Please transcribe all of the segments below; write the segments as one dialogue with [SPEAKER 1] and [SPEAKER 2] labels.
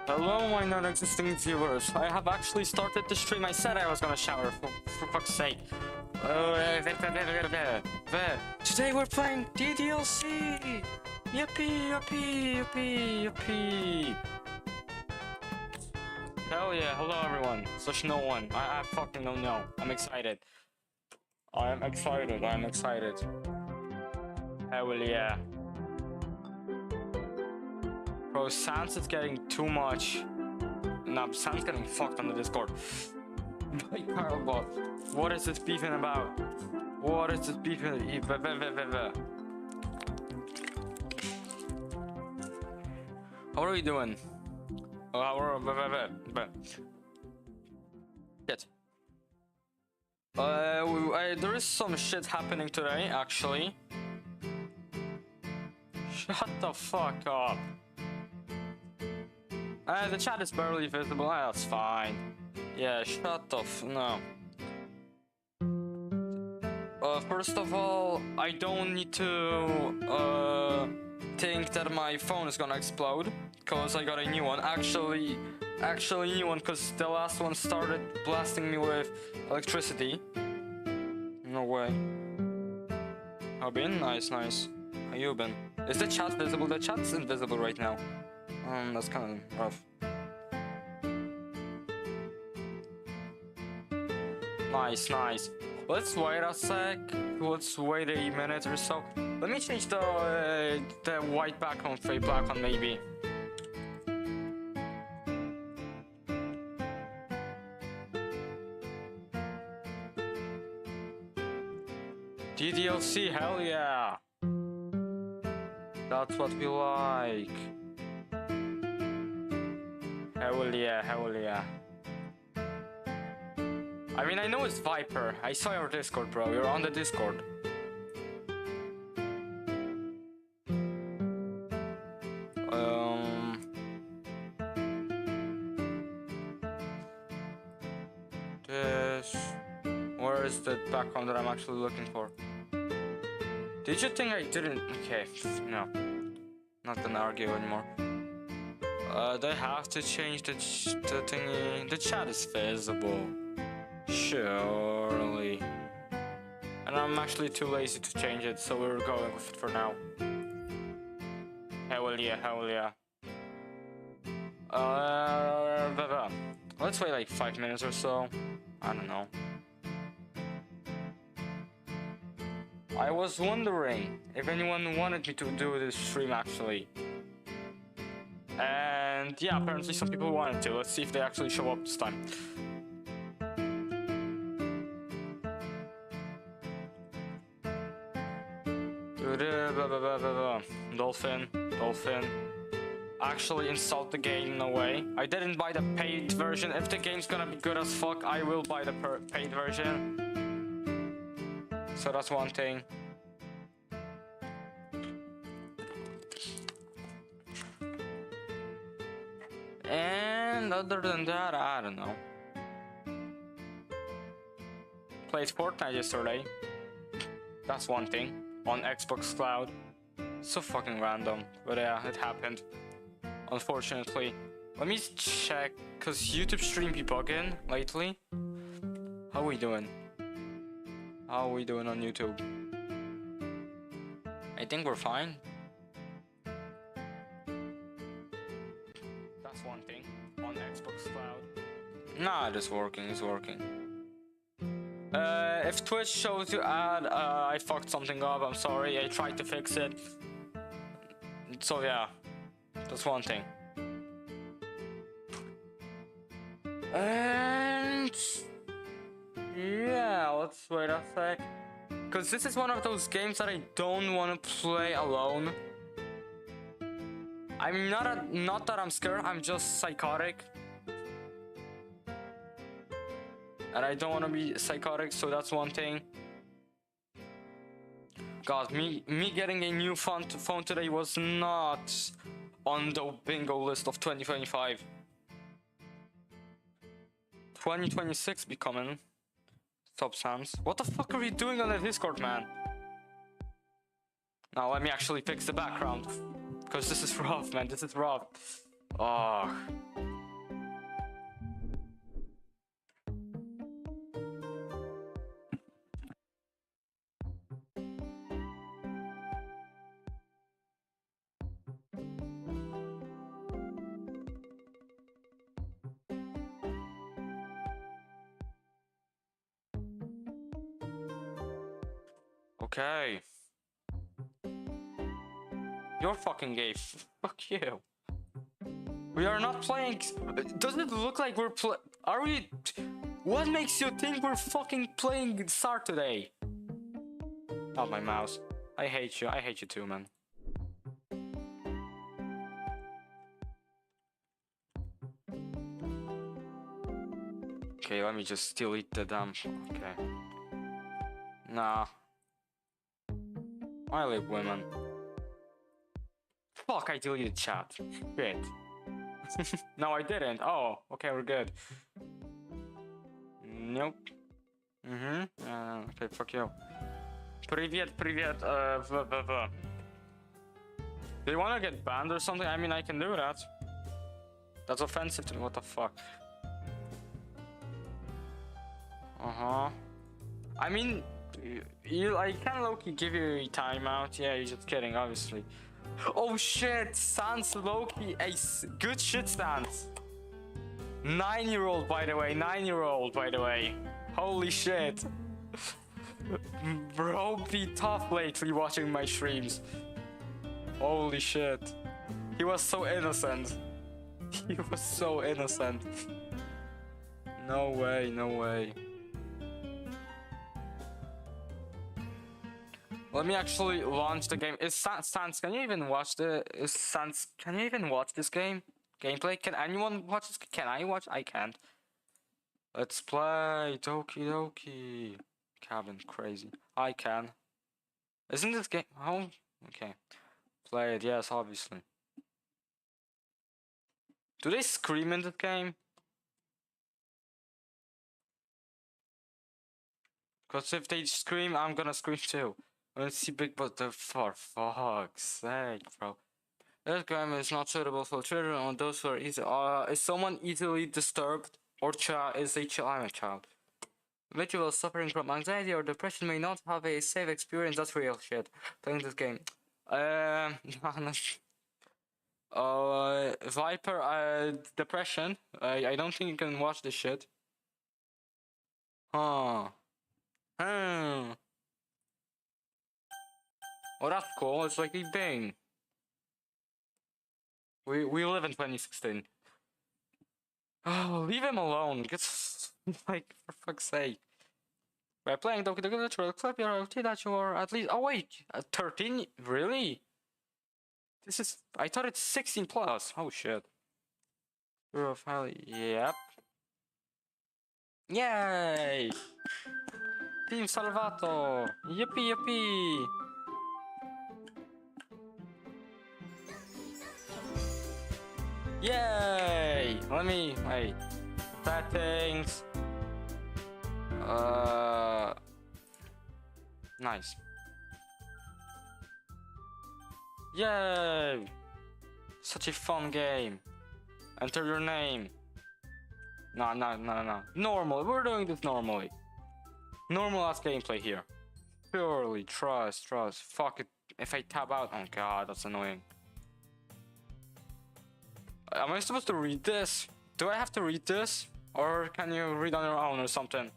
[SPEAKER 1] Hello, my non-existing viewers. I have actually started the stream. I said I was gonna shower, for fuck's sake. Today we're playing DDLC! Yippee, yippee, yippee, yippee! Hell yeah, hello everyone. Such no one. I fucking don't know. I'm excited. I'm excited. Hell yeah. Bro, Sans is getting too much. Nah, Sans getting fucked on the Discord. By Carlbot. What is this beefing about? What is this beefing? How are we doing? Shit. There is some shit happening today, actually. Shut the fuck up. The chat is barely visible. That's fine. Yeah, shut the no. First of all, I don't need to think that my phone is gonna explode because I got a new one. Actually new one, because the last one started blasting me with electricity. No way. How been? Nice. How you been? Is the chat visible? The chat's invisible right now. That's kind of rough. Nice. Let's wait a sec. Let's wait a minute or so. Let me change the white background for black one maybe. DDLC, hell yeah. That's what we like. Hell yeah. I mean, I know it's Viper. I saw your Discord, bro. You're on the Discord. Where is the background that I'm actually looking for? Did you think I didn't? Okay, no. Not gonna argue anymore. They have to change the thingy. The chat is visible. Surely. And I'm actually too lazy to change it, so we're going with it for now. Hell yeah. Let's wait like 5 minutes or so. I don't know. I was wondering if anyone wanted me to do this stream actually. And yeah, apparently some people wanted to. Let's see if they actually show up this time. Dolphin. Actually installed the game, no way. I didn't buy the paid version. If the game's gonna be good as fuck, I will buy the paid version. So that's one thing. And other than that, I don't know. Played Fortnite yesterday. That's one thing. On Xbox Cloud. So fucking random. But yeah, it happened. Unfortunately. Let me check, cause YouTube stream be bugging lately. How are we doing? How are we doing on YouTube? I think we're fine. That's one thing. On Xbox Cloud. Nah, it's working. If Twitch shows you ad, I fucked something up. I'm sorry. I tried to fix it. So yeah, that's one thing. And yeah, let's wait a sec. Cause this is one of those games that I don't want to play alone. I'm not that I'm scared. I'm just psychotic. And I don't want to be psychotic, so that's one thing. God, me getting a new phone today was not on the bingo list of 2025. 2026 be coming. Stop Sans. What the fuck are you doing on the Discord, man? Now let me actually fix the background. Because this is rough, man. This is rough. Oh. Okay. You're fucking gay. Fuck you. We are not playing. Does it look like we're Are we? What makes you think we're fucking playing Saturday? Not my mouse. I hate you. I hate you too, man. Okay, let me just delete the damn. Okay. Nah. I like women. Fuck, I deleted chat. Shit. No, I didn't. Oh, okay, we're good. Nope. Okay, fuck you. Привет, привет, Do you wanna get banned or something? I mean, I can do that. That's offensive to me. What the fuck? I mean, I can Loki give you a timeout. Yeah, you're just kidding, obviously. Oh shit, Sans Loki, good shit Sans. 9-year-old by the way, 9-year-old by the way. Holy shit. Bro, be tough lately watching my streams. Holy shit. He was so innocent. He was so innocent. No way, no way. Let me actually launch the game. Is Sans, can you even watch can you even watch this game? Gameplay? Can anyone watch this? Can I watch? I can't. Let's play Doki. Cabin, crazy. I can. Isn't this game? Oh, okay. Play it, yes, obviously. Do they scream in the game? Because if they scream, I'm gonna scream too. Let's see big but for fuck's sake, bro. This game is not suitable for children or those who are easy. Is someone easily disturbed or is a child? I'm a child. Individuals suffering from anxiety or depression may not have a safe experience. That's real shit. Playing this game. Viper, depression. I don't think you can watch this shit. Huh. Oh, that's cool. It's like a Bing. We live in 2016. Oh, leave him alone. It's like, for fuck's sake. By playing Doki Doki Literature, clap your reality that you are at least. Oh wait, 13? Really? This is. I thought it's 16 plus. Oh shit. Yep. Yay! Team Salvato! Yippee yippee! Yay! Let me wait. Settings. Nice. Yay! Such a fun game. Enter your name. No. Normal. We're doing this normally. Normal ass gameplay here. Purely trust. Fuck it. If I tab out, oh god, that's annoying. Am I supposed to read this? Do I have to read this? Or can you read on your own or something?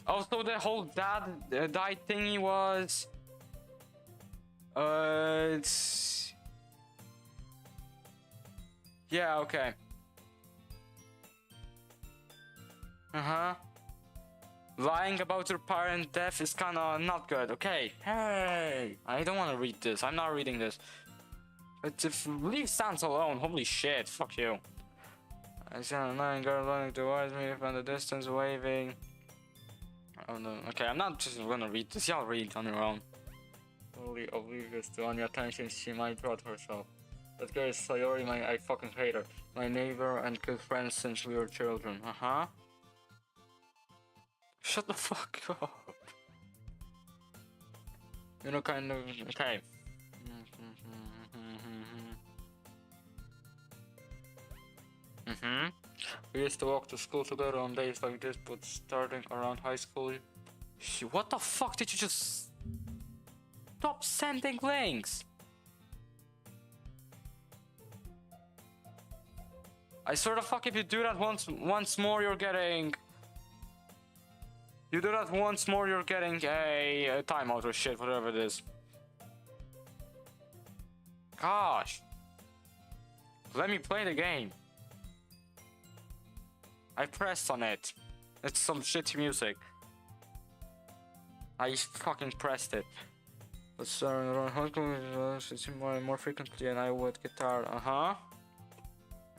[SPEAKER 1] Also, the whole die thingy was... it's... Yeah, okay. Lying about your parent death is kinda not good. Okay. Hey! I don't wanna read this. I'm not reading this. But if leave Sans alone, holy shit, fuck you. I see an annoying girl running towards me from the distance, waving. Oh no. Okay, I'm not just gonna read this. Y'all read on your own. Only oblivious to on your attention, she might drop herself. That girl is Sayori, I fucking hate her. My neighbor and good friends since we were children. Shut the fuck up. You know, kind of. Okay. We used to walk to school together on days like this, but starting around high school. What the fuck did you just. Stop sending links! I swear to fuck, if you do that once more, you're getting. You do that once more, you're getting a timeout or shit, whatever it is. Gosh. Let me play the game. I pressed on it. It's some shitty music. I fucking pressed it. But starting around high school, it's more frequently, and I would get tired.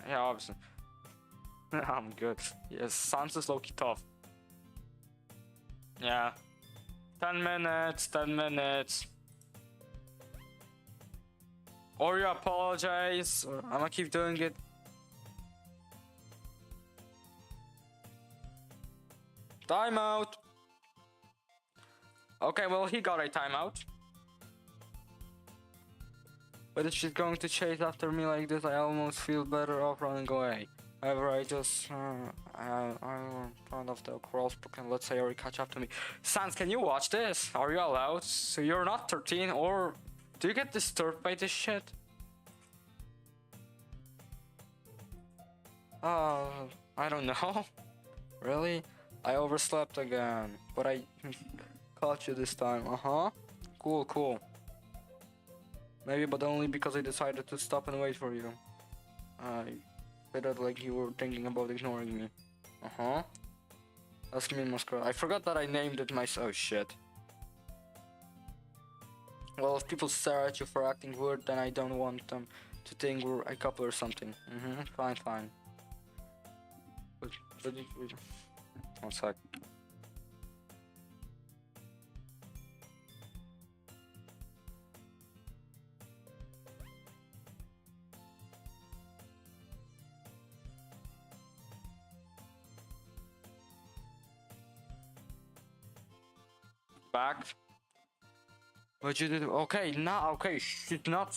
[SPEAKER 1] Yeah, obviously. I'm good. Yes, sounds is low-key tough. Yeah. 10 minutes, 10 minutes. Or you apologize, or I'm gonna keep doing it. Timeout. Okay, well, he got a timeout. But if she's going to chase after me like this, I almost feel better off running away. However, I'm proud of the crawl spoken. Let's say or catch up to me. Sans, can you watch this? Are you allowed? So you're not 13, or do you get disturbed by this shit? I don't know. Really? I overslept again, but I caught you this time. Cool, cool. Maybe, but only because I decided to stop and wait for you. I felt like you were thinking about ignoring me. That's me, Mascara. I forgot that I named it myself. Oh shit. Well, if people stare at you for acting weird, then I don't want them to think we're a couple or something. Fine, fine. But one sec. Back. But you did okay now. Okay, she's not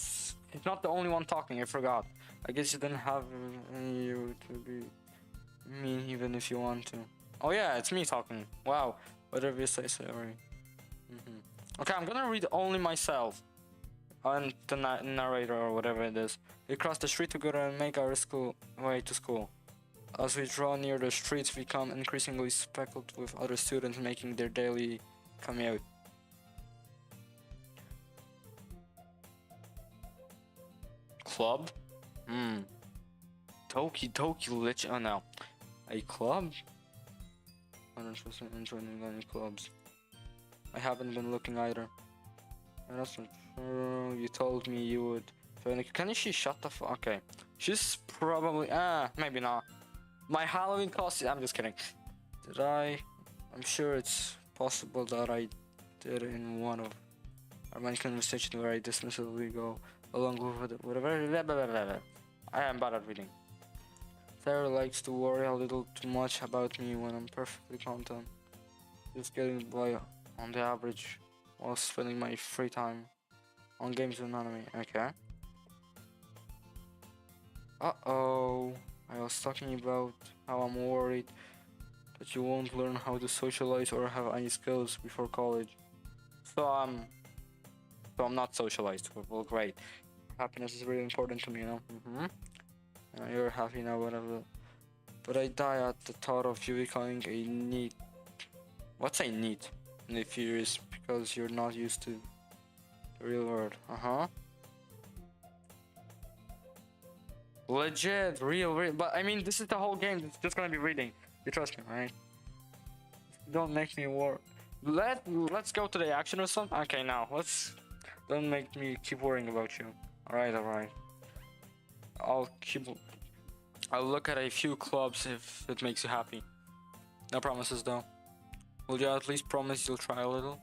[SPEAKER 1] the only one talking. I forgot. I guess you didn't have you to be mean even if you want to. Oh yeah, it's me talking. Wow. Whatever you say, sorry. Okay, I'm gonna read only myself and the narrator or whatever it is. We cross the street together and make our way to school. As we draw near the streets, we become increasingly speckled with other students making their daily commute. Club? Doki lich. Oh no. A club? I'm interested in joining any clubs. I haven't been looking either. That's not true. You told me you would. Can she shut the fuck? Okay. She's probably. Maybe not. My Halloween costume. I'm just kidding. Did I? I'm sure it's possible that I did in one of our many conversations where I dismissively go along with whatever. I am bad at reading. Sarah likes to worry a little too much about me when I'm perfectly content. Just getting by on the average while spending my free time on games and anime. Okay. Uh-oh. I was talking about how I'm worried that you won't learn how to socialize or have any skills before college. So I'm not socialized. Well, great. Happiness is really important to me, you know? You're happy now, whatever. But I die at the thought of you becoming a NEET. What's a NEET? In a few years, because you're not used to the real world. Legit, real. But I mean, this is the whole game. It's just gonna be reading. You trust me, right? Don't make me worry. Let's go to the action or something. Okay, now don't make me keep worrying about you. All right. I'll look at a few clubs if it makes you happy. No promises though. Will you at least promise you'll try a little?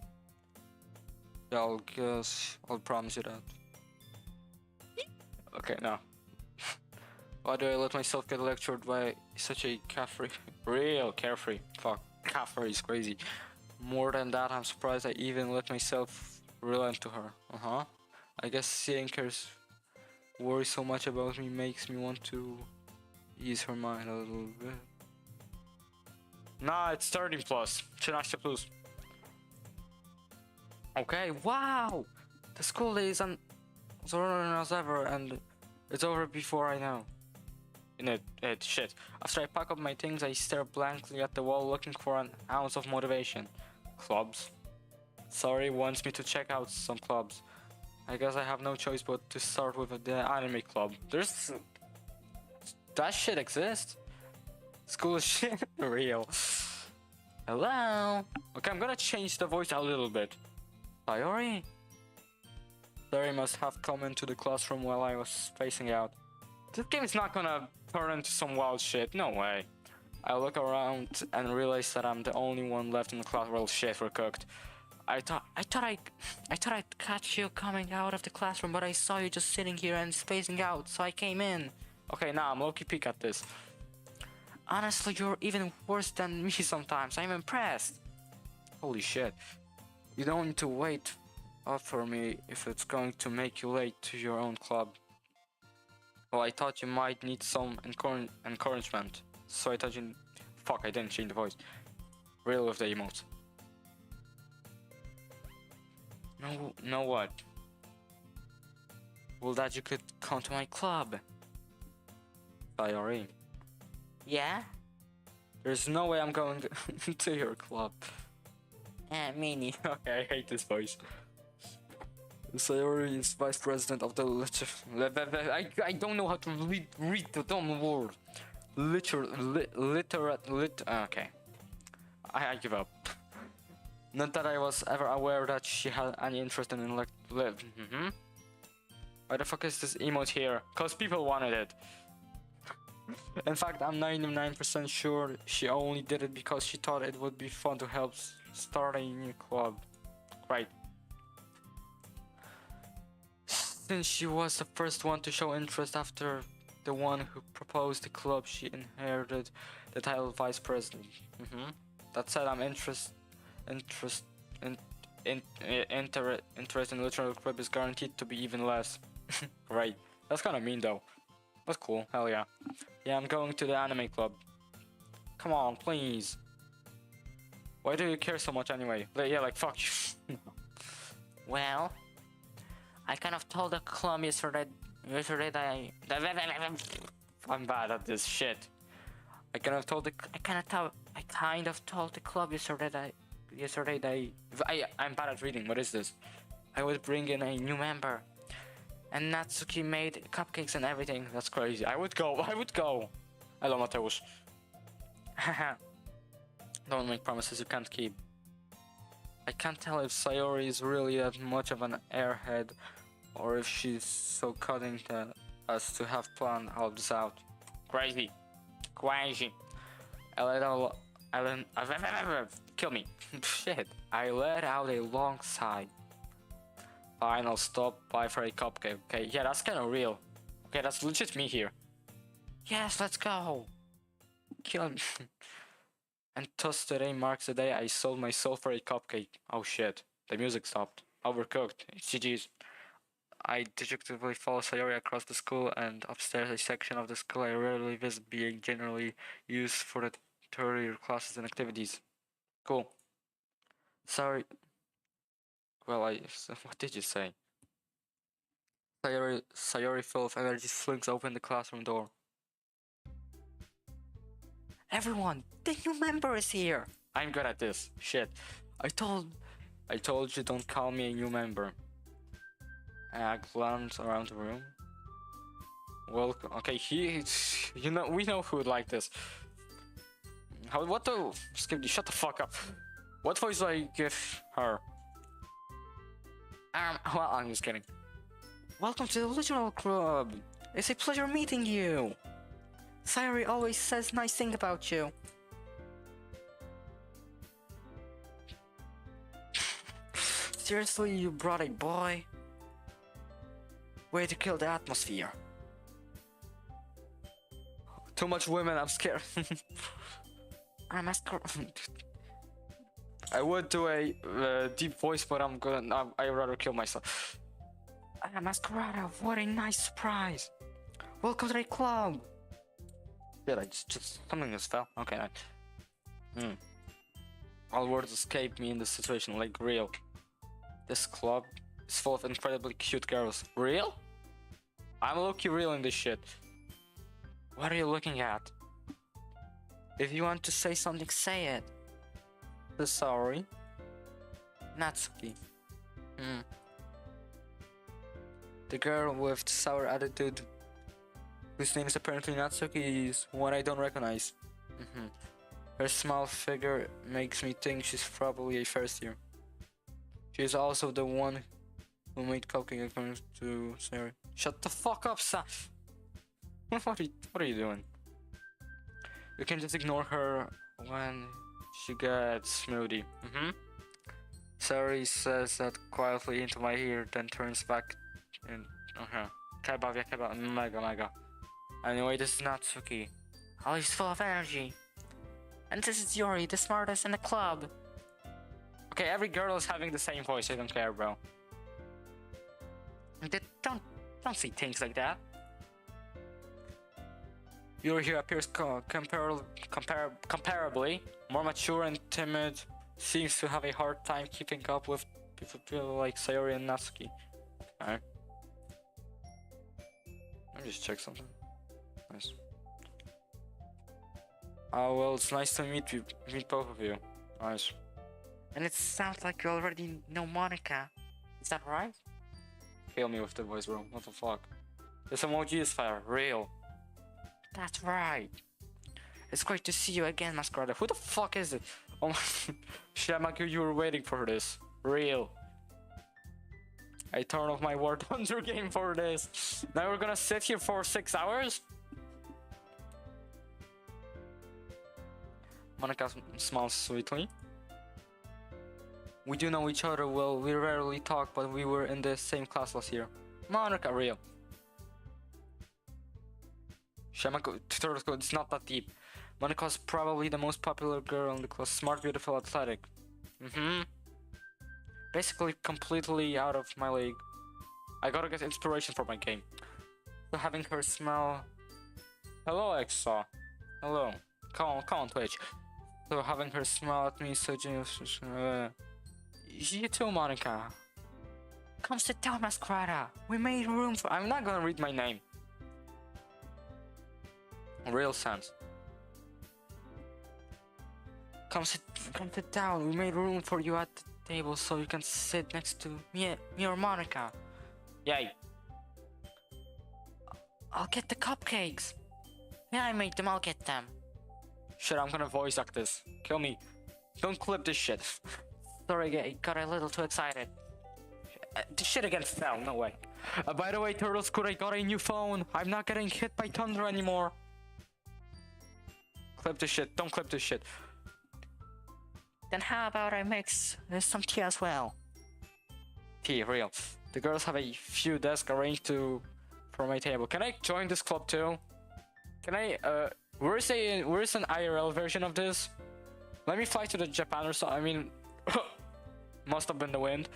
[SPEAKER 1] Yeah, I'll promise you that. Okay, no. Why do I let myself get lectured by such a real carefree? Fuck, carefree is crazy. More than that, I'm surprised I even let myself relent to her. I guess seeing her worry so much about me makes me want to ease her mind a little bit. Nah, it's 13 plus. 13 plus. Okay, wow! The school day is as running as ever, and it's over before I know. Shit. After I pack up my things, I stare blankly at the wall looking for an ounce of motivation. Clubs. Sayori wants me to check out some clubs. I guess I have no choice but to start with the anime club. That shit exists? School shit? Real. Hello? Okay, I'm gonna change the voice a little bit. Sayori? Sayori must have come into the classroom while I was facing out. This game is not gonna turn into some wild shit, no way. I look around and realize that I'm the only one left in the class. Well, shit, we're cooked. I thought I'd catch you coming out of the classroom, but I saw you just sitting here and spacing out, so I came in. Okay, now I'm low-key peek at this. Honestly, you're even worse than me sometimes. I'm impressed. Holy shit. You don't need to wait up for me if it's going to make you late to your own club. Well, I thought you might need some encouragement. So I thought you... Fuck, I didn't change the voice. Real with the emotes. No what? Well, that you could come to my club. Sayori. Yeah? There's no way I'm going to your club. Meanie. Okay, I hate this voice. Sayori is vice president of the I don't know how to read the dumb word. Okay. I give up. Not that I was ever aware that she had any interest in Why the fuck is this emote here? Cause people wanted it. In fact, I'm 99% sure she only did it because she thought it would be fun to help start a new club. Right. Since she was the first one to show interest after the one who proposed the club, she inherited the title of vice president. That said, I'm interest in literal club is guaranteed to be even less. Right. That's kind of mean though. That's cool. Hell yeah. Yeah, I'm going to the anime club. Come on, please. Why do you care so much anyway? Yeah, like fuck you. Well, I kind of told the club yesterday that I'm bad at this shit. I kind of told the club yesterday that I'm bad at reading. What is this? I would bring in a new member, and Natsuki made cupcakes and everything. That's crazy. I would go. Hello, Mateusz. Don't make promises you can't keep. I can't tell if Sayori is really that much of an airhead, or if she's so cutting as to have planned all this out. Crazy. Kill me. Shit. I let out a long sigh. Fine, I'll stop by for a cupcake. Okay, yeah, that's kind of real. Okay, that's legit me here. Yes, let's go. Kill me. And thus today marks the day I sold my soul for a cupcake. Oh shit. The music stopped. Overcooked. It's GG's. I dejectedly follow Sayori across the school and upstairs a section of the school I rarely visit, being generally used for the tutorial classes and activities. Cool. Sorry. Well, what did you say? Sayori full of energy flings open the classroom door. Everyone, the new member is here. I'm good at this. Shit. I told you don't call me a new member. I glance around the room. Welcome. Okay, we know who would like this. Shut the fuck up. What voice do I give her? Well, I'm just kidding. Welcome to the Literal Club. It's a pleasure meeting you. Sayori always says nice things about you. Seriously, you brought a boy? Way to kill the atmosphere. Too much women, I'm scared. I'm I would do a deep voice, but I'd rather kill myself. Masquerada, what a nice surprise! Welcome to the club! Did I just something just fell? Okay, nice. All words escape me in this situation, like real. This club is full of incredibly cute girls. Real? I'm low-key real in this shit. What are you looking at? If you want to say something, say it. Sorry. Natsuki. The girl with the sour attitude, whose name is apparently Natsuki, is one I don't recognize. Her small figure makes me think she's probably a first year. She's also the one who made cupcake according to Sarah. Shut the fuck up, Sam! What are you doing? You can just ignore her when she gets smoothie. Sari says that quietly into my ear, then turns back and Kebab, mega. Anyway, this is Natsuki. Oh, he's full of energy. And this is Yuri, the smartest in the club. Okay, every girl is having the same voice. I don't care, bro. Don't say things like that. Yuri here appears comparably more mature and timid. Seems to have a hard time keeping up with people like Sayori and Natsuki. Alright. Let me just check something. Nice. Oh well, it's nice to meet both of you. Nice. And it sounds like you already know Monica. Is that right? Kill me with the voice, bro. What the fuck? This emoji is fire. Real. That's right. It's great to see you again, Masquerada. Who the fuck is it? Oh my... Shamaku, you were waiting for this. Real. I turn off my War Thunder game for this. Now we're gonna sit here for 6 hours? Monica smiles sweetly. We do know each other well. We rarely talk, but we were in the same class last year. Monica, real. Shamaku, it's not that deep. Monica's probably the most popular girl in the class. Smart, beautiful, athletic. Basically completely out of my league. I gotta get inspiration for my game. So having her smile... Hello, Exa. Hello. Come on, Twitch. So having her smile at me so generous... You too, Monica. Come sit down, Masquerada. We made room for... I'm not gonna read my name. Real sense. Come sit down. We made room for you at the table so you can sit next to me or Monica. Yay. I'll get the cupcakes. Yeah, I made them. I'll get them. Shit, I'm gonna voice act this. Kill me. Don't clip this shit. Sorry, I got a little too excited. This shit again fell. No way. By the way, Turtle Scoot, I got a new phone. I'm not getting hit by thunder anymore. Clip this shit. Don't clip this shit. Then how about I mix some tea as well? Tea, real. The girls have a few desks arranged for my table. Can I join this club too? Can I, where's an IRL version of this? Let me fly to the Japan or so. I mean, must have been the wind.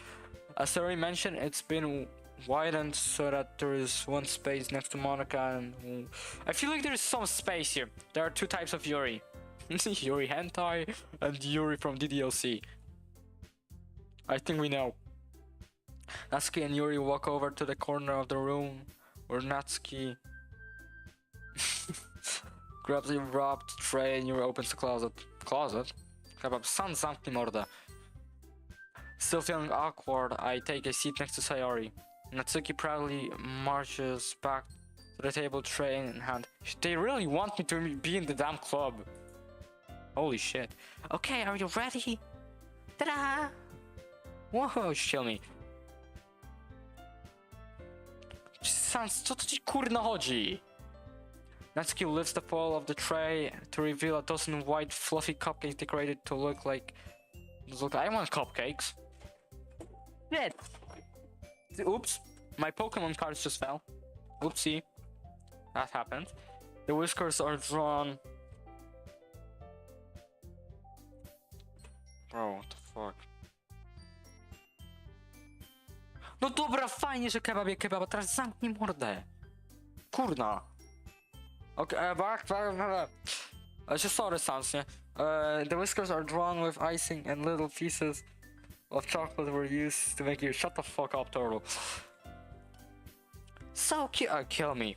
[SPEAKER 1] As already mentioned, it's been widened so that there is one space next to Monica and... I feel like there is some space here. There are two types of Yuri. Yuri Hentai and Yuri from DDLC. I think we know. Natsuki and Yuri walk over to the corner of the room where Natsuki grabs a wrapped tray and Yuri opens the closet. Closet? Kebab, san zamknij mordę. Still feeling awkward, I take a seat next to Sayori. Natsuki proudly marches back to the table, tray in hand. They really want me to be in the damn club. Holy shit. Okay, are you ready? Ta-da! Whoa, chill me. Sans, co to ci kurna chodzi? Natsuki lifts the foil of the tray to reveal a dozen white fluffy cupcakes decorated to look like... I want cupcakes. Shit! Oops, my Pokemon cards just fell. Oopsie. That happened. The whiskers are drawn... Bro, what the fuck? No dobra, fajnie, że kebab je kebab, a teraz zamknij mordę. Kurna. Okay, back. Just sorry, Sans, yeah. The whiskers are drawn with icing and little pieces of chocolate were used to make you shut the fuck up, turtle. So cute. Kill me.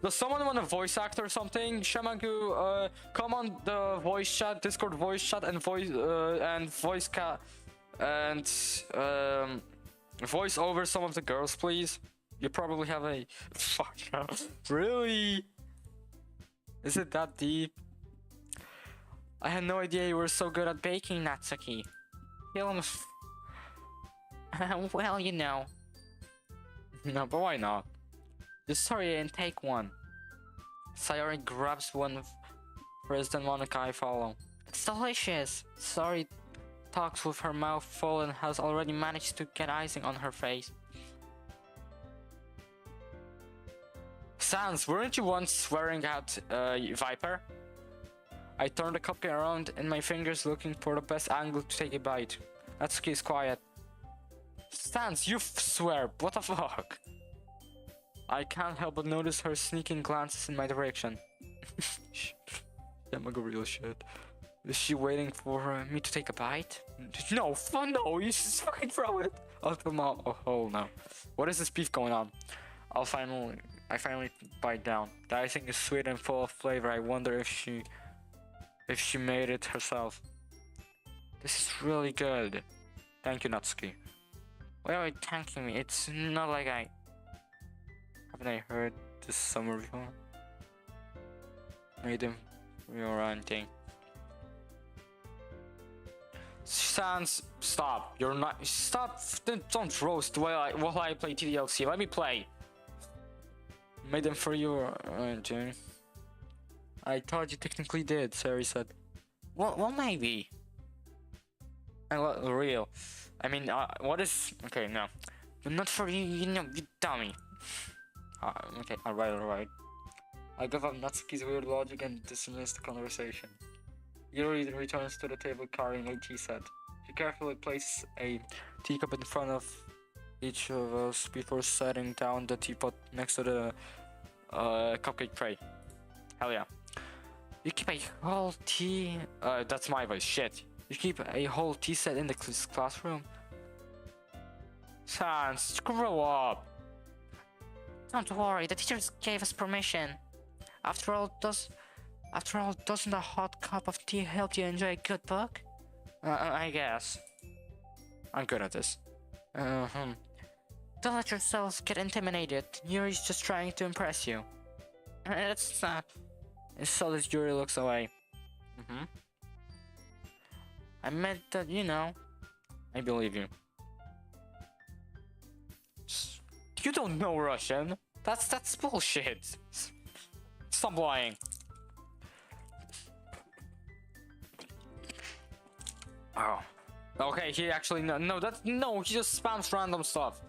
[SPEAKER 1] Does someone want a voice act or something? Shamagu, come on the voice chat, Discord voice chat, and voice over some of the girls, please. You probably have a fuck. Really? Is it that deep? I had no idea you were so good at baking, Natsuki. Kill him. Well, you know. No, but why not? Just sorry and take one. Sayori grabs one first, then Monica I follow. It's delicious. Sayori talks with her mouth full and has already managed to get icing on her face. Sans, weren't you once swearing at Viper? I turned the cupcake around in my fingers looking for the best angle to take a bite. Natsuki is quiet. Sans, you swear, what the fuck? I can't help but notice her sneaking glances in my direction. Damn, I go real shit. Is she waiting for me to take a bite? No, no, you just fucking throw it out the mouth. Oh no. What is this beef going on? I finally bite down. The icing is sweet and full of flavor. I wonder if she made it herself. This is really good. Thank you, Natsuki. Why are you thanking me? It's not like haven't I heard this somewhere before? Made him reorienting. Sans, stop. You're not. Stop. Don't roast while I play TDLC. Let me play. Made them for you, Jimmy. I thought you technically did, Sayori said. Well, maybe. Real. I mean, what is... Okay, no. But not for you, you dummy. Okay, alright. I give up Natsuki's weird logic and dismiss the conversation. Yuri returns to the table carrying a tea set. She carefully places a teacup in front of each of us before setting down the teapot next to the cupcake tray. Hell yeah. You keep a whole tea... that's my voice, shit. You keep a whole tea set in the classroom? Sans, grow up! Don't worry, the teachers gave us permission. After all, doesn't a hot cup of tea help you enjoy a good book? I guess. I'm good at this. Don't let yourselves get intimidated. Yuri's just trying to impress you. It's not. As so as Yuri looks away. I meant that, I believe you. You don't know Russian. That's bullshit. Stop lying. Oh. Okay, he actually no, he just spams random stuff.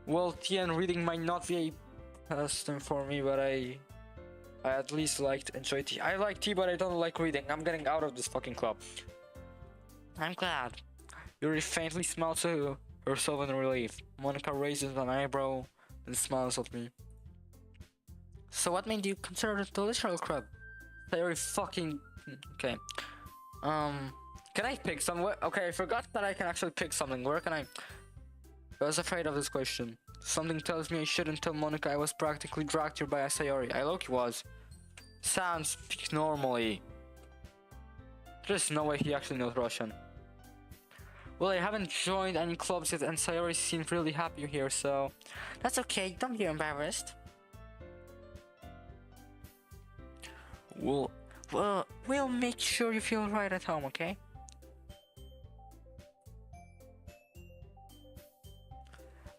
[SPEAKER 1] Well, tea and reading might not be a custom for me, but I at least enjoy tea. I like tea, but I don't like reading. I'm getting out of this fucking club. I'm glad. Yuri faintly smiles to herself in relief. Monica raises an eyebrow and smiles at me. So what made you consider it the literal club? Sayori fucking... Okay. Can I pick somewhere? Okay, I forgot that I can actually pick something. Where can I was afraid of this question. Something tells me I shouldn't tell Monica I was practically dragged here by a Sayori. I low-key was. Sans speaks normally. There's no way he actually knows Russian. Well, I haven't joined any clubs yet and Sayori seemed really happy here, so... That's okay, don't be embarrassed. We'll make sure you feel right at home, okay?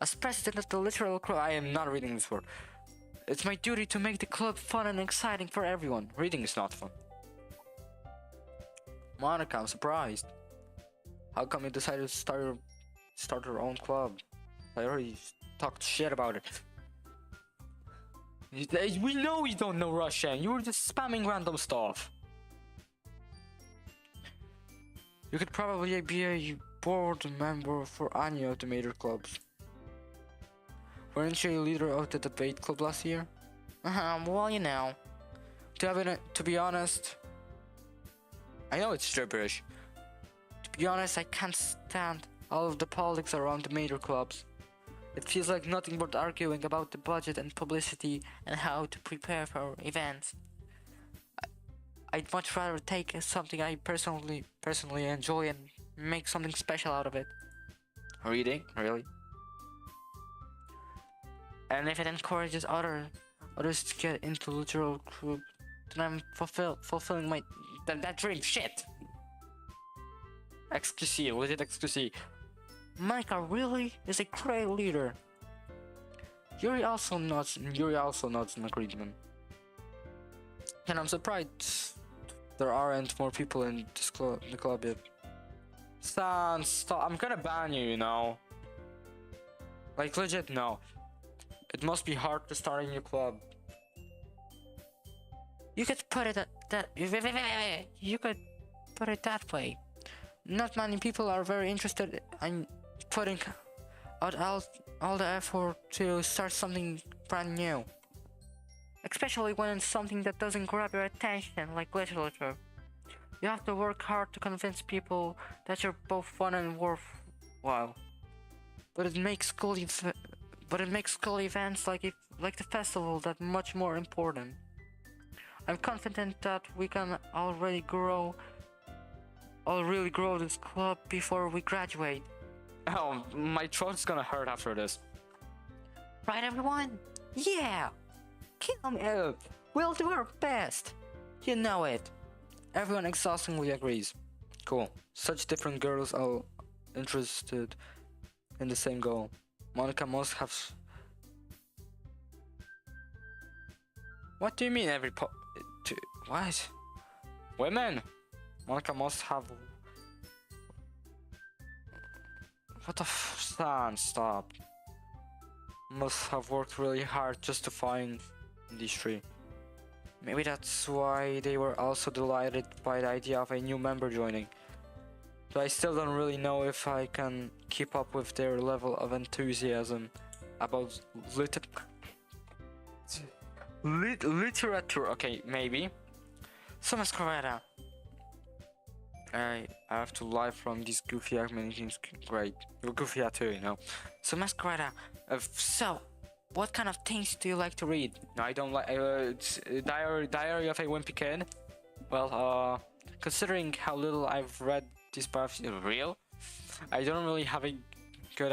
[SPEAKER 1] As president of the literal club, I am not reading this word. It's my duty to make the club fun and exciting for everyone. Reading is not fun. Monica, I'm surprised. How come you decided to start your own club? I already talked shit about it. We know you don't know Russian. You were just spamming random stuff. You could probably be a board member for any of the major clubs. Weren't you a leader of the debate club last year? Well, you know. To be honest, I know it's gibberish. To be honest, I can't stand all of the politics around the major clubs. It feels like nothing but arguing about the budget and publicity and how to prepare for events. I'd much rather take something I personally enjoy and make something special out of it. Reading? Really? And if it encourages others to get into literal group, then I'm fulfilling my that dream. Shit. XQC, legit XQC. Micah really is a great leader. Yuri also nods in agreement. And I'm surprised there aren't more people in the club yet. Stan, stop! I'm gonna ban you, you know. Like legit, no. It must be hard to start a new club. You could put it you could put it that way. Not many people are very interested in putting out all the effort to start something brand new. Especially when it's something that doesn't grab your attention, like literature. You have to work hard to convince people that you're both fun and worthwhile. But it makes school events like the festival that much more important. I'm confident that we can really grow this club before we graduate. Oh, my throat's gonna hurt after this. Right, everyone? Yeah! Come up! We'll do our best! You know it! Everyone exhaustingly agrees. Cool. Such different girls all interested in the same goal. Monica must have... What do you mean what? Women? Monica must have... What the stop. Must have worked really hard just to find these three. Maybe that's why they were also delighted by the idea of a new member joining. But I still don't really know if I can keep up with their level of enthusiasm about literature. Okay, maybe. So Masquerada. I have to lie from these goofy meetings. Great. You're goofy too, you know. So Masquerada. So, what kind of things do you like to read? No, I don't like. It's Diary of a Wimpy Kid. Well, considering how little I've read this past real, I don't really have a good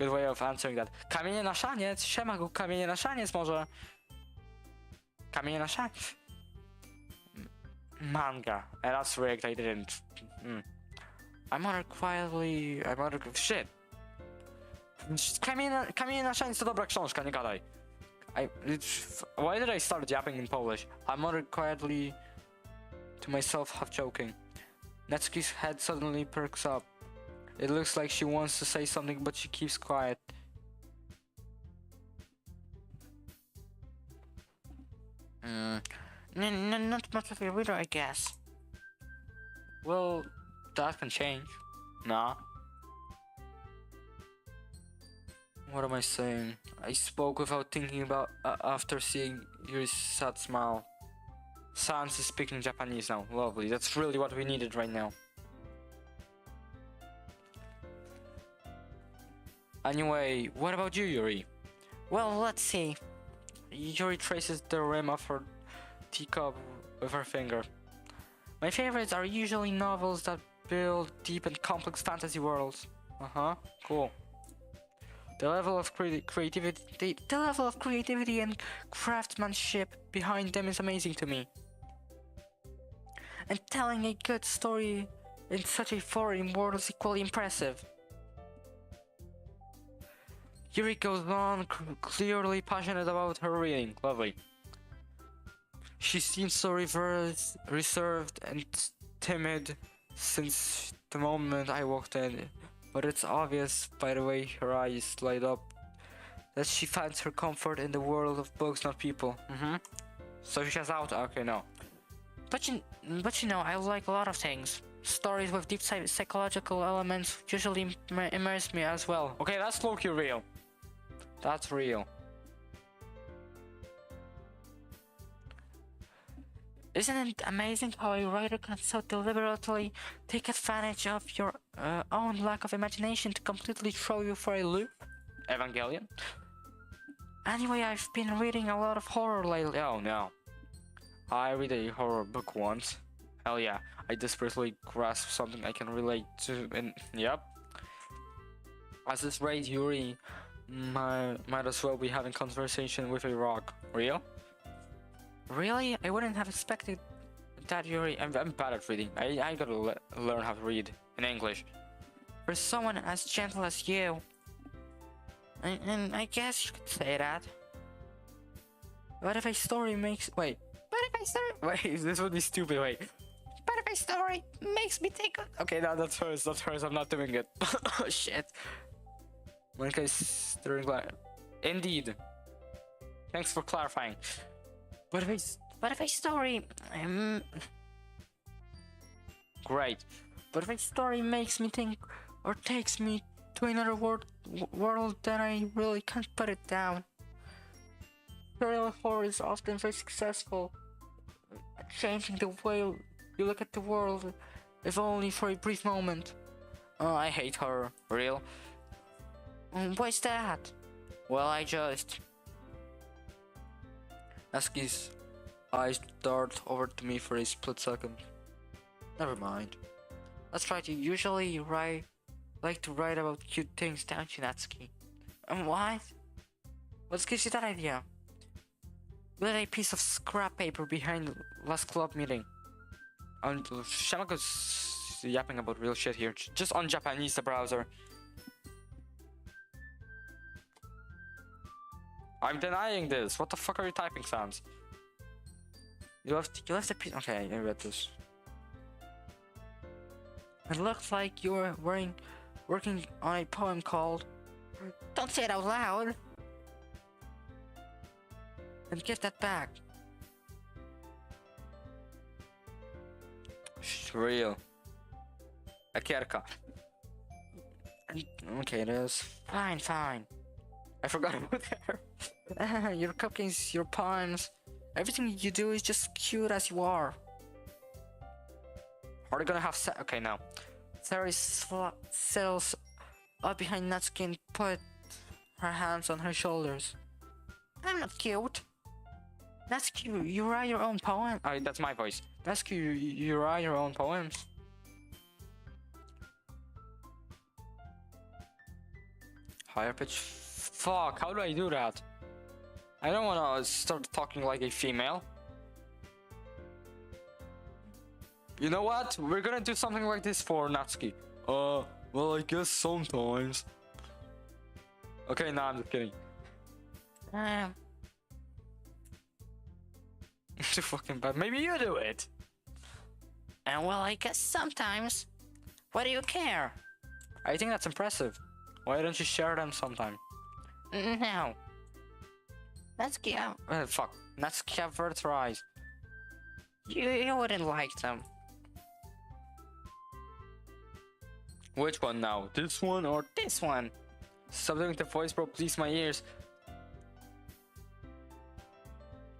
[SPEAKER 1] way of answering that. Kamienie na szaniec, siema go, kamienie na szaniec może. Kamienie na szaniec. Manga. And that's rigged, I didn't. Shit. Kamienie na szaniec to dobra książka, nie gadaj. Why did I start yapping in Polish? I muttered quietly to myself, half joking. Natsuki's head suddenly perks up. It looks like she wants to say something, but she keeps quiet. Not much of a reader, I guess. Well, that can change. Nah. What am I saying? I spoke without thinking about after seeing Yuri's sad smile. Sans is speaking Japanese now. Lovely. That's really what we needed right now. Anyway, what about you, Yuri? Well, let's see. Yuri traces the rim of her teacup with her finger. My favorites are usually novels that build deep and complex fantasy worlds. Cool. The level of creativity and craftsmanship behind them is amazing to me. And telling a good story in such a foreign world is equally impressive. Yuri goes on, clearly passionate about her reading. Lovely. She seems so reserved and timid since the moment I walked in, but it's obvious by the way her eyes light up that she finds her comfort in the world of books, not people. So she's out? Okay, no. But you know, I like a lot of things.
[SPEAKER 2] stories with deep psychological elements usually immerse me as well.
[SPEAKER 1] Okay, that's low-key real. That's real.
[SPEAKER 2] Isn't it amazing how a writer can so deliberately take advantage of your own lack of imagination to completely throw you for a loop?
[SPEAKER 1] Evangelion?
[SPEAKER 2] Anyway, I've been reading a lot of horror lately.
[SPEAKER 1] Oh no. I read a horror book once. Hell yeah. I desperately grasp something I can relate to, and yep. As this rate, Yuri might as well be having conversation with a rock. Real?
[SPEAKER 2] Really? I wouldn't have expected that, Yuri.
[SPEAKER 1] I'm bad at reading. I gotta learn how to read in English.
[SPEAKER 2] For someone as gentle as you. And I guess you could say that. What if a story makes... Wait. What if a story...
[SPEAKER 1] Wait, this would be stupid, wait.
[SPEAKER 2] What if a story makes me think...
[SPEAKER 1] Okay, no, that's hers, I'm not doing it.
[SPEAKER 2] Oh, shit.
[SPEAKER 1] One case during... Indeed. Thanks for clarifying.
[SPEAKER 2] What if a story...
[SPEAKER 1] Great.
[SPEAKER 2] But if a story makes me think or takes me to another world, then I really can't put it down. Serial horror is often very successful at changing the way you look at the world, if only for a brief moment.
[SPEAKER 1] Oh, I hate horror. Real?
[SPEAKER 2] Why's that?
[SPEAKER 1] Well, I just... Aski's eyes dart over to me for a split second. Never mind.
[SPEAKER 2] That's right, you usually like to write about cute things, don't you, Natsuki? What? What gives you that idea? You had a piece of scrap paper behind last club meeting.
[SPEAKER 1] And Shamako's yapping about real shit here. Just on Japanese, the browser. I'm denying this. What the fuck are you typing, Sans? You left a piece. Okay, I read this.
[SPEAKER 2] It looks like you're working on a poem called... Don't say it out loud! And give that back.
[SPEAKER 1] Real. Akerka. Okay, it is.
[SPEAKER 2] Fine.
[SPEAKER 1] I forgot about her.
[SPEAKER 2] Your cupcakes, your poems, everything you do is just cute as you are.
[SPEAKER 1] Are they gonna have okay, now.
[SPEAKER 2] Sari settles up behind Natsuki and put her hands on her shoulders. I'm not cute. Natsuki, you write your own poem.
[SPEAKER 1] Oh, that's my voice. Natsuki, you write your own poems. Higher pitch. Fuck, how do I do that? I don't wanna start talking like a female. You know what? We're gonna do something like this for Natsuki. Well, I guess sometimes. Okay, nah, I'm just kidding. Too fucking bad. Maybe you do it.
[SPEAKER 2] And well, I guess sometimes. Why do you care?
[SPEAKER 1] I think that's impressive. Why don't you share them sometime?
[SPEAKER 2] No. Natsuki,
[SPEAKER 1] Fuck. Natsuki have vertical eyes.
[SPEAKER 2] You wouldn't like them.
[SPEAKER 1] Which one now? This one or
[SPEAKER 2] This one.
[SPEAKER 1] stop doing the voice, bro? Please, my ears.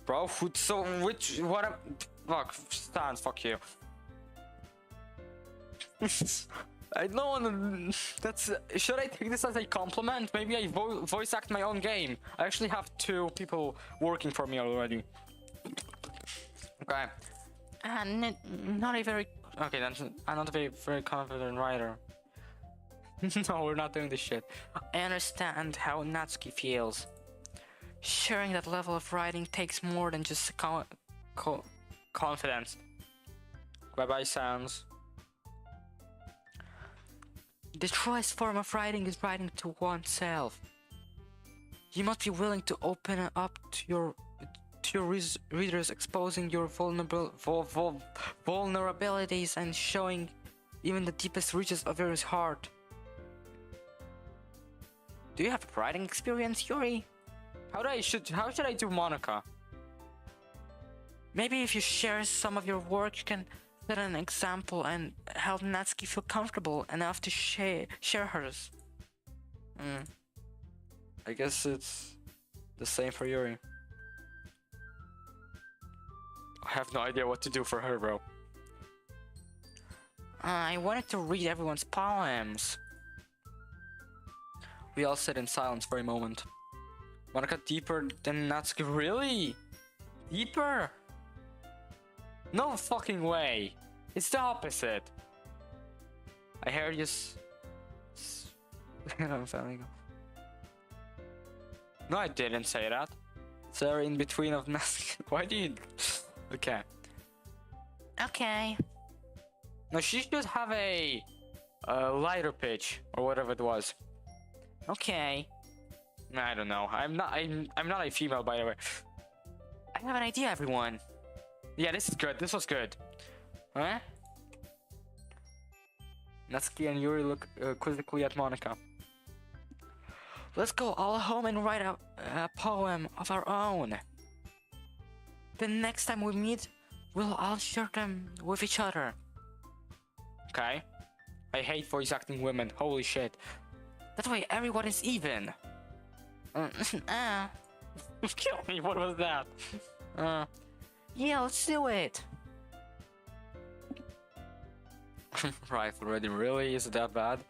[SPEAKER 1] Bro, so which what? Fuck, Stans, fuck you. I don't wanna. That's. Should I take this as a compliment? Maybe I voice act my own game. I actually have 2 people working for me already. Okay.
[SPEAKER 2] Not a very...
[SPEAKER 1] Okay, then I'm not a very confident writer. No, we're not doing this shit.
[SPEAKER 2] I understand how Natsuki feels. Sharing that level of writing takes more than just
[SPEAKER 1] Confidence. Bye-bye, Sans.
[SPEAKER 2] The truest form of writing is writing to oneself. You must be willing to open up to your readers, exposing your vulnerabilities and showing even the deepest reaches of your heart. Do you have writing experience, Yuri?
[SPEAKER 1] How should I do Monica?
[SPEAKER 2] Maybe if you share some of your work, you can set an example and help Natsuki feel comfortable enough to share hers.
[SPEAKER 1] I guess it's the same for Yuri. I have no idea what to do for her, bro.
[SPEAKER 2] I wanted to read everyone's poems.
[SPEAKER 1] We all sit in silence for a moment. Monika deeper than Natsuki? Really? Deeper? No fucking way. It's the opposite. I heard you I'm feeling. No, I didn't say that. They're in between of Natsuki. Why do you... Okay.
[SPEAKER 2] Okay.
[SPEAKER 1] No, she should have a lighter pitch or whatever it was.
[SPEAKER 2] Okay.
[SPEAKER 1] I don't know. I'm not a female, by the way.
[SPEAKER 2] I have an idea, everyone.
[SPEAKER 1] Yeah, this is good. This was good. Huh? Natsuki and Yuri look quizzically at Monika.
[SPEAKER 2] Let's go all home and write a poem of our own. The next time we meet, we'll all share them with each other.
[SPEAKER 1] Okay. I hate voice acting women. Holy shit.
[SPEAKER 2] That way everyone is even.
[SPEAKER 1] Kill me. What was that?
[SPEAKER 2] Yeah, let's do it.
[SPEAKER 1] Right, already. Really? Is it that bad?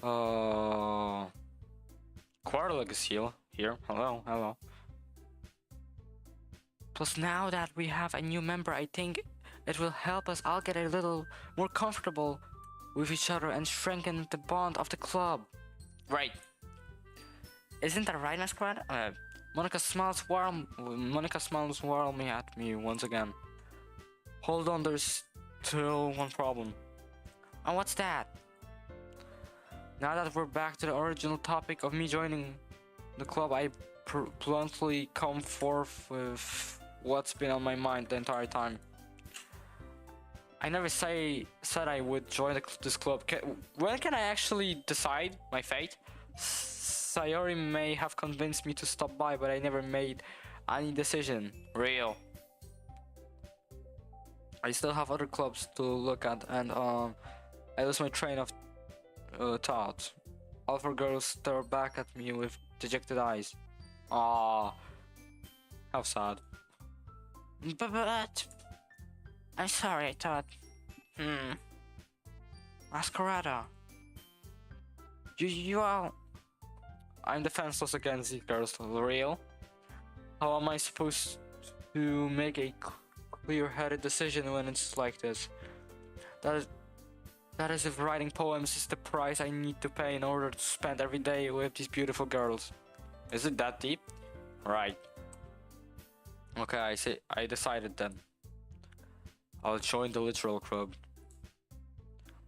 [SPEAKER 1] Quarrel is here. Hello, hello.
[SPEAKER 2] Plus, now that we have a new member, I think it will help us all get a little more comfortable with each other and strengthen the bond of the club.
[SPEAKER 1] Right.
[SPEAKER 2] Isn't that right, Masquerade? Monika smiles warmly at me once again.
[SPEAKER 1] Hold on, there's still one problem.
[SPEAKER 2] And what's that?
[SPEAKER 1] Now that we're back to the original topic of me joining the club, I bluntly come forth with what's been on my mind the entire time. I never said I would join this club. When can I actually decide my fate? Sayori may have convinced me to stop by, but I never made any decision. Real. I still have other clubs to look at, and I lose my train of thought. All four girls stare back at me with dejected eyes. Ah, how sad.
[SPEAKER 2] But I'm sorry, I thought. Masquerada. You all...
[SPEAKER 1] I'm defenseless against these girls, real. How am I supposed to make a clear-headed decision when it's like this? That is if writing poems is the price I need to pay in order to spend every day with these beautiful girls. Is it that deep? Right. Okay, I decided then. I'll join the literal club.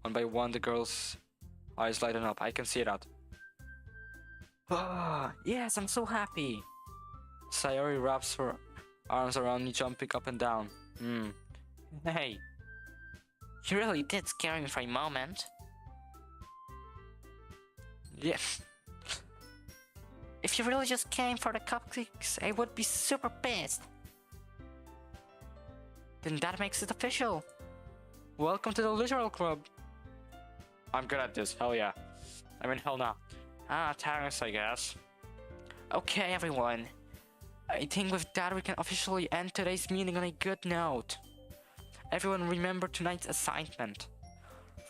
[SPEAKER 1] One by one, the girls' eyes lighten up. I can see that.
[SPEAKER 2] Yes, I'm so happy.
[SPEAKER 1] Sayori wraps her arms around me, jumping up and down.
[SPEAKER 2] Hey, you really did scare me for a moment.
[SPEAKER 1] Yeah.
[SPEAKER 2] If you really just came for the cupcakes, I would be super pissed. Then that makes it official.
[SPEAKER 1] Welcome to the literal club. I'm good at this. Hell yeah. I mean, hell no. Thanks, I guess.
[SPEAKER 2] Okay, everyone. I think with that we can officially end today's meeting on a good note. Everyone remember tonight's assignment.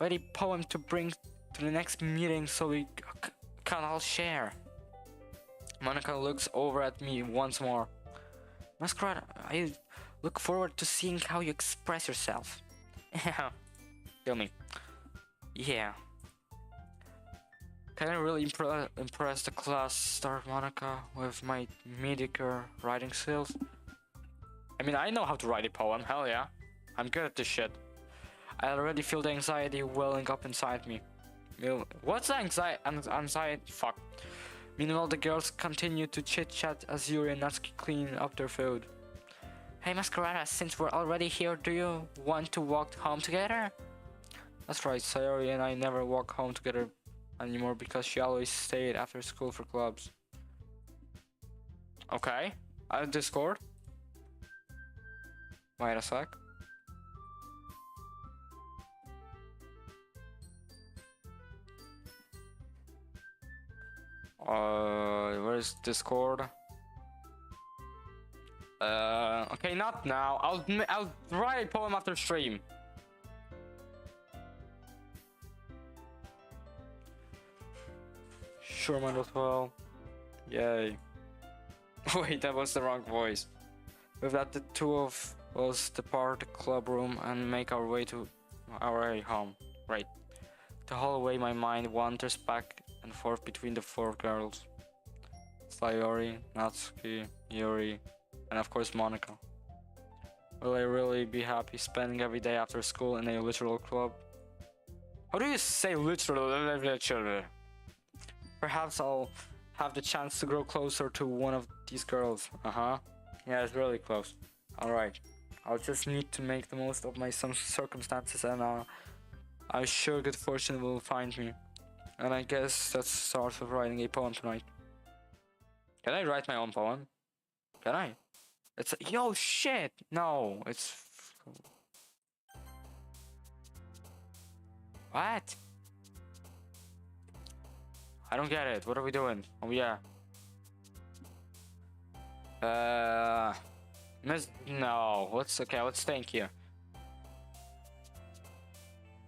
[SPEAKER 2] Write a poem to bring to the next meeting so we can all share.
[SPEAKER 1] Monika looks over at me once more.
[SPEAKER 2] Masquerade, I look forward to seeing how you express yourself.
[SPEAKER 1] Kill me.
[SPEAKER 2] Yeah.
[SPEAKER 1] Can I really impress the class star Monika with my mediocre writing skills? I mean, I know how to write a poem, hell yeah. I'm good at this shit. I already feel the anxiety welling up inside me. What's anxiety? Fuck. Meanwhile, the girls continue to chit-chat as Yuri and Natsuki clean up their food.
[SPEAKER 2] Hey Masquerada, since we're already here, do you want to walk home together?
[SPEAKER 1] That's right, Sayori and I never walk home together anymore because she always stayed after school for clubs. Okay, Discord. Wait a sec. Where's Discord? Okay, not now. I'll write a poem after stream. Sure, might as well. Yay. Wait, that was the wrong voice. With that, the two of us depart the club room and make our way to our home. Right. The whole way my mind wanders back and forth between the four girls. Sayori, Natsuki, Yuri, and of course Monica. Will I really be happy spending every day after school in a literal club? How do you say literal? Perhaps I'll have the chance to grow closer to one of these girls. Yeah, it's really close. Alright. I'll just need to make the most of my circumstances, and I'm sure good fortune will find me. And I guess that's the start of writing a poem tonight. Can I write my own poem? Can I? It's yo shit! No, it's what? I don't get it. What are we doing? Oh yeah. No. Let's think here.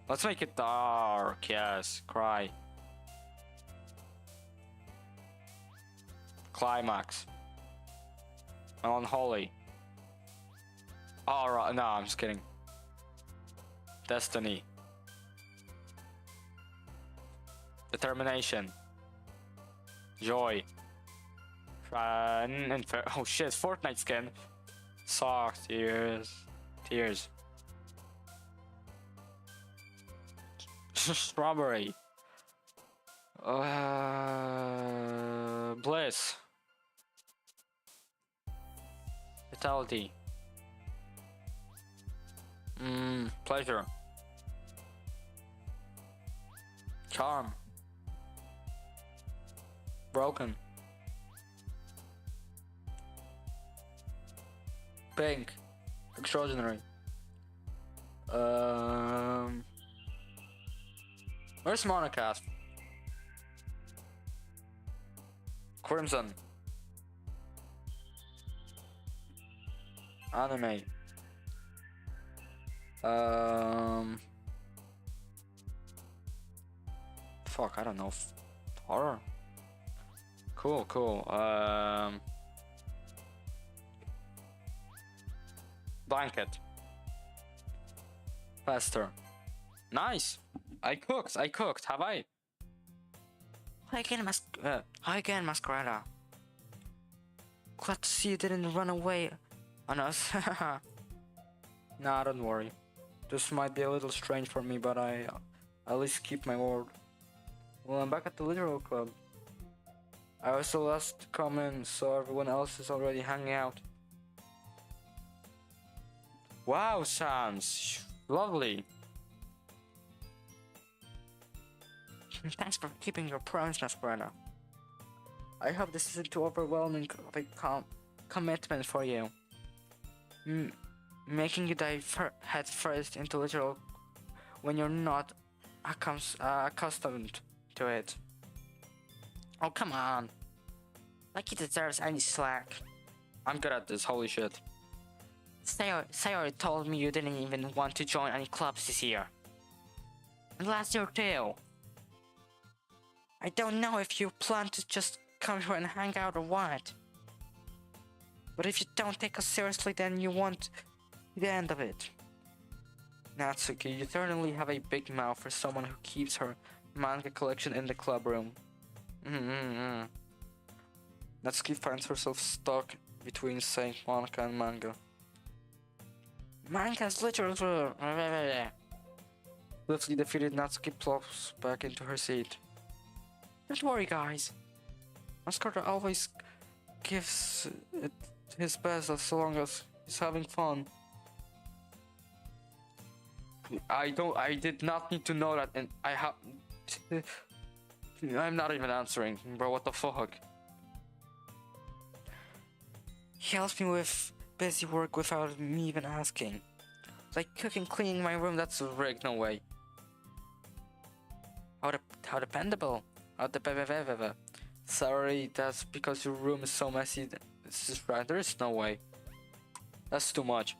[SPEAKER 1] Let's make it dark. Yes, cry. Climax. Unholy. Alright, no, I'm just kidding. Destiny. Determination. Joy. Oh shit, Fortnite skin. Socks, tears. Strawberry. Bliss. Vitality. Pleasure. Charm. Broken. Pink. Extraordinary. Where's Monica? Crimson. Anime. Fuck, I don't know. Horror. Cool. Blanket. Faster. Nice. I cooked. Have I? Hi again, Masquerada. Glad to see you didn't run away on us. Nah, don't worry. This might be a little strange for me, but I at least keep my word. Well, I'm back at the literal club. I was the last to come in, so everyone else is already hanging out. Wow, sounds lovely. Thanks for keeping your promise, Masquerada. I hope this isn't too overwhelming of a commitment for you. Making you dive head first into literal when you're not accustomed to it. Oh, come on. Like he deserves any slack. I'm good at this, holy shit. Sayori told me you didn't even want to join any clubs this year. And last year too. I don't know if you plan to just come here and hang out or what. But if you don't take us seriously, then you want the end of it. Natsuki, you certainly have a big mouth for someone who keeps her manga collection in the club room. Natsuki finds herself stuck between Saint Monica and manga. Manga's literally... Swiftly defeated, Natsuki plops back into her seat. Don't worry, guys. Masquerada always gives it his best as long as he's having fun. I did not need to know that, and I'm not even answering, bro, what the fuck? He helps me with busy work without me even asking. Like cooking, cleaning my room, that's rigged, no way. How dependable. Sorry, that's because your room is so messy. This is right. There is no way. That's too much.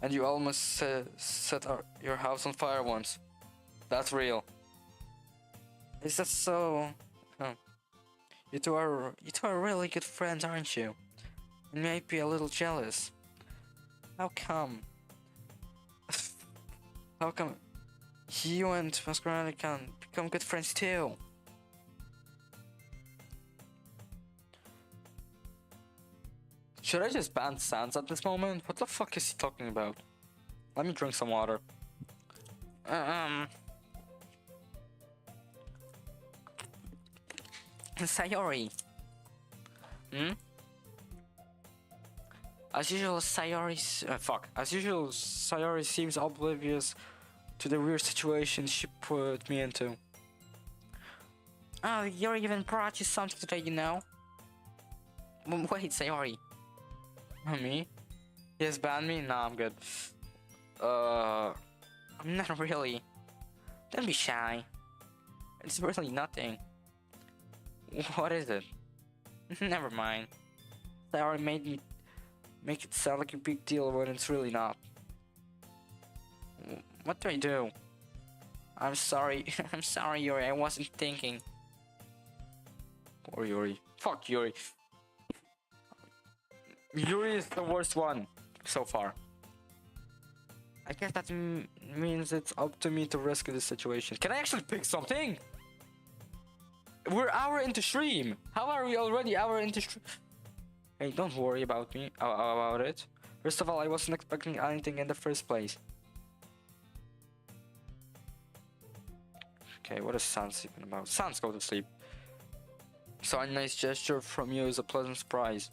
[SPEAKER 1] And you almost set your house on fire once. That's real. Is that so? Huh. You two are really good friends, aren't you? You may be a little jealous. How come? How come you and Masquerade can become good friends too? Should I just ban Sans at this moment? What the fuck is he talking about? Let me drink some water. Sayori. As usual, Sayori seems oblivious to the weird situation she put me into. Oh, Yuri even brought you something today, you know? Wait, Sayori. Me? He has banned me? Nah, I'm good. I'm not really. Don't be shy. It's really nothing. What is it? Never mind. Sayori made me make it sound like a big deal when it's really not. What do I do? I'm sorry. I'm sorry, Yuri. I wasn't thinking. Poor Yuri. Fuck Yuri. Yuri is the worst one so far. I guess that means it's up to me to rescue the situation. Can I actually pick something? We're hour into stream. How are we already hour into stream? Hey, don't worry about me about it. First of all, I wasn't expecting anything in the first place. Okay, what is Sans even about? Sans, go to sleep. So a nice gesture from you is a pleasant surprise.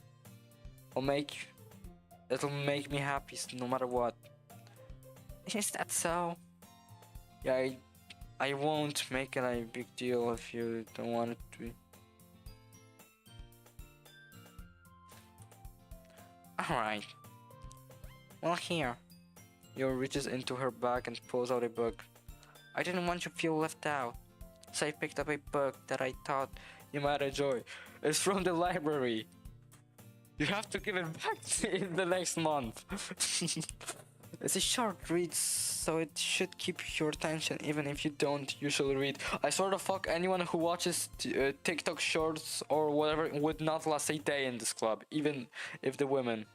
[SPEAKER 1] It'll make me happy no matter what. Is that so? Yeah, I won't make it a big deal if you don't want it to be. Alright. Well, here. Yo reaches into her bag and pulls out a book. I didn't want you to feel left out, so I picked up a book that I thought you might enjoy. It's from the library. You have to give it back in the next month. It's a short read, so it should keep your attention even if you don't usually read. I sort of fuck anyone who watches TikTok shorts or whatever would not last a day in this club, even if the women.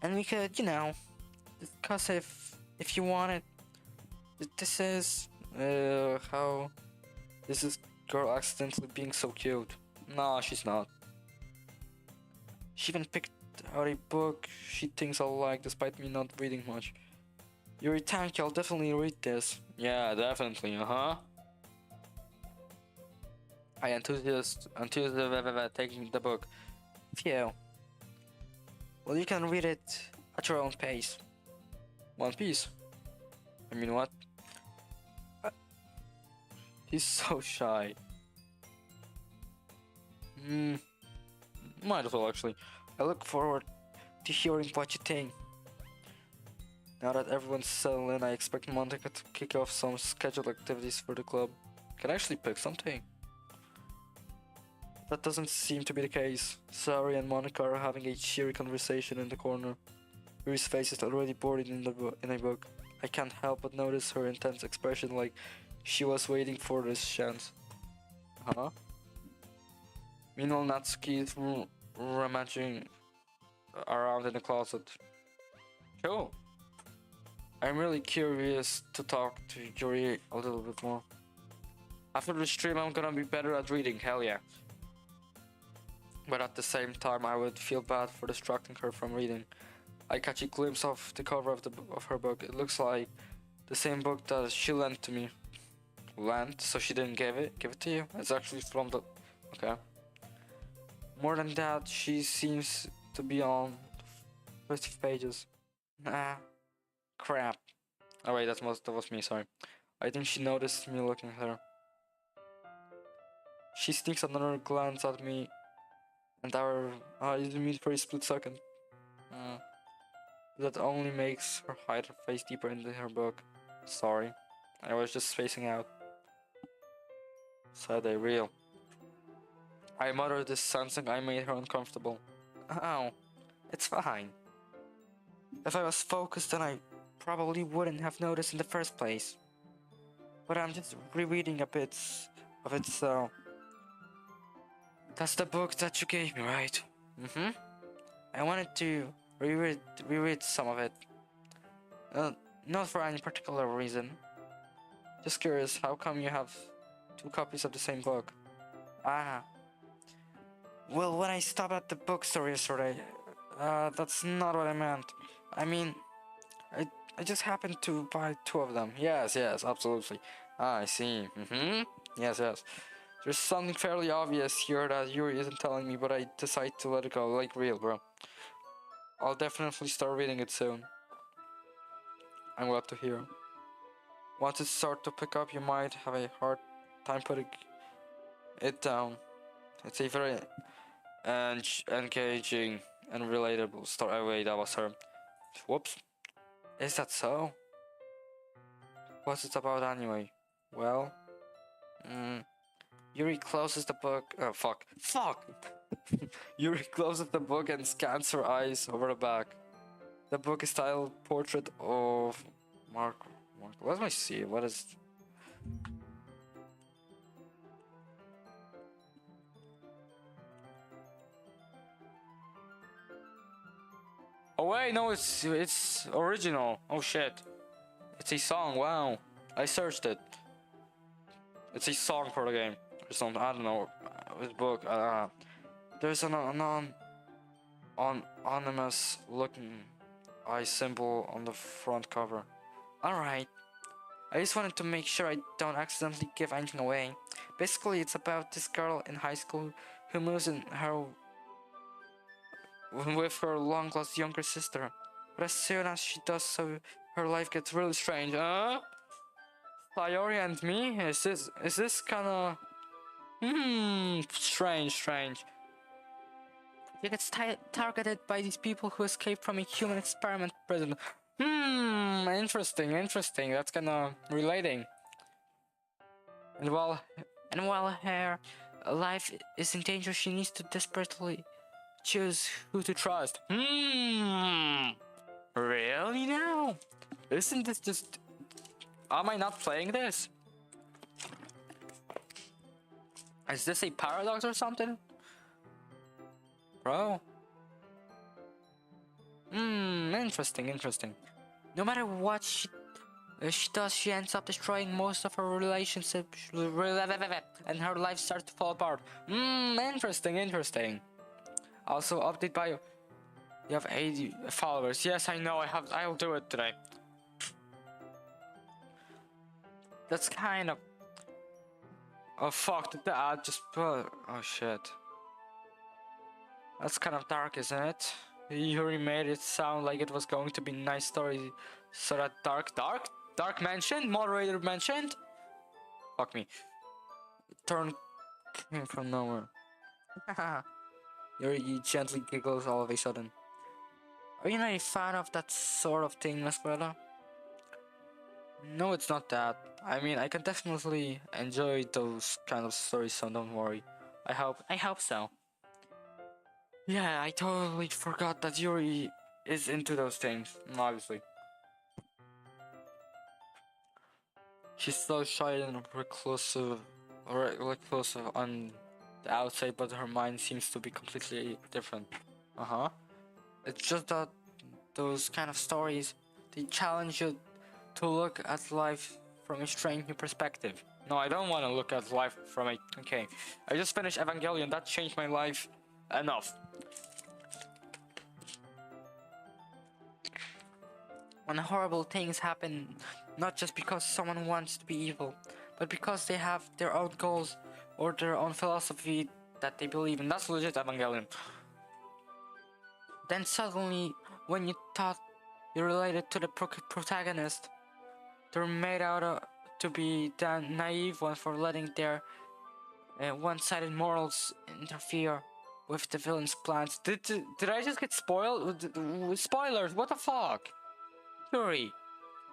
[SPEAKER 1] And we could, you know, discuss if you want it. This is how this is girl accidentally being so cute. No, she's not. She even picked out a book she thinks I'll like despite me not reading much. Yuri, thank you, I'll definitely read this. Yeah, definitely, I enthusiastic taking the book. Phew. Well, you can read it at your own pace. One Piece. I mean, what? He's so shy. Might as well, actually. I look forward to hearing what you think. Now that everyone's settled in, I expect Monica to kick off some scheduled activities for the club. Can I actually pick something? That doesn't seem to be the case. Sari and Monica are having a cheery conversation in the corner. Yuri's face is already boarded in a book. I can't help but notice her intense expression, like she was waiting for this chance. Meanwhile, Natsuki is rummaging around in the closet. Cool. I'm really curious to talk to Yuri a little bit more. After the stream, I'm gonna be better at reading, hell yeah. But at the same time, I would feel bad for distracting her from reading. I catch a glimpse of the cover of her book. It looks like the same book that she lent to me. Lent? So she didn't give it to you? It's actually from the... Okay. More than that, she seems to be on the first pages. Ah, crap. Oh wait, that was me, sorry. I think she noticed me looking at her. She sneaks another glance at me, and our eyes meet for a split second. That only makes her hide her face deeper into her book. Sorry, I was just spacing out. Said I real. I muttered this, sensing I made her uncomfortable. Oh, it's fine. If I was focused, then I probably wouldn't have noticed in the first place. But I'm just rereading a bit of it, so... That's the book that you gave me, right? Mm-hmm. I wanted to reread some of it. Not for any particular reason. Just curious, how come you have 2 copies of the same book? Ah. Well, when I stopped at the bookstore yesterday, that's not what I meant. I mean, I just happened to buy 2 of them. Yes, absolutely. Ah, I see. Mm-hmm. Yes. There's something fairly obvious here that Yuri isn't telling me, but I decide to let it go, like real, bro. I'll definitely start reading it soon. I'm glad to hear. Once it starts to pick up, you might have a hard time putting it down. It's a very engaging and relatable story. Oh, wait, that was her. Whoops. Is that so? What's it about anyway? Well, Yuri closes the book. Oh, fuck. Yuri closes the book and scans her eyes over the back. The book is titled Portrait of Mark. What's my C? What is... Oh wait, no, it's original. Oh shit. It's a song, wow. I searched it. It's a song for the game. Or something, I don't know. This book, there's an anonymous looking eye symbol on the front cover. Alright. I just wanted to make sure I don't accidentally give anything away. Basically, it's about this girl in high school who moves in her with her long-lost younger sister. But as soon as she does so, her life gets really strange. Sayori and me? Is this kinda... strange. She gets targeted by these people who escaped from a human experiment prison. Interesting. That's kinda relating. And while her life is in danger, she needs to desperately choose who to trust. Really now? Isn't this just... Am I not playing this? Is this a paradox or something? Bro? Interesting. No matter what she does, she ends up destroying most of her relationships and her life starts to fall apart. Interesting. Also, update bio. You have 80 followers. Yes, I know. I'll do it today. That's kind of... Oh fuck, did the ad just put... Oh shit. That's kind of dark, isn't it? Yuri made it sound like it was going to be a nice story. So that dark mentioned? Moderator mentioned? Fuck me. Turn came from nowhere. Yuri gently giggles all of a sudden. Are you not a fan of that sort of thing, Masquerada? No, it's not that. I mean, I can definitely enjoy those kind of stories, so don't worry. I hope so. Yeah, I totally forgot that Yuri is into those things, obviously. She's so shy and reclusive on the outside, but her mind seems to be completely different. It's just that those kind of stories, they challenge you to look at life from a strange new perspective. No, I don't want to look at life from a... Okay, I just finished Evangelion, that changed my life enough. When horrible things happen, not just because someone wants to be evil, but because they have their own goals or their own philosophy that they believe in. That's legit Evangelion. Then suddenly, when you thought you related to the protagonist, they're made out to be the naive one for letting their one-sided morals interfere with the villain's plans. Did I just get spoiled? Spoilers, what the fuck? Yuri,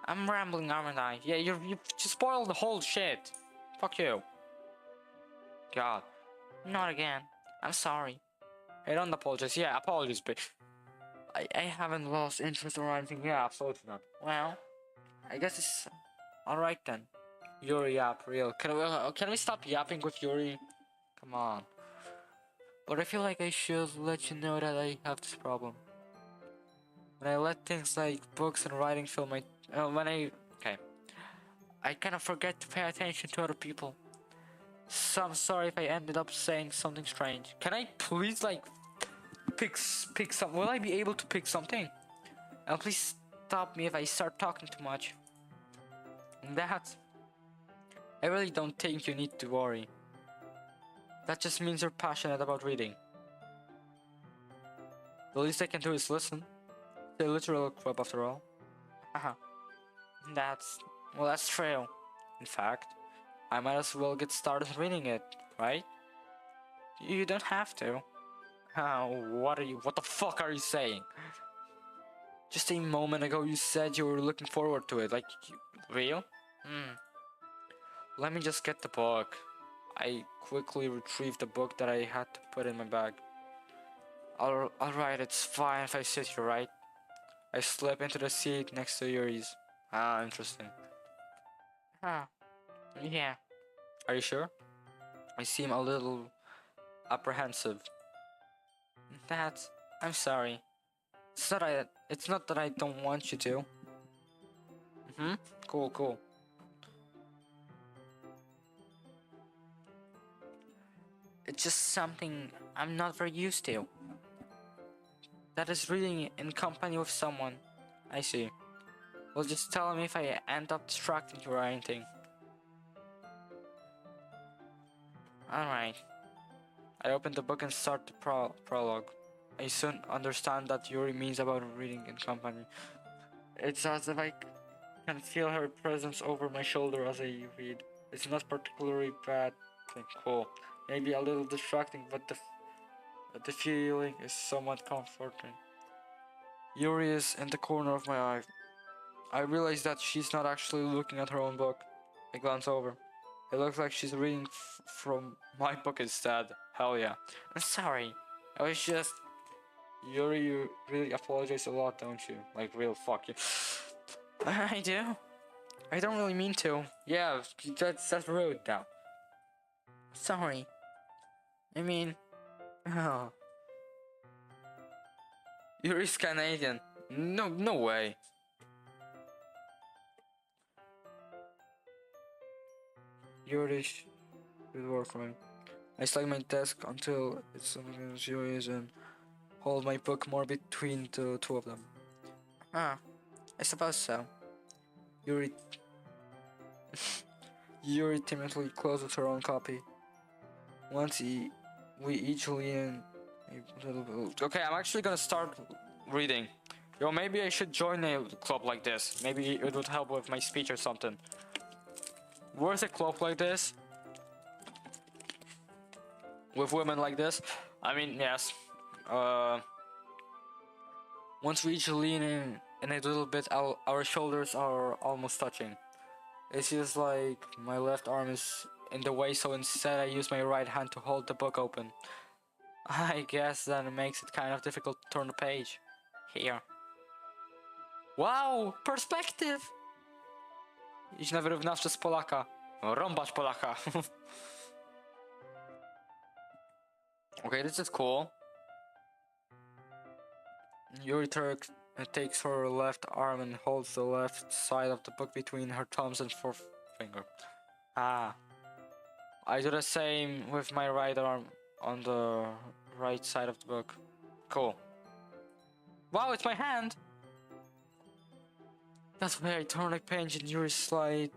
[SPEAKER 1] I'm rambling, aren't I? Yeah, you just spoiled the whole shit. Fuck you. God. Not again.
[SPEAKER 2] I'm sorry.
[SPEAKER 1] Hey, don't apologize. Yeah, apologies, but
[SPEAKER 2] I haven't lost interest or anything.
[SPEAKER 1] yeah, absolutely not.
[SPEAKER 2] Well, I guess it's alright then.
[SPEAKER 1] Yuri, yap, real. Can we stop yapping with Yuri? Come on.
[SPEAKER 2] But I feel like I should let you know that I have this problem. When I let things like books and writing fill my... Okay. I kind of forget to pay attention to other people. So I'm sorry if I ended up saying something strange.
[SPEAKER 1] Can I please, like, pick some? Will I be able to pick something?
[SPEAKER 2] And please stop me if I start talking too much.
[SPEAKER 1] That... I really don't think you need to worry. That just means you're passionate about reading. The least I can do is listen. It's a literal club after all.
[SPEAKER 2] Haha. That's true.
[SPEAKER 1] In fact, I might as well get started reading it, right?
[SPEAKER 2] You don't have to.
[SPEAKER 1] What the fuck are you saying?
[SPEAKER 2] Just a moment ago you said you were looking forward to it, like,
[SPEAKER 1] Real?
[SPEAKER 2] Let me just get the book. I quickly retrieved the book that I had to put in my bag. Alright, it's fine if I sit here, right? I slip into the seat next to Yuri's.
[SPEAKER 1] Ah, interesting.
[SPEAKER 2] Yeah.
[SPEAKER 1] Are you sure?
[SPEAKER 2] I seem a little
[SPEAKER 1] apprehensive.
[SPEAKER 2] I'm sorry. It's not that I don't want you to.
[SPEAKER 1] Cool.
[SPEAKER 2] It's just something I'm not very used to. That is reading in company with someone.
[SPEAKER 1] I see.
[SPEAKER 2] Well, just tell me if I end up distracting you or anything. Alright.
[SPEAKER 1] I open the book and start the prologue.
[SPEAKER 2] I soon understand that Yuri means about reading in company. It's as if I can feel her presence over my shoulder as I read. It's not particularly bad thing.
[SPEAKER 1] Cool.
[SPEAKER 2] Maybe a little distracting, but the feeling is somewhat comforting. Yuri is in the corner of my eye. I realize that she's not actually looking at her own book. I glance over. It looks like she's reading from
[SPEAKER 1] My book instead. Hell yeah.
[SPEAKER 2] I'm sorry. I was just...
[SPEAKER 1] Yuri, you really apologize a lot, don't you? Like, real fuck you.
[SPEAKER 2] I do. I don't really mean to.
[SPEAKER 1] Yeah, that's rude now.
[SPEAKER 2] Sorry. I mean... Oh.
[SPEAKER 1] Yuri's Canadian. No way.
[SPEAKER 2] Yuri should work for me. I slide my desk until it's something Yuri's and hold my book more between the two of them. I suppose so. Yuri timidly closes her own copy. Once we each lean a little bit.
[SPEAKER 1] Okay, I'm actually gonna start reading. Yo, maybe I should join a club like this. Maybe it would help with my speech or something. Where's a club like this? With women like this? I mean, yes.
[SPEAKER 2] Once we each lean in a little bit, our shoulders are almost touching. It feels like my left arm is in the way, so instead I use my right hand to hold the book open. I guess that it makes it kind of difficult to turn the page. Here.
[SPEAKER 1] Wow! Perspective!
[SPEAKER 2] Idź na wyrównawcze z Polaka.
[SPEAKER 1] Rąbać Polaka. Okay, this is cool.
[SPEAKER 2] Yuri takes her left arm and holds the left side of the book between her thumbs and forefinger. I do the same with my right arm on the right side of the book.
[SPEAKER 1] Cool.
[SPEAKER 2] Wow, it's my hand! That's why I turn the page and Yuri slides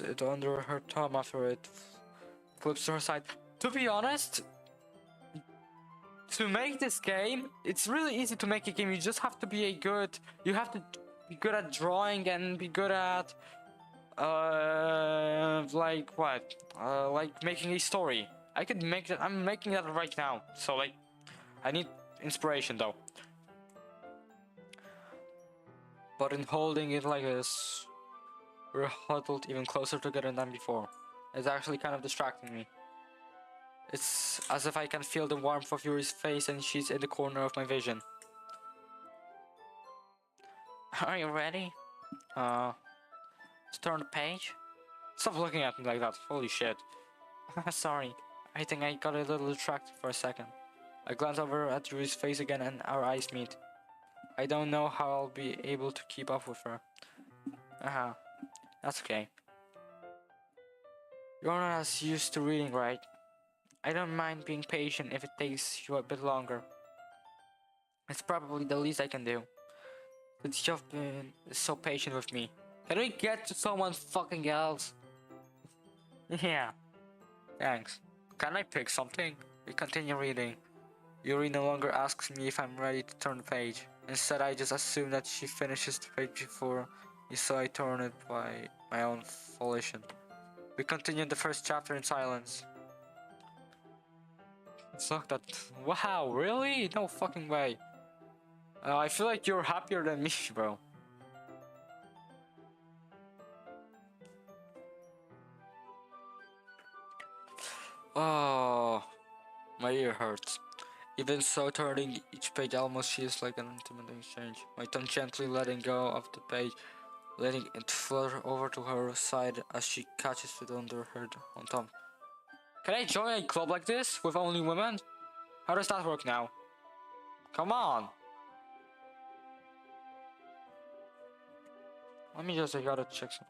[SPEAKER 2] it under her thumb after it flips to her side.
[SPEAKER 1] To be honest, to make this game, it's really easy to make a game. You just have to be you have to be good at drawing and be good at like what? Like making a story. I could make that. I'm making that right now. So like, I need inspiration though.
[SPEAKER 2] But in holding it like this, we're huddled even closer together than before. It's actually kind of distracting me.
[SPEAKER 1] It's as if I can feel the warmth of Yuri's face and she's in the corner of my vision.
[SPEAKER 2] Are you ready? To turn the page?
[SPEAKER 1] Stop looking at me like that, holy shit.
[SPEAKER 2] Sorry, I think I got a little distracted for a second.
[SPEAKER 1] I glance over at Yuri's face again and our eyes meet. I don't know how I'll be able to keep up with her.
[SPEAKER 2] That's okay.
[SPEAKER 1] You're not as used to reading, right? I don't mind being patient if it takes you a bit longer. It's probably the least I can do. Since you've been so patient with me. Can we get to someone fucking else?
[SPEAKER 2] Yeah.
[SPEAKER 1] Thanks. Can I pick something? We continue reading. Yuri no longer asks me if I'm ready to turn the page. Instead, I just assume that she finishes the page before me, so I turn it by my own volition. We continue the first chapter in silence. It's not that. Wow, really? No fucking way. I feel like you're happier than me, bro. Oh, my ear hurts. Even so, turning each page almost feels like an intimate exchange. My tongue gently letting go of the page, letting it flutter over to her side as she catches it under her thumb. Can I join a club like this with only women? How does that work now? Come on! Let me just, I gotta check something.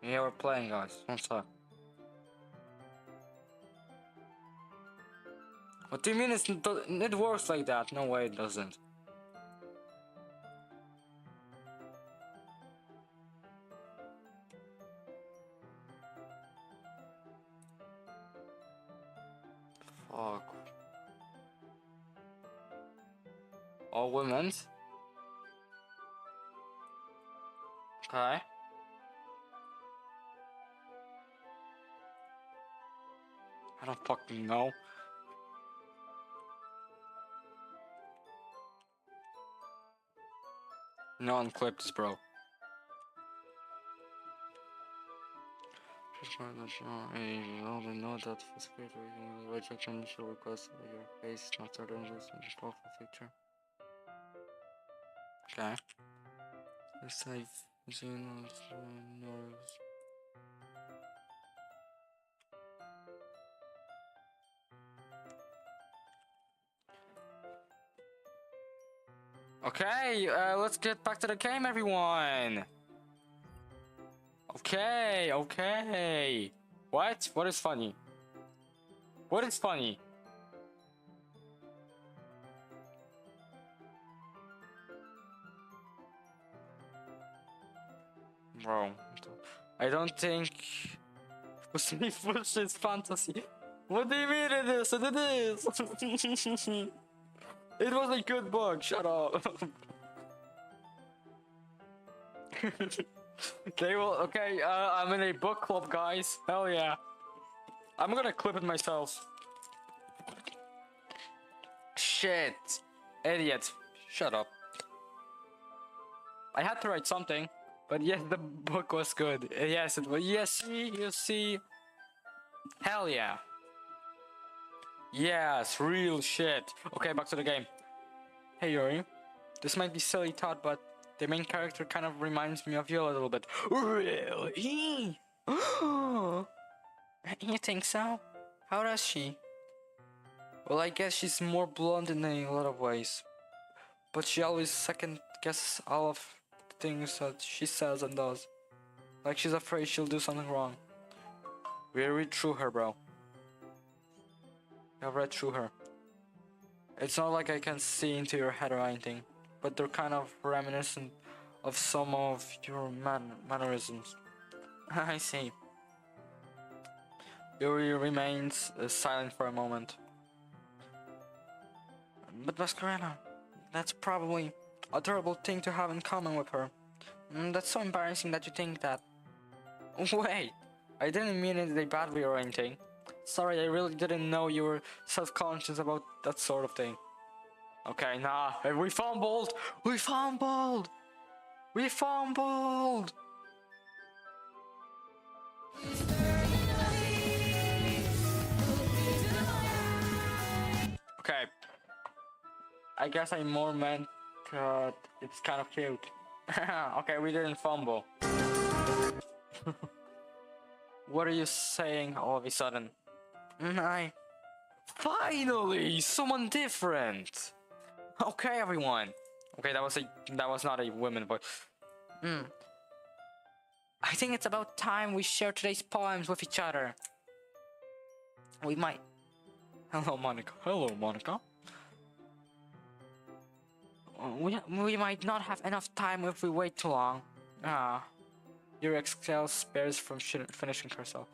[SPEAKER 1] Yeah, we're playing, guys. One sec. What do you mean it works like that? No way it doesn't. Fuck. All women's? Okay. I don't fucking know. No one clipped this, bro. Just want to show you know that for spirit reason, reject initial request of your face is not certain this in the profile picture. Okay. Let's say okay, let's get back to the game, everyone. Okay, okay. What? What is funny? What is funny? Bro, I don't think Pussy Push is fantasy. What do you mean it is? It is! It was a good book, shut up. They will, okay, I'm in a book club, guys. Hell yeah. I'm gonna clip it myself. Shit. Idiot. Shut up. I had to write something, but yes, the book was good. Yes, it was. Yes, you see. Hell yeah. Yes, real shit. Okay, back to the game. Hey Yuri. This might be silly thought, but the main character kind of reminds me of you a little bit. Really?
[SPEAKER 2] You think so? How does she?
[SPEAKER 1] Well, I guess she's more blunt in a lot of ways. But she always second guesses all of the things that she says and does. Like she's afraid she'll do something wrong. We read through her, bro. I've read through her. It's not like I can see into your head or anything, but they're kind of reminiscent of some of your mannerisms.
[SPEAKER 2] I see.
[SPEAKER 1] Yuri remains silent for a moment.
[SPEAKER 2] But Masquerena, that's probably a terrible thing to have in common with her. That's so embarrassing that you think that. Wait, I didn't mean it in a bad way or anything. Sorry, I really didn't know you were self-conscious about that sort of thing. Okay, nah, we fumbled! We fumbled! We fumbled! Okay. I guess I more meant it's kind of cute. Okay, we didn't fumble. What are you saying all of a sudden? Finally, someone different. Okay, everyone. Okay, that was not a woman, but I think it's about time we share today's poems with each other. We might. Hello, Monica. Hello, Monica. We might not have enough time if we wait too long. Your ex-gal spares from finishing herself.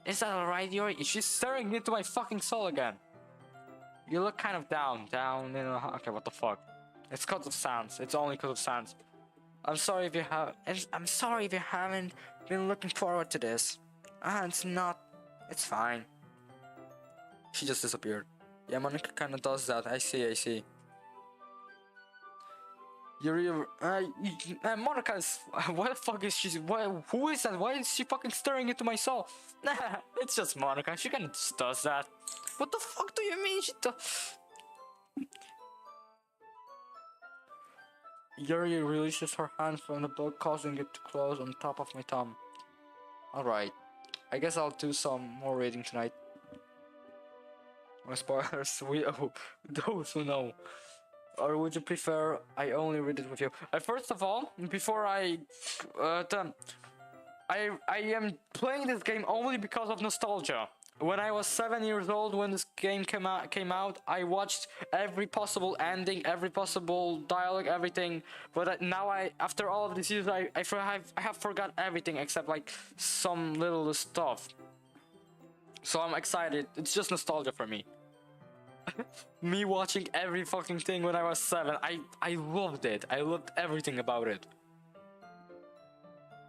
[SPEAKER 2] Is that alright, Yuri? She's staring into my fucking soul again. You look kind of down, okay, what the fuck? It's cause of sounds. It's only cause of sounds. I'm sorry if you haven't been looking forward to this. It's fine. She just disappeared. Yeah, Monica kinda does that. I see. Monica's. What the fuck is she? Who is that? Why is she fucking staring into my soul? Nah, it's just Monica. She kinda just does that. What the fuck do you mean she does? Yuri releases her hand from the book, causing it to close on top of my thumb. Alright. I guess I'll do some more reading tonight. No spoilers. Those who know. Or would you prefer I only read it with you? First of all, before I am playing this game only because of nostalgia. When I was 7 years old, when this game came out, I watched every possible ending, every possible dialogue, everything. But now after all of these years, I have forgot everything except like some little stuff. So I'm excited. It's just nostalgia for me. Me watching every fucking thing when I was 7. I loved it. I loved everything about it.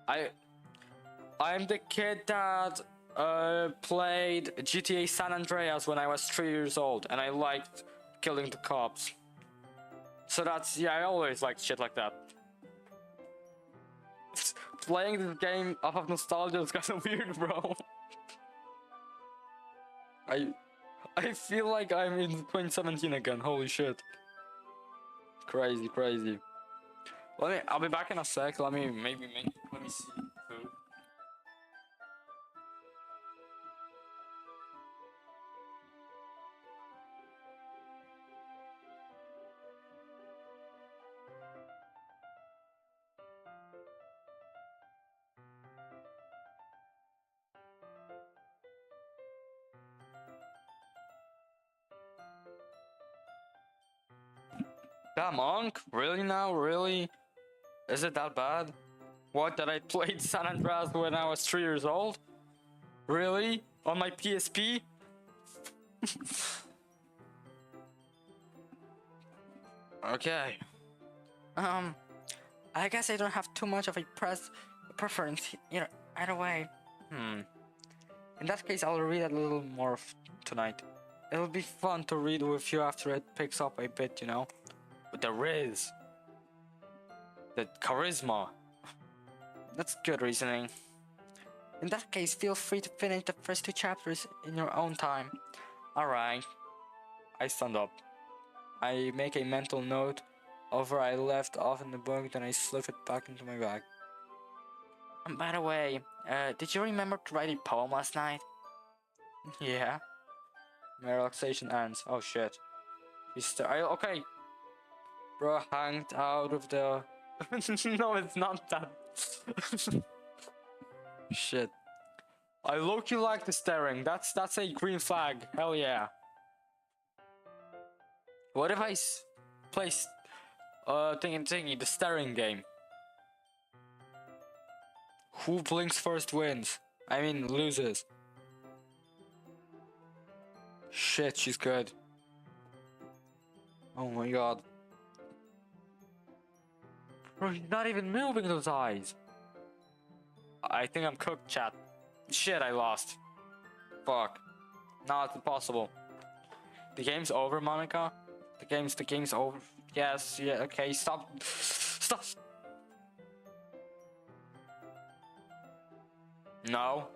[SPEAKER 2] I'm the kid that played GTA San Andreas when I was 3 years old, and I liked killing the cops. So that's, yeah, I always liked shit like that. Playing this game off of nostalgia is kind of weird, bro. I feel like I'm in 2017 again. Holy shit. Crazy. I'll be back in a sec. Let me see food. That monk? Really now? Really? Is it that bad? What, that I played San Andreas when I was 3 years old? Really? On my PSP? Okay. I guess I don't have too much of a preference either way. In that case, I'll read a little more tonight. It'll be fun to read with you after it picks up a bit, you know? With the riz. The charisma. That's good reasoning. In that case, feel free to finish the first 2 chapters in your own time. Alright. I stand up. I make a mental note of where I left off in the book, then I slip it back into my bag. And by the way, did you remember to write a poem last night? Yeah. My relaxation ends. Oh shit. Okay. Bro, hanged out of the... No, it's not that. Shit. I low-key like the staring. That's a green flag. Hell yeah. What if I play thingy, the staring game? Who blinks first wins. I mean, loses. Shit, she's good.
[SPEAKER 1] Oh my god. Bro, he's not even moving those eyes. I think I'm cooked, chat. Shit, I lost. Fuck. No, it's impossible. The game's over, Monica? The game's over. Yes, yeah, okay, stop. Stop. No.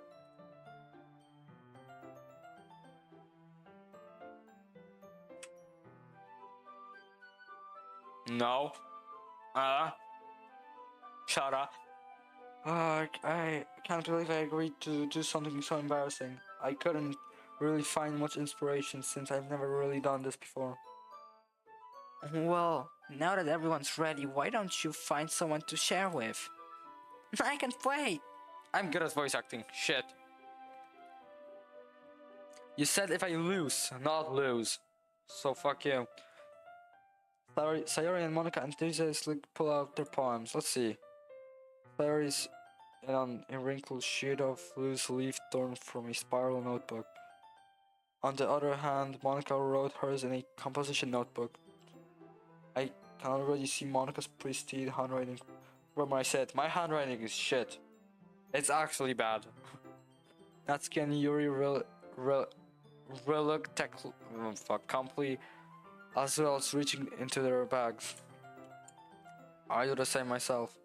[SPEAKER 1] No. Shut up. I can't believe I agreed to do something so embarrassing. I couldn't really find much inspiration since I've never really done this before.
[SPEAKER 2] Well, now that everyone's ready, why don't you find someone to share with? I can't wait!
[SPEAKER 1] I'm good at voice acting. Shit. You said if I lose, not lose. So fuck you. Sayori and Monica enthusiastically pull out their poems. Let's see. Sayori's on a wrinkled sheet of loose leaf torn from a spiral notebook. On the other hand, Monica wrote hers in a composition notebook. I can already see Monica's pristine handwriting. Remember I said, my handwriting is shit. It's actually bad. Natsuki and Yuri reluctantly, as well as reaching into their bags. I do the same myself.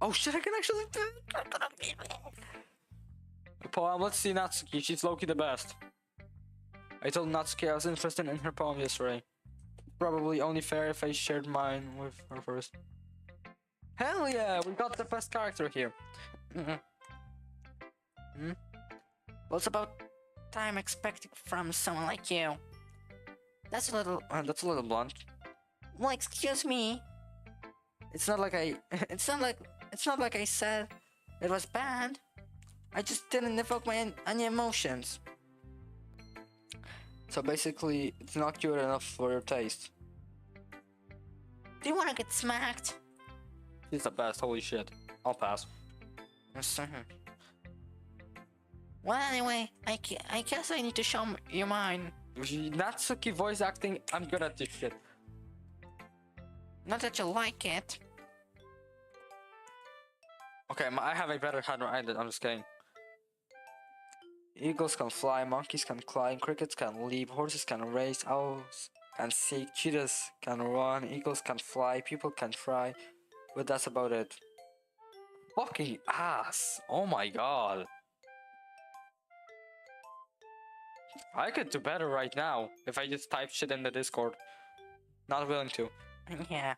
[SPEAKER 1] Oh shit, I can actually do it! The poem, let's see Natsuki, she's Loki the best. I told Natsuki I was interested in her poem yesterday. Probably only fair if I shared mine with her first. Hell yeah, we got the best character here.
[SPEAKER 2] Well, it's about time expecting from someone like you. That's a little
[SPEAKER 1] blunt.
[SPEAKER 2] Well, excuse me.
[SPEAKER 1] It's not like I
[SPEAKER 2] It's not like I said it was bad. I just didn't evoke any emotions.
[SPEAKER 1] So basically, it's not cute enough for your taste.
[SPEAKER 2] Do you want to get smacked?
[SPEAKER 1] She's the best, holy shit. I'll pass.
[SPEAKER 2] Well, anyway, I guess I need to show you mine.
[SPEAKER 1] Natsuki voice acting, I'm good at this shit.
[SPEAKER 2] Not that you like it.
[SPEAKER 1] Okay, I have a better handwriting, I'm just kidding. Eagles can fly, monkeys can climb, crickets can leap, horses can race, owls can seek, cheetahs can run, eagles can fly, people can try, but that's about it. Fucking ass! Oh my god. I could do better right now if I just type shit in the Discord. Not willing to.
[SPEAKER 2] Yeah,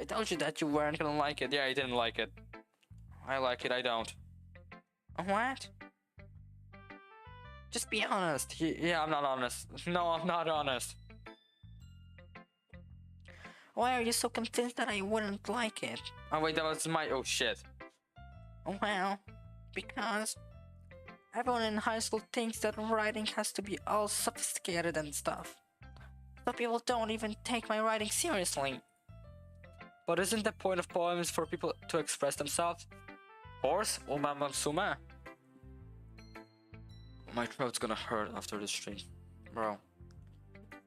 [SPEAKER 2] I told you that you weren't gonna like it.
[SPEAKER 1] Yeah, I didn't like it. I like it, I don't.
[SPEAKER 2] What? Just be honest.
[SPEAKER 1] Yeah, I'm not honest. No, I'm not honest.
[SPEAKER 2] Why are you so convinced that I wouldn't like it?
[SPEAKER 1] Oh wait, that was my... Oh shit.
[SPEAKER 2] Well, because everyone in high school thinks that writing has to be all sophisticated and stuff. So people don't even take my writing seriously.
[SPEAKER 1] But isn't the point of poems for people to express themselves? Horse? Umamamsume? My throat's gonna hurt after this stream. Bro.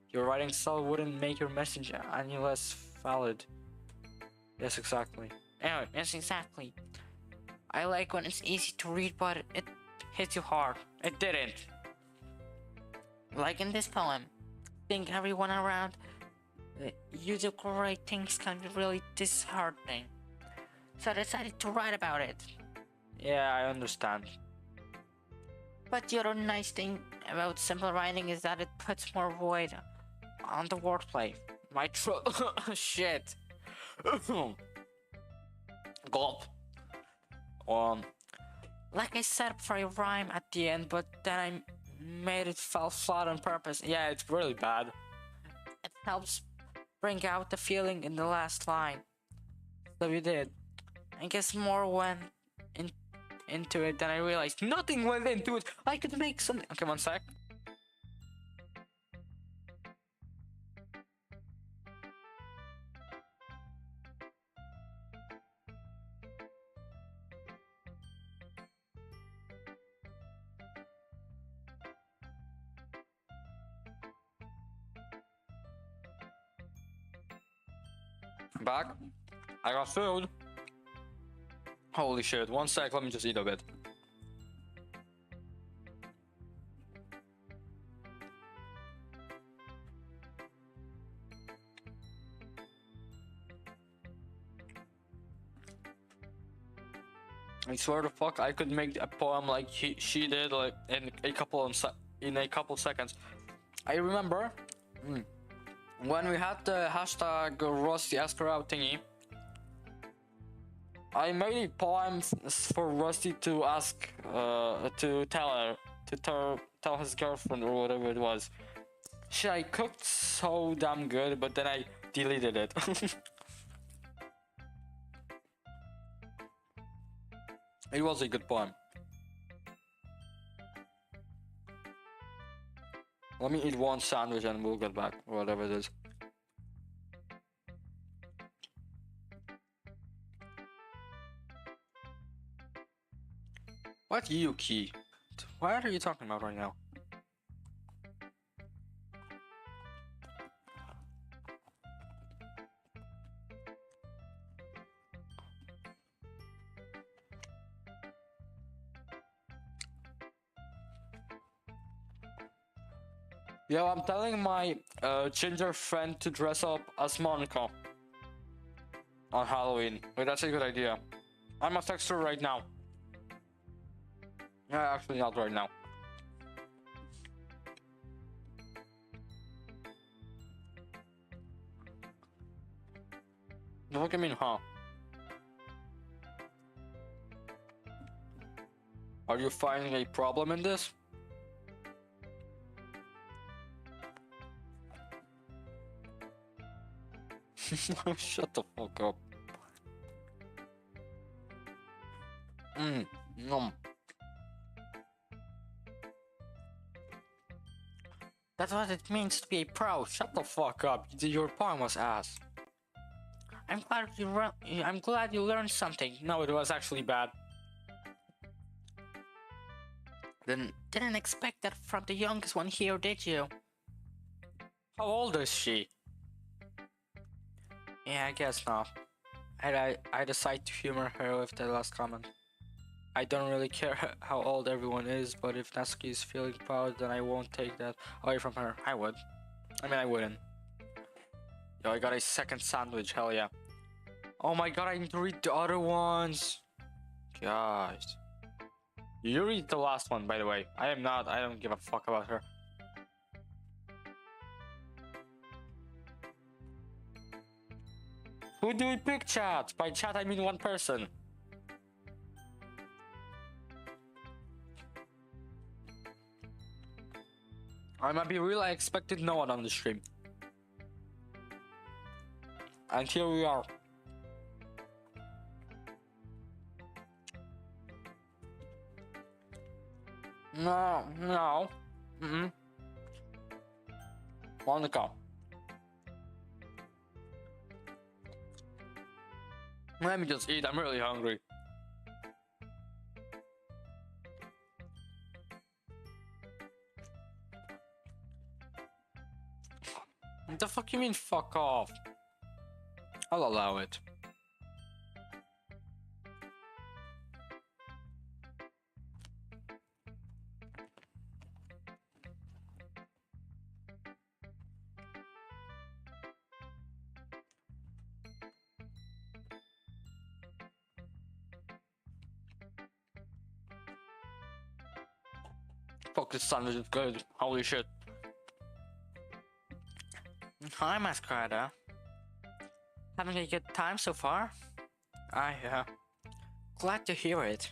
[SPEAKER 1] Your writing style wouldn't make your message any less valid. Yes, exactly.
[SPEAKER 2] Oh, yes, exactly. I like when it's easy to read, but it hits you hard.
[SPEAKER 1] It didn't.
[SPEAKER 2] Like in this poem. Think everyone around you do great things can be really disheartening. So I decided to write about it.
[SPEAKER 1] Yeah, I understand.
[SPEAKER 2] But the other nice thing about simple writing is that it puts more weight on the wordplay.
[SPEAKER 1] My throat. Shit. Gulp.
[SPEAKER 2] Like I set up for a rhyme at the end, but then I made it fall flat on purpose.
[SPEAKER 1] Yeah, it's really bad.
[SPEAKER 2] It helps bring out the feeling in the last line.
[SPEAKER 1] So you did.
[SPEAKER 2] I guess more went into it than I realized.
[SPEAKER 1] Nothing went into it. I could make something. Okay, one sec. Back. I got food. Holy shit. One sec, let me just eat a bit. I swear to fuck, I could make a poem like she did, like in a couple seconds. I remember when we had the hashtag Rusty Ask Her Out thingy. I made a poem for Rusty to ask, to tell his girlfriend or whatever it was. Shit, I cooked so damn good, but then I deleted it. It was a good poem. Let me eat one sandwich and we'll get back, whatever it is. What Yuki? What are you talking about right now? Yo, I'm telling my ginger friend to dress up as Monica on Halloween. Wait, that's a good idea. I'm gonna text her right now. Yeah, actually not right now. What do you mean, huh? Are you finding a problem in this? Shut the fuck up. Nom. That's what it means to be a pro. Shut the fuck up. Your poem was ass. I'm glad you learned something. No, it was actually bad. Then didn't expect that from the youngest one here, did you? How old is she? Yeah, I guess not. I decide to humor her with the last comment. I don't really care how old everyone is, but if Natsuki is feeling proud, then I won't take that away from her. I would. I mean, I wouldn't. Yo, I got a second sandwich, hell yeah. Oh my god, I need to read the other ones. Guys. You read the last one, by the way. I don't give a fuck about her. Who do we pick, chat? By chat, I mean one person. I might be real, I expected no one on the stream. And here we are. No. Monica. Let me just eat, I'm really hungry. What the fuck you mean fuck off? I'll allow it. Fuck, this sandwich is good. Holy shit. Hi, Masquerada. Having a good time so far? Glad to hear it.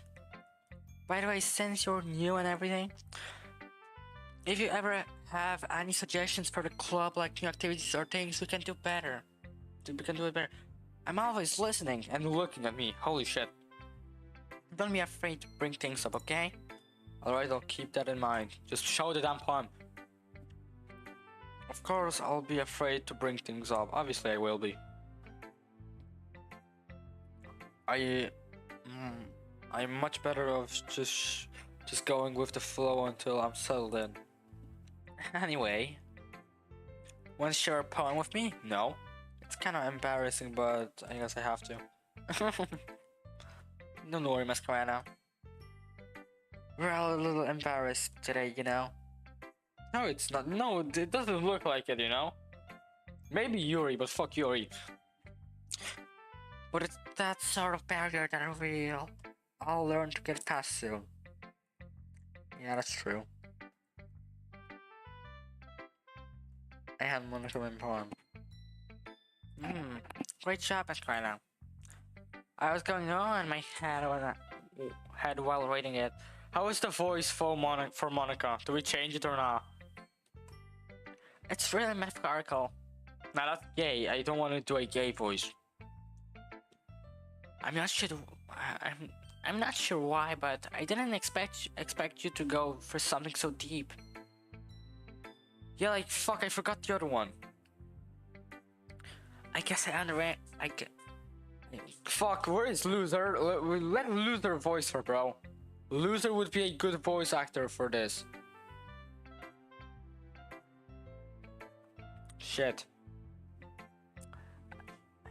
[SPEAKER 1] By the way, since you're new and everything, if you ever have any suggestions for the club, like new activities or things we can do better, we can do it better, I'm always listening and looking at me. Holy shit. Don't be afraid to bring things up, okay? Alright, I'll keep that in mind. Just show the damn poem. Of course, I'll be afraid to bring things up. Obviously, I will be. I'm much better off just going with the flow until I'm settled in. Anyway, want to share a poem with me? No.
[SPEAKER 2] It's kind of embarrassing, but I guess I have to. Don't worry, Mascarena. We're all a little embarrassed today, you know?
[SPEAKER 1] No, it's not. No, it doesn't look like it, you know? Maybe Yuri, but fuck Yuri.
[SPEAKER 2] But it's that sort of barrier that we'll all learn to get past soon. Yeah, that's true. I had Monica in poem. Great job, Mascarena. I was going on in my head while reading it.
[SPEAKER 1] How is the voice for Monica? Do we change it or not?
[SPEAKER 2] It's really metaphorical.
[SPEAKER 1] Nah, that's gay. I don't want to do a gay voice.
[SPEAKER 2] I'm not sure. I'm not sure why, but I didn't expect you to go for something so deep.
[SPEAKER 1] Yeah, like fuck, I forgot the other one.
[SPEAKER 2] I guess
[SPEAKER 1] Fuck, where is Loser? Let Loser voice her, bro. Loser would be a good voice actor for this. Shit.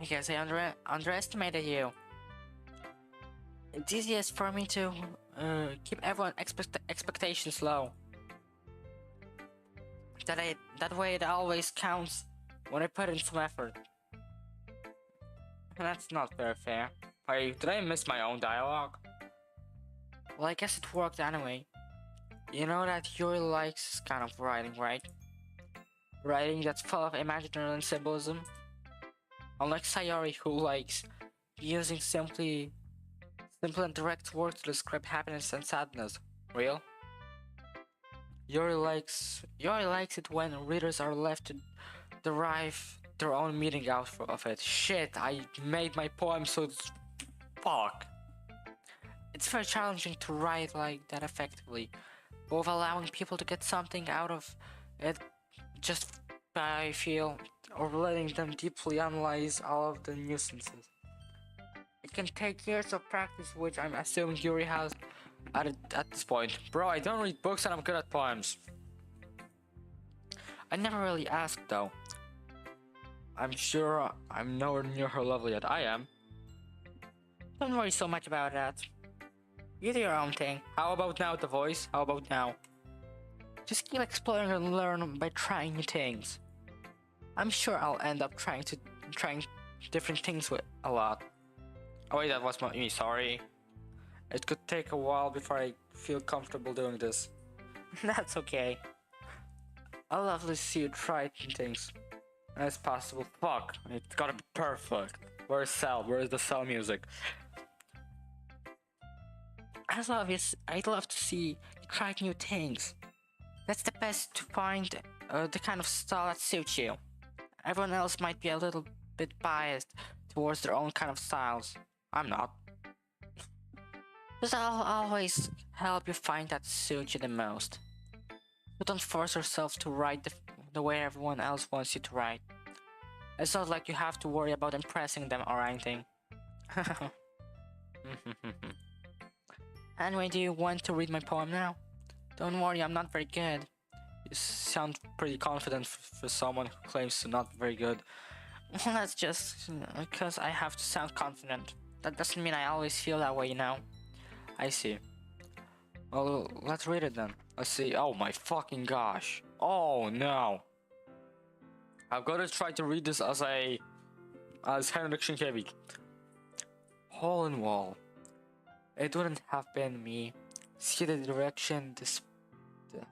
[SPEAKER 2] I guess I underestimated you. It's easiest for me to keep everyone's expectations low. That way it always counts when I put in some effort.
[SPEAKER 1] That's not very fair. Did I miss my own dialogue?
[SPEAKER 2] Well, I guess it worked anyway. You know that Yuri likes this kind of writing, right? Writing that's full of imaginary and symbolism. Unlike Sayori, who likes using simple and direct words to describe happiness and sadness. Real? Yuri likes it when readers are left to derive their own meaning out of it. Shit, I made my poem so fuck. It's very challenging to write like that effectively, both allowing people to get something out of it just by feel, or letting them deeply analyze all of the nuisances. It can take years of practice, which I'm assuming Yuri has at this point.
[SPEAKER 1] Bro, I don't read books and I'm good at poems.
[SPEAKER 2] I never really asked though.
[SPEAKER 1] I'm sure I'm nowhere near her level yet. I am.
[SPEAKER 2] Don't worry so much about that. You do your own thing.
[SPEAKER 1] How about now, the voice? How about now?
[SPEAKER 2] Just keep exploring and learn by trying new things. I'm sure I'll end up trying different things with a lot.
[SPEAKER 1] Oh wait, that was me, sorry. It could take a while before I feel comfortable doing this.
[SPEAKER 2] That's okay. I'll love to see you try new things.
[SPEAKER 1] As possible. Fuck, it's gotta be perfect. Where's Cell? Where's the Cell music?
[SPEAKER 2] I'd love to see you try new things. That's the best to find the kind of style that suits you. Everyone else might be a little bit biased towards their own kind of styles. I'm not. Just I'll always help you find that suits you the most. But don't force yourself to write the way everyone else wants you to write. It's not like you have to worry about impressing them or anything. Anyway, do you want to read my poem now? Don't worry, I'm not very good.
[SPEAKER 1] You sound pretty confident for someone who claims to not be very good.
[SPEAKER 2] Well, that's just because I have to sound confident. That doesn't mean I always feel that way, you know?
[SPEAKER 1] I see. Well, let's read it then. Let's see. Oh my fucking gosh. Oh no. I've got to try to read this as Henrik Sienkiewicz. Hole in wall. It wouldn't have been me. See the direction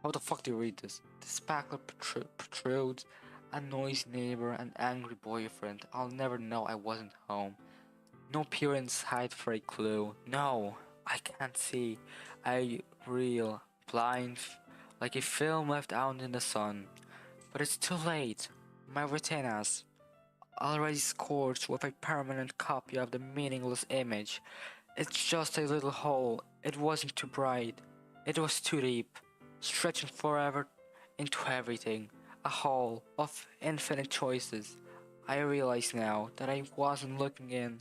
[SPEAKER 1] how the fuck do you read this? The spackler protrudes, a noisy neighbor, an angry boyfriend. I'll never know I wasn't home. No parents hide for a clue. No, I can't see. I reel, blind, like a film left out in the sun. But it's too late. My retinas, already scorched with a permanent copy of the meaningless image. It's just a little hole. It wasn't too bright. It was too deep, stretching forever into everything. A hole of infinite choices. I realize now that I wasn't looking in.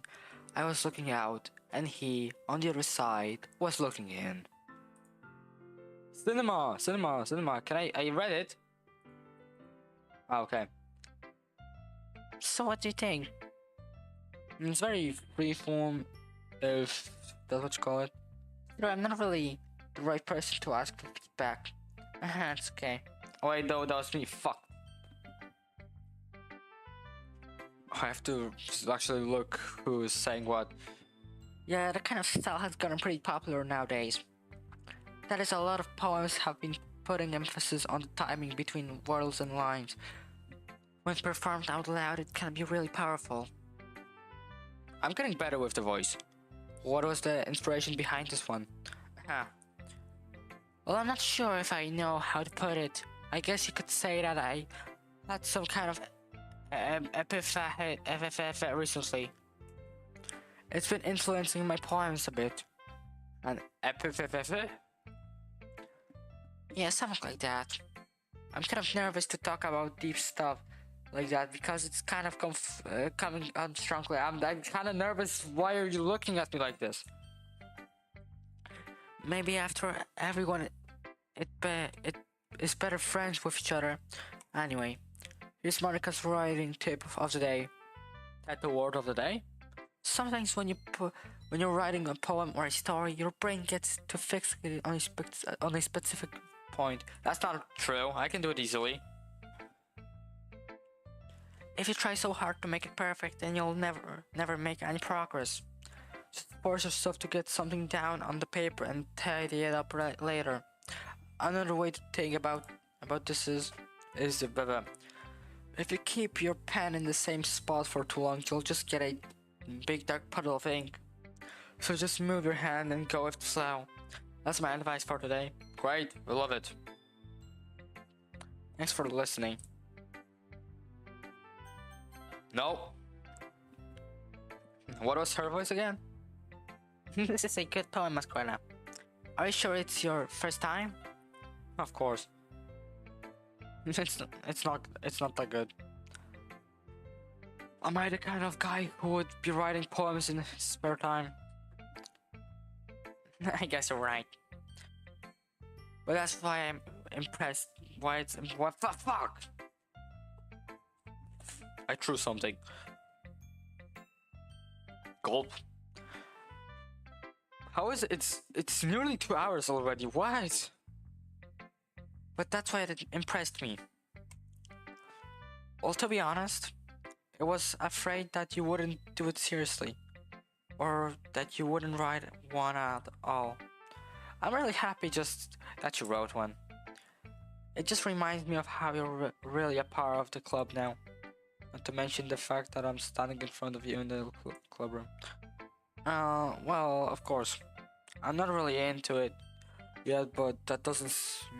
[SPEAKER 1] I was looking out, and he, on the other side, was looking in. Cinema! Can I read it? Oh, okay.
[SPEAKER 2] So what do you think?
[SPEAKER 1] It's very freeform, if that's what you call it.
[SPEAKER 2] I'm not really the right person to ask for feedback. It's okay.
[SPEAKER 1] Oh, wait, no, that was me. Fuck. I have to actually look who is saying what.
[SPEAKER 2] Yeah, that kind of style has gotten pretty popular nowadays. That is, a lot of poems have been putting emphasis on the timing between words and lines. When performed out loud, it can be really powerful.
[SPEAKER 1] I'm getting better with the voice. What was the inspiration behind this one?
[SPEAKER 2] Huh. Well, I'm not sure if I know how to put it. I guess you could say that I had some kind of epiphany recently. It's been influencing my poems a bit.
[SPEAKER 1] An epiphany?
[SPEAKER 2] Yeah, something like that. I'm kind of nervous to talk about deep stuff like that because it's kind of coming on strongly.
[SPEAKER 1] I'm kind of nervous. Why are you looking at me like this?
[SPEAKER 2] Maybe after everyone is better friends with each other. Anyway, here's Monica's writing tip of the day.
[SPEAKER 1] At the word of the day?
[SPEAKER 2] Sometimes when you're writing a poem or a story, your brain gets to fix it on a specific point.
[SPEAKER 1] That's not true. I can do it easily.
[SPEAKER 2] If you try so hard to make it perfect, then you'll never make any progress. Just force yourself to get something down on the paper and tidy it up later. Another way to think about this is if you keep your pen in the same spot for too long, you'll just get a big dark puddle of ink. So just move your hand and go with the flow. That's my advice for today.
[SPEAKER 1] Great, we love it.
[SPEAKER 2] Thanks for listening.
[SPEAKER 1] No. What was her voice again?
[SPEAKER 2] This is a good poem, Masquerada. Are you sure it's your first time?
[SPEAKER 1] Of course. It's not that good. Am I the kind of guy who would be writing poems in his spare time?
[SPEAKER 2] I guess you're right. But that's why I'm impressed. What the fuck?
[SPEAKER 1] I threw something. Gulp. How is it? It's nearly 2 hours already. What?
[SPEAKER 2] But that's why it impressed me. Well, to be honest, I was afraid that you wouldn't do it seriously, or that you wouldn't write one at all. I'm really happy just that you wrote one. It just reminds me of how you're really a part of the club now. Not to mention the fact that I'm standing in front of you in the club room. Well, of course, I'm not really into it yet, but that doesn't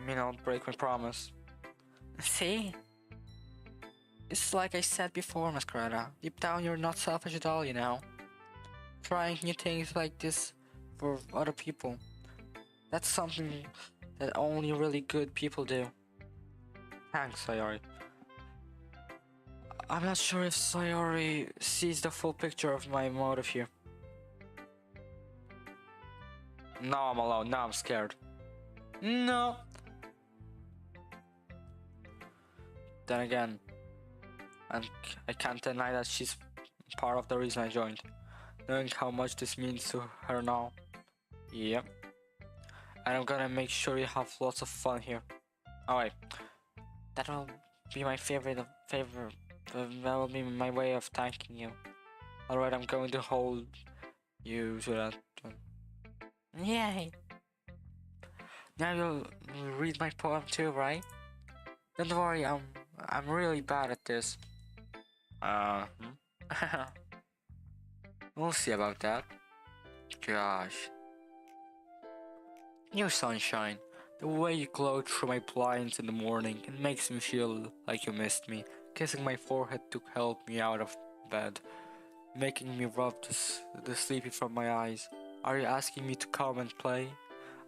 [SPEAKER 2] mean I'll break my promise. See? It's like I said before, Masquerada. Deep down, you're not selfish at all, you know. Trying new things like this for other people. That's something that only really good people do. Thanks, Sayori. I'm not sure if Sayori sees the full picture of my motive here.
[SPEAKER 1] Now I'm alone. Now I'm scared.
[SPEAKER 2] No.
[SPEAKER 1] Then again, and I can't deny that she's part of the reason I joined. Knowing how much this means to her now. Yep. And I'm gonna make sure you have lots of fun here. Alright.
[SPEAKER 2] That will be my favor. That will be my way of thanking you.
[SPEAKER 1] Alright, I'm going to hold you to that one.
[SPEAKER 2] Yay! Now you'll read my poem too, right? Don't worry, I'm really bad at this.
[SPEAKER 1] We'll see about that. Gosh.
[SPEAKER 2] You sunshine, the way you glow through my blinds in the morning, it makes me feel like you missed me. Kissing my forehead to help me out of bed, making me rub the sleepy from my eyes. Are you asking me to come and play?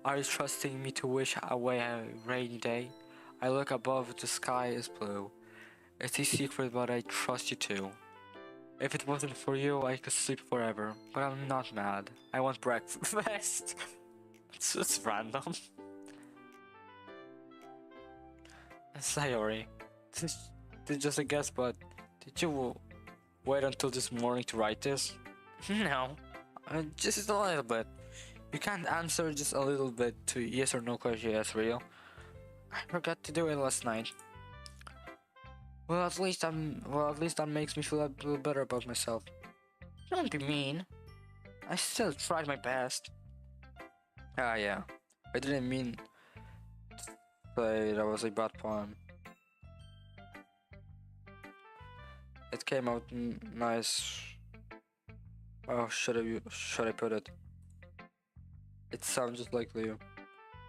[SPEAKER 2] Are you trusting me to wish away a rainy day? I look above, the sky is blue. It's a secret, but I trust you too. If it wasn't for you, I could sleep forever. But I'm not mad. I want breakfast.
[SPEAKER 1] It's random.
[SPEAKER 2] Sayori, this is just a guess, but did you
[SPEAKER 1] wait until this morning to write this? No, just a little bit. You can't answer just a little bit to yes or no question, yes, real. I forgot to do it last night. Well, at least that makes me feel a little better about myself. Don't be mean. I still tried my best. Ah, yeah. I didn't mean to say that was a bad poem. It came out nice. Oh, should I put it? It sounds just like Leo.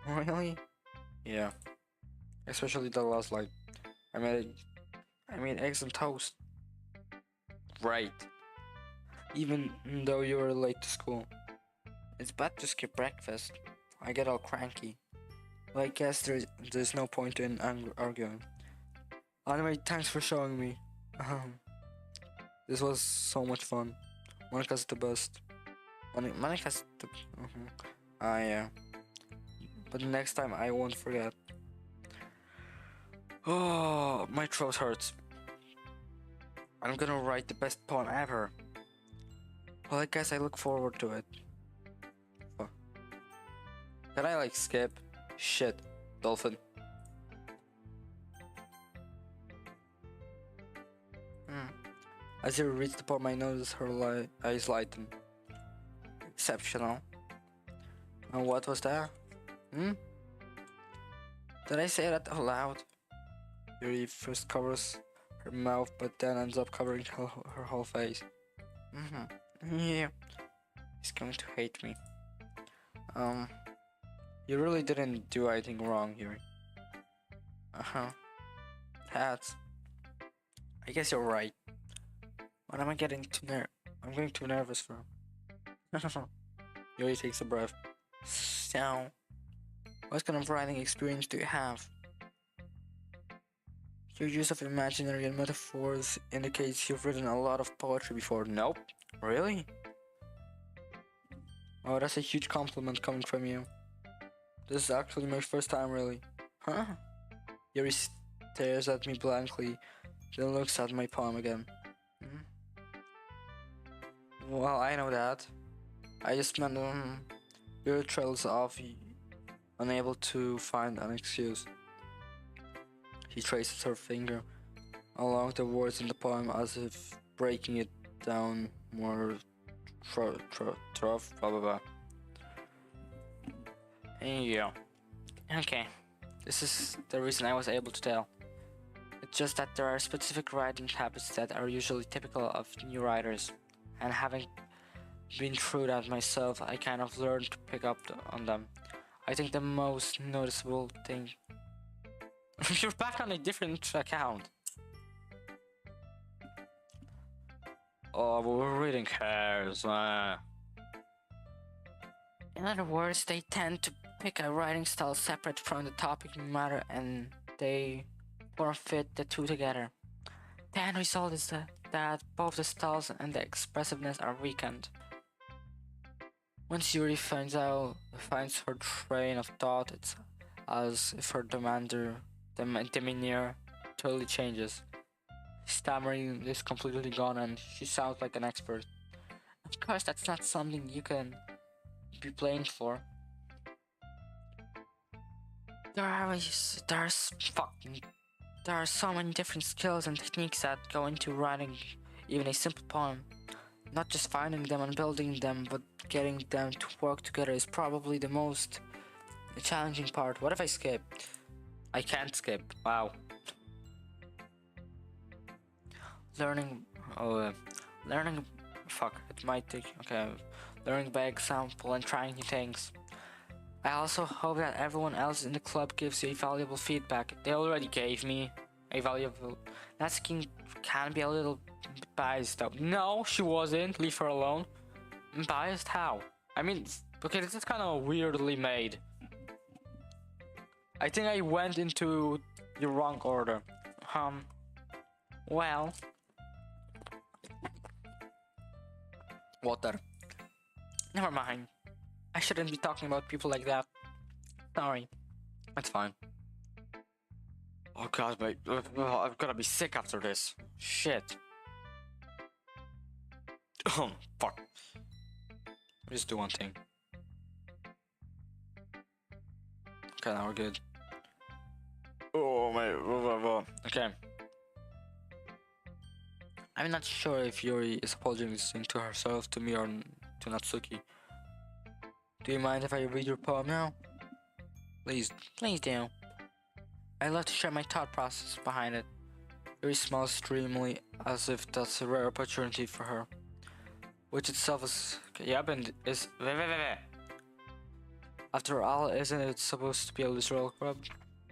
[SPEAKER 1] Really? Yeah. Especially the last line. I made eggs and toast. Right. Even though you were late to school. It's bad to skip breakfast. I get all cranky. Well, I guess there's no point in arguing. Anyway, thanks for showing me. This was so much fun. Monica's the best. Monica's the... yeah. But next time I won't forget. Oh, my throat hurts. I'm gonna write the best poem ever. Well, I guess I look forward to it. Fuck. Can I like skip? Shit, dolphin. As you read the poem, I notice her eyes lighten. Exceptional. And what was that? Did I say that out loud? Yuri first covers her mouth, but then ends up covering her whole face. Yeah. He's going to hate me. You really didn't do anything wrong, Yuri. That's... I guess you're right. What am I getting I'm getting too nervous for. Yuri takes a breath. So, what kind of writing experience do you have? Your use of imaginary and metaphors indicates you've written a lot of poetry before. Nope. Really? Oh, that's a huge compliment coming from you. This is actually my first time, really. Huh? Yuri stares at me blankly, then looks at my poem again. Well, I know that. I just meant your trails off, unable to find an excuse. He traces her finger along the words in the poem as if breaking it down more blah blah blah. Yeah. Okay. This is the reason I was able to tell. It's just that there are specific writing habits that are usually typical of new writers. And having been through that myself, I kind of learned to pick up on them. I think the most noticeable thing... You're back on a different account. Oh, we're reading hairs. In other words, they tend to pick a writing style separate from the topic matter and they fit the two together. The end result is that both the styles and the expressiveness are weakened. Once Yuri finds her train of thought, it's as if her demeanor totally changes. Stammering is completely gone and she sounds like an expert. Of course, that's not something you can be blamed for. There are so many different skills and techniques that go into writing even a simple poem. Not just finding them and building them, but getting them to work together is probably the most challenging part. What if I skip? I can't skip. Wow. Learning by example and trying new things. I also hope that everyone else in the club gives you valuable feedback. They already gave me a valuable... That can be a little biased though. No, she wasn't. Leave her alone. Biased? How? I mean, okay, this is kind of weirdly made. I think I went into the wrong order. Well... Water. Never mind. I shouldn't be talking about people like that. Sorry. That's fine. Oh god, mate. I've gotta be sick after this. Shit. Fuck. Just do one thing. Okay, now we're good. Oh my. Okay. I'm not sure if Yuri is apologizing to herself, to me, or to Natsuki. Do you mind if I read your poem now? Please do. I'd love to share my thought process behind it. Yuri smiles dreamily, as if that's a rare opportunity for her. Which itself is... Yep, and is... After all, isn't it supposed to be a literal crab?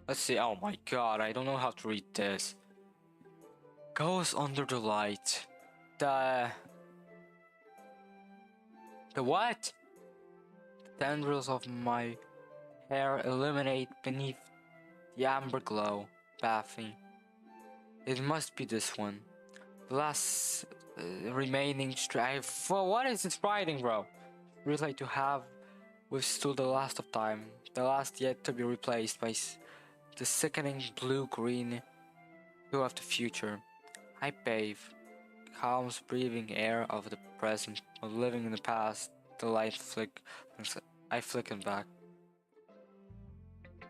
[SPEAKER 1] Let's see, oh my god, I don't know how to read this. Goes under the light. The what? The tendrils of my hair illuminate beneath the amber glow, bathing. It must be this one. The last remaining strive. Well, what is this writing, bro? Really to have withstood the last of time, the last yet to be replaced by the sickening blue-green hue of the future. I bathe, calm, breathing air of the present, while living in the past. The light I flicken back.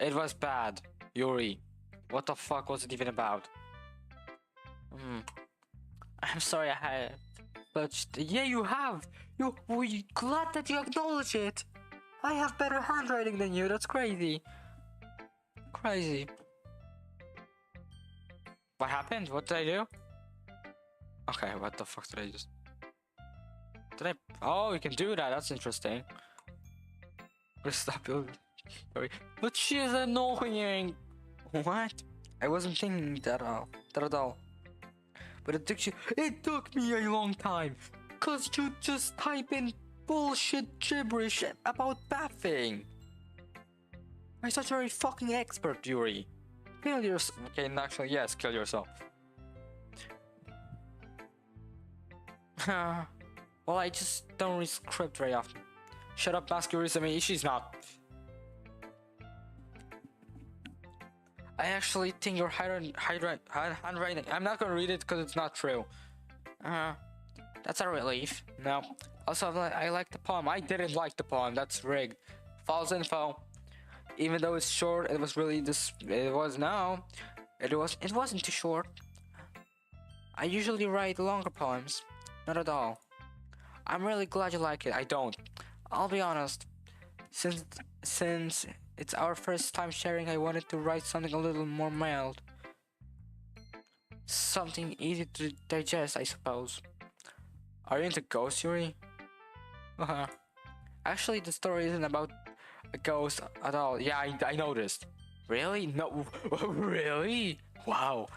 [SPEAKER 1] It was bad, Yuri. What the fuck was it even about? I'm sorry I had touched. Yeah, you have. We're glad that you acknowledge it. I have better handwriting than you. That's crazy. Crazy. What happened? What did I do? Okay, what the fuck did I just... Did I... Oh, you can do that. That's interesting. Stop building. Sorry. But she is annoying. What? I wasn't thinking that at all. But it took me a long time. Cause you just type in bullshit gibberish about bathing. I'm such a very fucking expert, Yuri. Kill yourself. Okay, actually, yes, kill yourself. Well, I just don't read script very often. Shut up, masculism. She's not. I actually think your handwriting. I'm not gonna read it because it's not true. That's a relief. No. Also, I like the poem. I didn't like the poem. That's rigged. False info. Even though it's short, it was really this. It wasn't too short. I usually write longer poems. Not at all. I'm really glad you like it. I don't. I'll be honest. Since it's our first time sharing, I wanted to write something a little more mild. Something easy to digest, I suppose. Are you into ghosts, Yuri? Actually, the story isn't about a ghost at all. Yeah, I noticed. Really? No, really? Wow.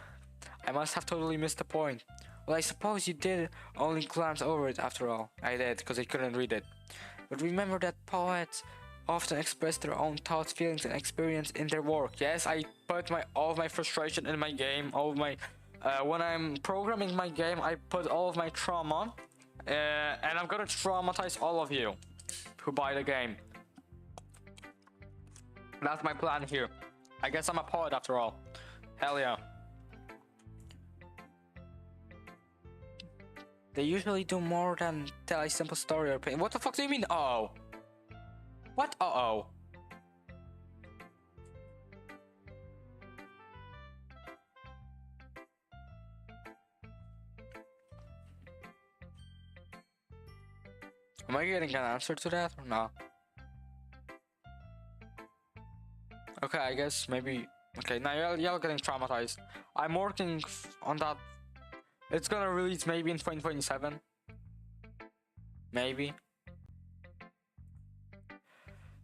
[SPEAKER 1] I must have totally missed the point. Well, I suppose you did only glance over it after all. I did, because I couldn't read it. But remember that poets often express their own thoughts, feelings, and experience in their work. Yes, I put all of my frustration in my game, all of my... when I'm programming my game, I put all of my trauma, and I'm gonna traumatize all of you who buy the game. That's my plan here. I guess I'm a poet after all. Hell yeah. They usually do more than tell a simple story or paint. What the fuck do you mean, uh-oh? What, uh-oh? Am I getting an answer to that or not? Okay, I guess maybe... Okay, now y'all getting traumatized. I'm working on that. It's gonna release maybe in 2027. Maybe.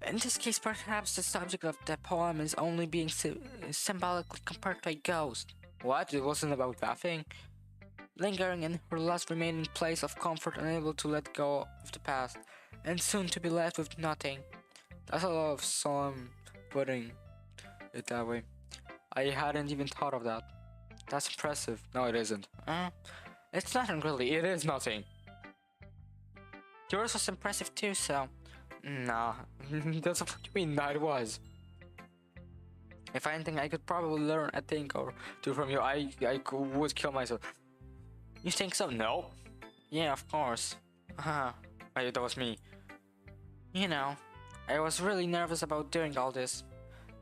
[SPEAKER 1] In this case, perhaps the subject of the poem is only being symbolically compared to a ghost. What? It wasn't about bathing? Lingering in her last remaining place of comfort, unable to let go of the past, and soon to be left with nothing. That's a lot of solemn putting it that way. I hadn't even thought of that. That's impressive. No, it isn't. It's nothing really. It is nothing. Yours was impressive too, so... Nah, that's what you mean. Nah, it was. If anything, I could probably learn a thing or two from you. I would kill myself. You think so? No. Yeah, of course. Hey, that was me.
[SPEAKER 2] You know, I was really nervous about doing all this,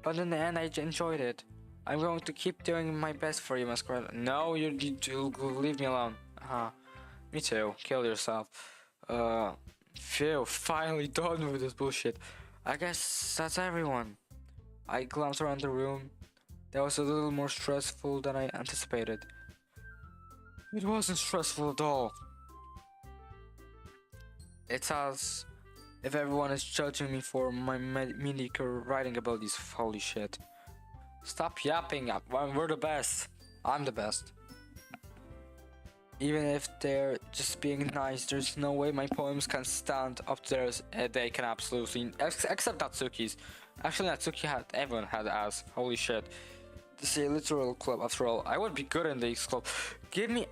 [SPEAKER 2] but in the end I enjoyed it. I'm going to keep doing my best for you, Masquerade.
[SPEAKER 1] No, you leave me alone. Me too. Kill yourself. Phew, finally done with this bullshit.
[SPEAKER 2] I guess that's everyone.
[SPEAKER 1] I glanced around the room. That was a little more stressful than I anticipated. It wasn't stressful at all. It's as if everyone is judging me for my mediocre writing abilities. Holy shit. Stop yapping. We're the best. I'm the best. Even if they're just being nice, there's no way my poems can stand up to theirs. They can absolutely, except Natsuki's. Actually, everyone had ass. Holy shit. This is a literal club after all. I would be good in this club.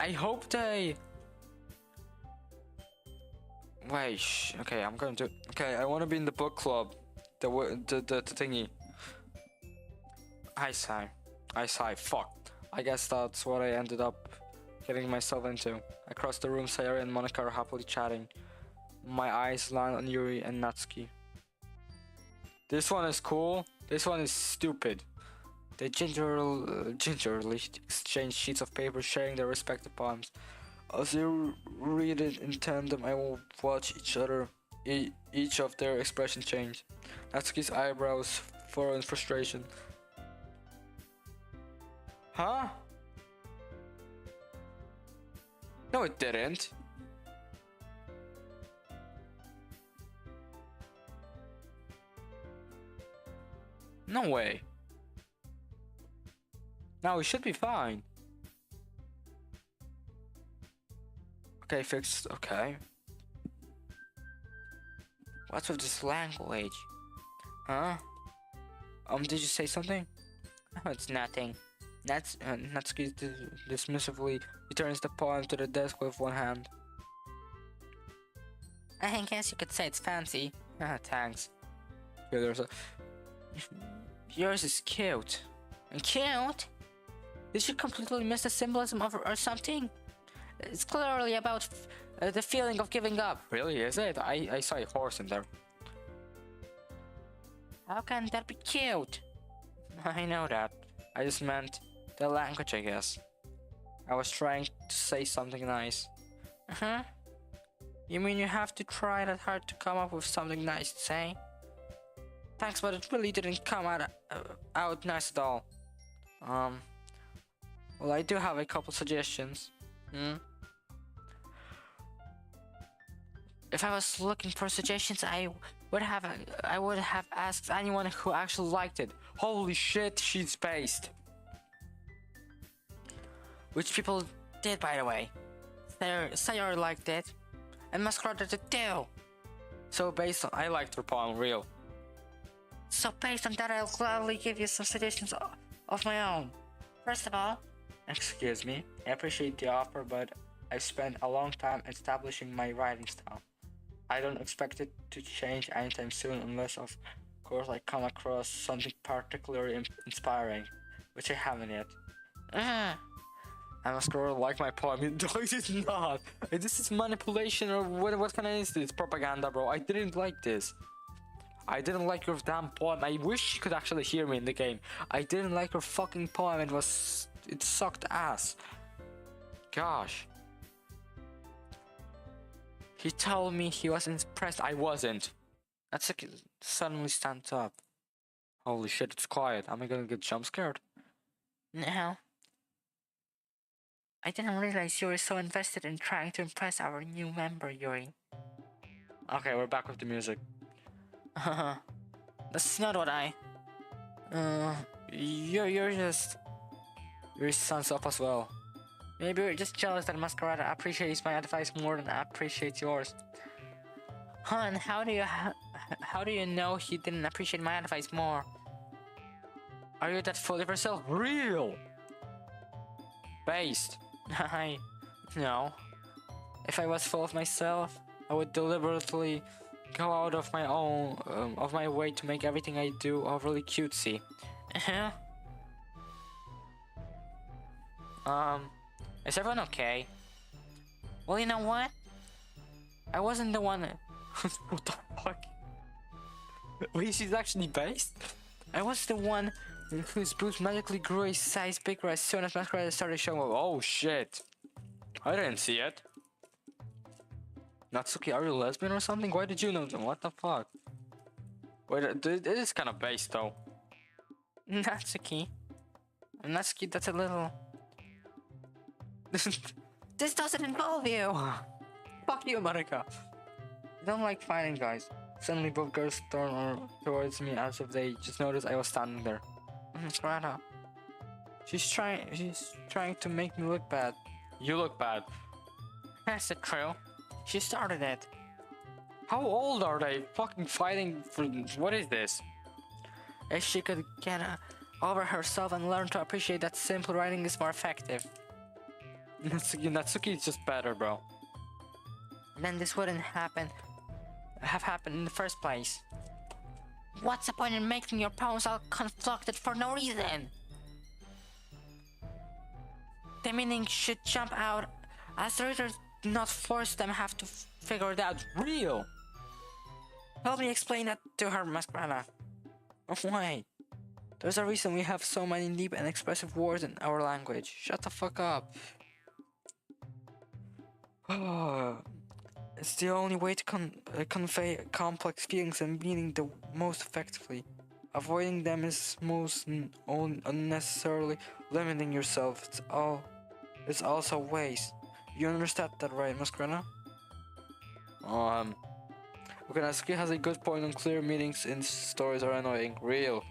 [SPEAKER 1] I hope they... Wait, okay, I'm going to... Okay, I want to be in the book club. The thingy. I sigh, fuck. I guess that's what I ended up getting myself into. Across the room, Sayori and Monica are happily chatting. My eyes land on Yuri and Natsuki. This one is cool, this one is stupid. They gingerly exchange sheets of paper, sharing their respective poems. As they read it in tandem, I will watch each of their expressions change. Natsuki's eyebrows furrow in frustration. Huh? No, it didn't. No way. Now we should be fine. Okay, fixed. Okay. What's with this language? Huh? Did you say something?
[SPEAKER 2] Oh, it's nothing.
[SPEAKER 1] Natsuki dismissively returns the poem to the desk with one hand.
[SPEAKER 2] I guess you could say it's fancy.
[SPEAKER 1] Thanks. Yeah,
[SPEAKER 2] Yours is cute. Cute? Did you completely miss the symbolism of or something? It's clearly about the feeling of giving up.
[SPEAKER 1] Really, is it? I saw a horse in there.
[SPEAKER 2] How can that be cute?
[SPEAKER 1] I know that. I just meant the language, I guess. I was trying to say something nice.
[SPEAKER 2] Uh-huh. You mean you have to try that hard to come up with something nice to say? Thanks, but it really didn't come out nice at all.
[SPEAKER 1] Well, I do have a couple suggestions.
[SPEAKER 2] If I was looking for suggestions, I would have asked anyone who actually liked it.
[SPEAKER 1] Holy shit, she's based.
[SPEAKER 2] Which people did, by the way. Sayori liked it, and Masquerade did too.
[SPEAKER 1] So based on, I liked her poem, real.
[SPEAKER 2] So based on that, I'll gladly give you some suggestions of my own. First of all,
[SPEAKER 1] excuse me, I appreciate the offer, but I've spent a long time establishing my writing style. I don't expect it to change anytime soon unless, of course, I come across something particularly inspiring, which I haven't yet. I must like my poem. No, it is not. This is manipulation or what kind of is this? Propaganda, bro. I didn't like this. I didn't like your damn poem. I wish you could actually hear me in the game. I didn't like your fucking poem. It sucked ass. Gosh. He told me he was impressed. I wasn't. That's like suddenly stands up. Holy shit, it's quiet. Am I gonna get jump scared?
[SPEAKER 2] No. I didn't realize you were so invested in trying to impress our new member, Yuri.
[SPEAKER 1] Okay, we're back with the music.
[SPEAKER 2] That's not what I...
[SPEAKER 1] You're sounds up as well.
[SPEAKER 2] Maybe you're just jealous that Masquerade appreciates my advice more than I appreciate yours. And how do you know he didn't appreciate my advice more?
[SPEAKER 1] Are you that full of yourself? Real? Based?
[SPEAKER 2] No.
[SPEAKER 1] If I was full of myself, I would deliberately go out of my way to make everything I do overly cutesy.
[SPEAKER 2] Is everyone okay? Well, you know what? I wasn't the one.
[SPEAKER 1] What the fuck? Wait, she's actually based?
[SPEAKER 2] I was the one whose boobs magically grew a size bigger as soon as Masquerade started showing up.
[SPEAKER 1] Oh shit. I didn't see it. Natsuki, are you lesbian or something? Why did you know them? What the fuck? Wait, it is kind of based though.
[SPEAKER 2] Natsuki. Natsuki, that's a little... This doesn't involve you!
[SPEAKER 1] Fuck you, Marika.
[SPEAKER 2] I don't like fighting, guys. Suddenly both girls turned towards me as if they just noticed I was standing there. Greta. She's trying to make me look bad.
[SPEAKER 1] You look bad.
[SPEAKER 2] That's it, true. She started it.
[SPEAKER 1] How old are they? Fucking fighting for... What is this?
[SPEAKER 2] If she could get over herself and learn to appreciate that simple writing is more effective.
[SPEAKER 1] Natsuki is just better, bro.
[SPEAKER 2] Then this wouldn't have happened in the first place. What's the point in making your poems all conflicted for no reason? The meaning should jump out as the readers do not force them have to figure it out.
[SPEAKER 1] Real.
[SPEAKER 2] Help me explain that to her, Masquerada. Oh wait. There's a reason we have so many deep and expressive words in our language.
[SPEAKER 1] Shut the fuck up.
[SPEAKER 2] It's the only way to convey complex feelings and meaning the most effectively. Avoiding them is most unnecessarily limiting yourself. It's also waste. You understand that, right, Masquerada?
[SPEAKER 1] Okay, Natsuki has a good point on clear meanings in stories are annoying. Real.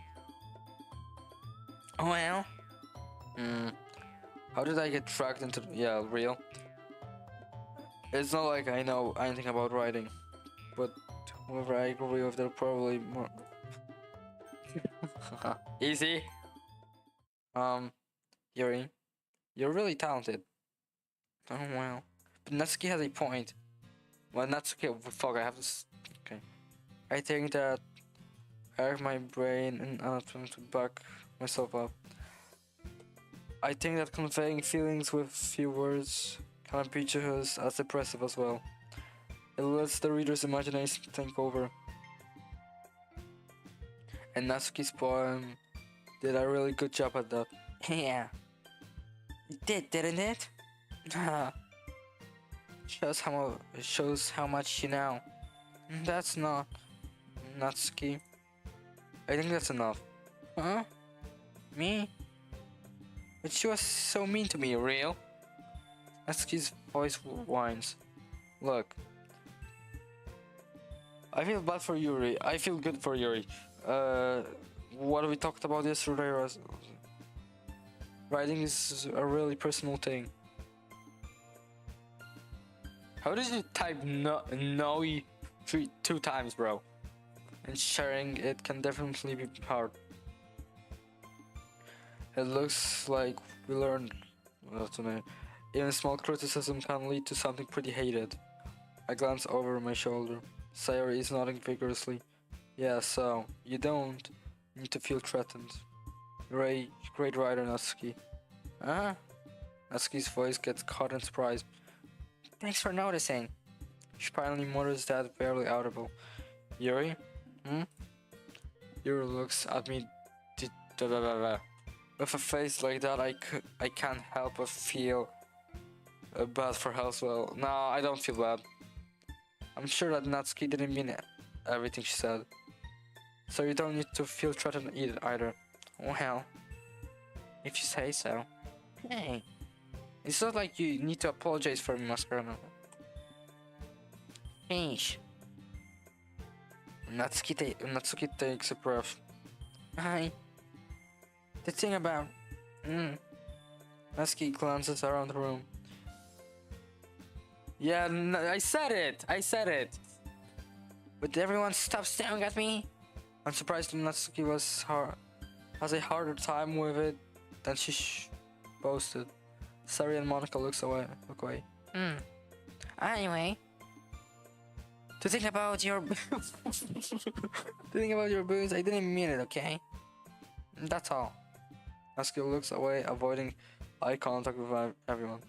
[SPEAKER 2] Well.
[SPEAKER 1] How did I get dragged into... Yeah, real. It's not like I know anything about writing, but whoever I agree with, they're probably more... Easy. Yuri, you're really talented.
[SPEAKER 2] Oh well.
[SPEAKER 1] But Natsuki has a point. Well, Natsuki, fuck, I have this... Okay. I think that I have my brain and I'm trying to back myself up. I think that conveying feelings with few words can be just as impressive as well. It lets the reader's imagination take over. And Natsuki's poem did a really good job at that.
[SPEAKER 2] Yeah. It did, didn't it? Shows how much you know.
[SPEAKER 1] That's not Natsuki. I think that's enough.
[SPEAKER 2] Huh? Me?
[SPEAKER 1] But she was so mean to me, real. Natsuki's voice whines. Look. I feel bad for Yuri. I feel good for Yuri. What we talked about yesterday was... Writing is a really personal thing. How did you type no two times, bro? And sharing it can definitely be hard. It looks like we learned tonight. Even small criticism can lead to something pretty hated. I glance over my shoulder. Sayori is nodding vigorously. Yeah, so you don't need to feel threatened. You're a great writer, Natsuki.
[SPEAKER 2] Huh?
[SPEAKER 1] Natsuki's voice gets caught in surprise.
[SPEAKER 2] Thanks for noticing.
[SPEAKER 1] She finally mutters that barely audible. Yuri? Yuri looks at me with a face like that. I can't help but feel bad for her as well. No, I don't feel bad. I'm sure that Natsuki didn't mean everything she said. So you don't need to feel threatened either.
[SPEAKER 2] Well, if you say so.
[SPEAKER 1] Hey. It's not like you need to apologize for me, Masquerada.
[SPEAKER 2] Finish.
[SPEAKER 1] Natsuki takes a breath.
[SPEAKER 2] The thing about...
[SPEAKER 1] Natsuki glances around the room. Yeah, I said it!
[SPEAKER 2] Would everyone stop staring at me?
[SPEAKER 1] I'm surprised Natsuki has a harder time with it than she boasted. Sari and Monica look away.
[SPEAKER 2] Anyway, to think about your boobs, I didn't mean it, okay? That's all.
[SPEAKER 1] Natsuki looks away, avoiding eye contact with everyone.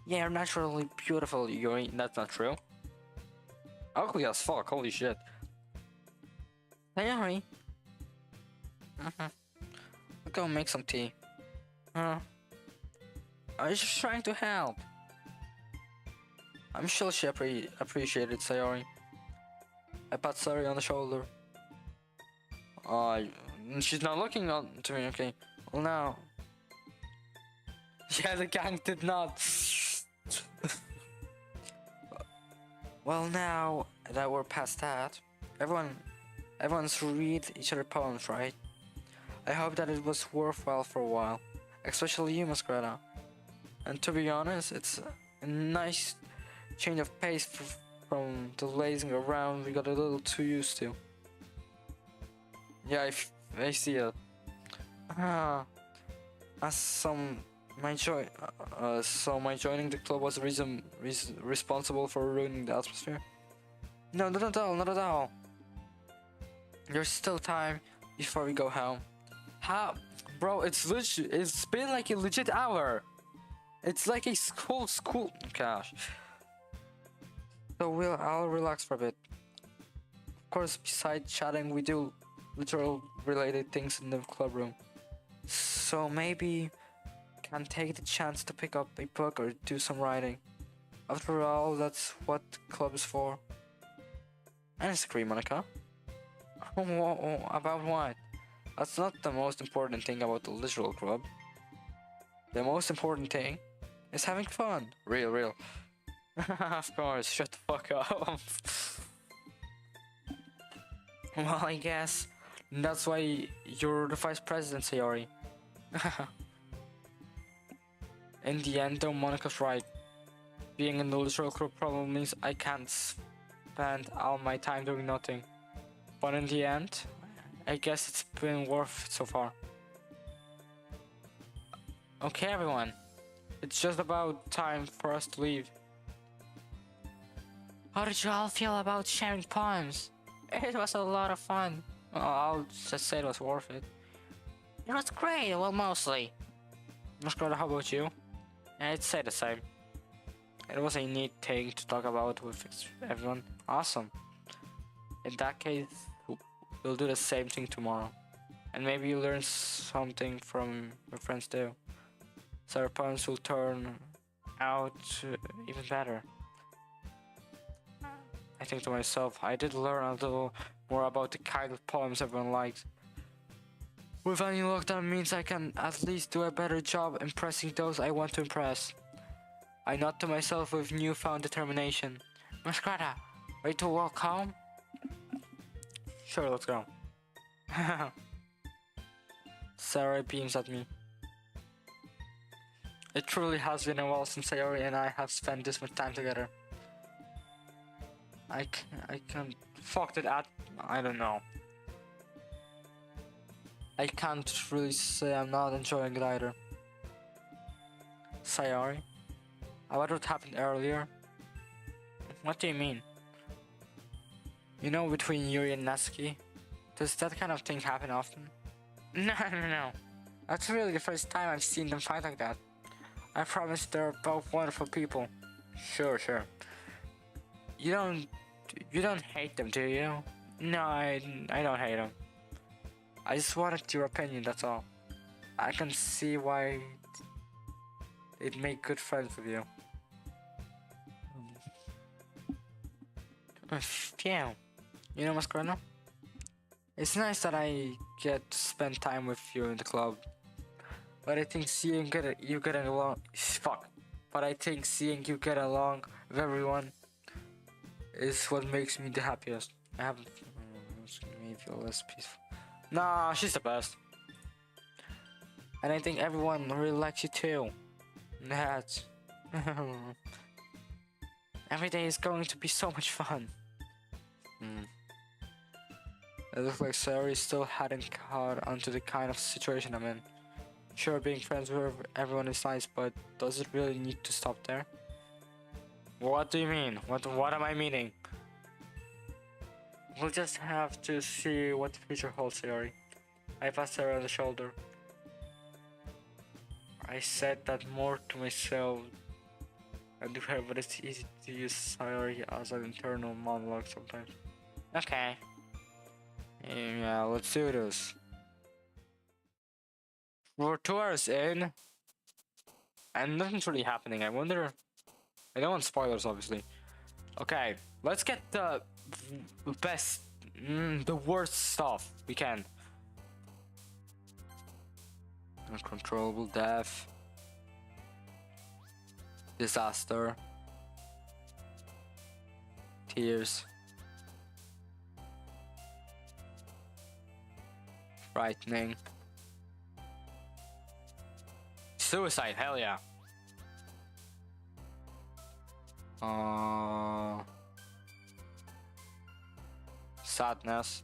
[SPEAKER 1] Yeah, you're naturally beautiful, Yuri. That's not true. Ugly as fuck, holy shit. Sayori. I'll go make some tea. I was just trying to help. I'm sure she appreciated Sayori. I pat Sayori on the shoulder. She's not looking on to me, okay. Well now. Yeah, the gang did not. Well now that we're past that, everyone's read each other poems, right? I hope that it was worthwhile for a while. Especially you, Masquerada. And to be honest, it's a nice change of pace from the lazing around we got a little too used to. Yeah, I see it. As some my my joining the club was responsible for ruining the atmosphere. No, not at all, not at all. There's still time before we go home. How, bro? It's been like a legit hour. It's like a school. Gosh. So I'll relax for a bit. Of course, besides chatting, we do literal related things in the club room. So maybe can take the chance to pick up a book or do some writing. After all, that's what the club is for. I disagree, Monica. About what? That's not the most important thing about the literal club. The most important thing is having fun. Real. Of course, shut the fuck up. Well, I guess that's why you're the vice president, Sayori. In the end, though, Monica's right. Being in the literal club probably means I can't spend all my time doing nothing. But in the end, I guess it's been worth it so far. Okay, everyone. It's just about time for us to leave. How did you all feel about sharing poems? It was a lot of fun. I'll just say it was worth it. It was great, well, mostly. Masquerade, how about you? I'd say the same. It was a neat thing to talk about with everyone. Awesome. In that case, we'll do the same thing tomorrow. And maybe you learn something from your friends too. So our poems will turn out even better. I think to myself, I did learn a little more about the kind of poems everyone likes. With any luck, that means I can at least do a better job impressing those I want to impress. I nod to myself with newfound determination. Masquerada, ready to walk home? Sure, let's go. Sarah beams at me. It truly has been a while since Sayori and I have spent this much time together. I can't... Fuck that, I don't know. I can't really say I'm not enjoying it either. Sayori? About what happened earlier? What do you mean? You know, between Yuri and Natsuki? Does that kind of thing happen often? No. That's really the first time I've seen them fight like that. I promise they're both wonderful people. Sure. You don't hate them, do you? No, I don't hate them. I just wanted your opinion, that's all. I can see why they'd make good friends with you. Yeah. You know, Masquerada? It's nice that I get to spend time with you in the club. But I think seeing you getting along... Fuck. But I think seeing you get along with everyone is what makes me the happiest. I haven't... It's gonna make me feel less peaceful. Nah, she's the best. And I think everyone really likes you too. That's... Every day is going to be so much fun. It looks like Sayori still hadn't caught onto the kind of situation I'm in. Sure, being friends with everyone is nice, but does it really need to stop there? What do you mean? What am I meaning? We'll just have to see what the future holds, Sayori. I passed her on the shoulder. I said that more to myself
[SPEAKER 2] I do have, but it's easy to use Sayori as an internal monologue sometimes. Okay. Yeah, let's do this. We're 2 hours in, and nothing's really happening. I wonder. I don't want spoilers, obviously. Okay, let's get the best, the worst stuff we can. Uncontrollable death. Disaster. Tears. Frightening. Suicide, hell yeah. Sadness.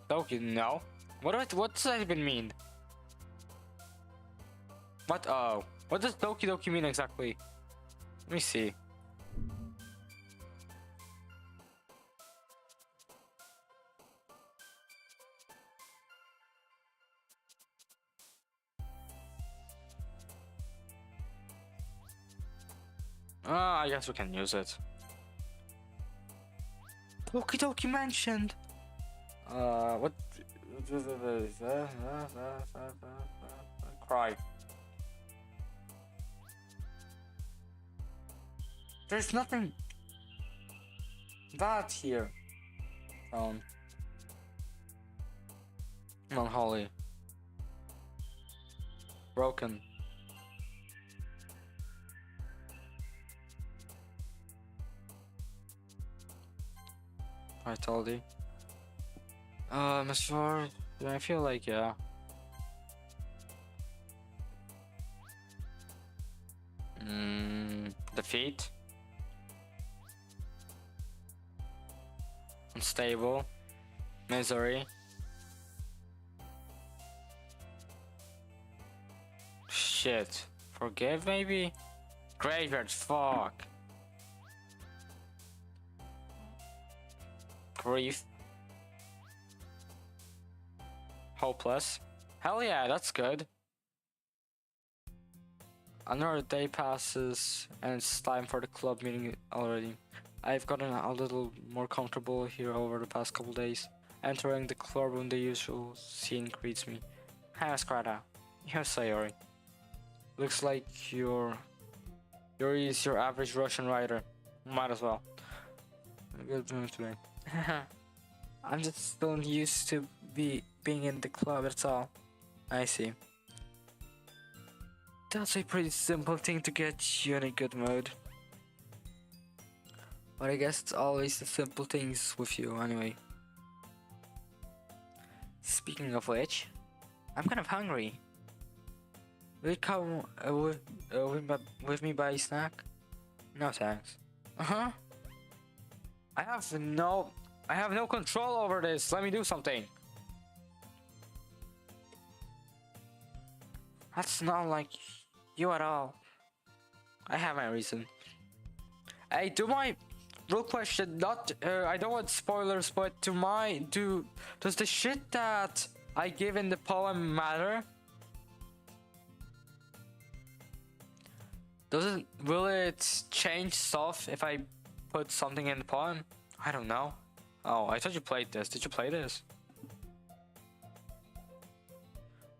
[SPEAKER 2] Doki, no. What does that even mean? What? Oh. What does Doki Doki mean exactly? Let me see. I guess we can use it. Doki Doki mentioned. What? Cry. There's nothing bad here. Unholy. Broken. Vitality. As far I feel like, yeah. Defeat. Unstable. Misery. Shit. Forgive, maybe? Graveyard, fuck. Grief. Hopeless. Hell yeah, that's good. Another day passes and it's time for the club meeting already. I've gotten a little more comfortable here over the past couple days. Entering the club room, the usual scene greets me. Hi, Masquerada. Here's Sayori. Looks like you're your average Russian writer. Might as well. Good mood today. I'm just still used to being in the club, that's all. I see. That's a pretty simple thing to get you in a good mood. But I guess it's always the simple things with you anyway. Speaking of which, I'm kind of hungry. Will you come with me buy a snack? No thanks. Uh-huh. I have no control over this. Let me do something. That's not like you at all. I have my reason. Hey, real question, not I don't want spoilers, but does the shit that I give in the poem matter? Will it change stuff if I put something in the poem? I don't know. Oh, I thought you played this. Did you play this?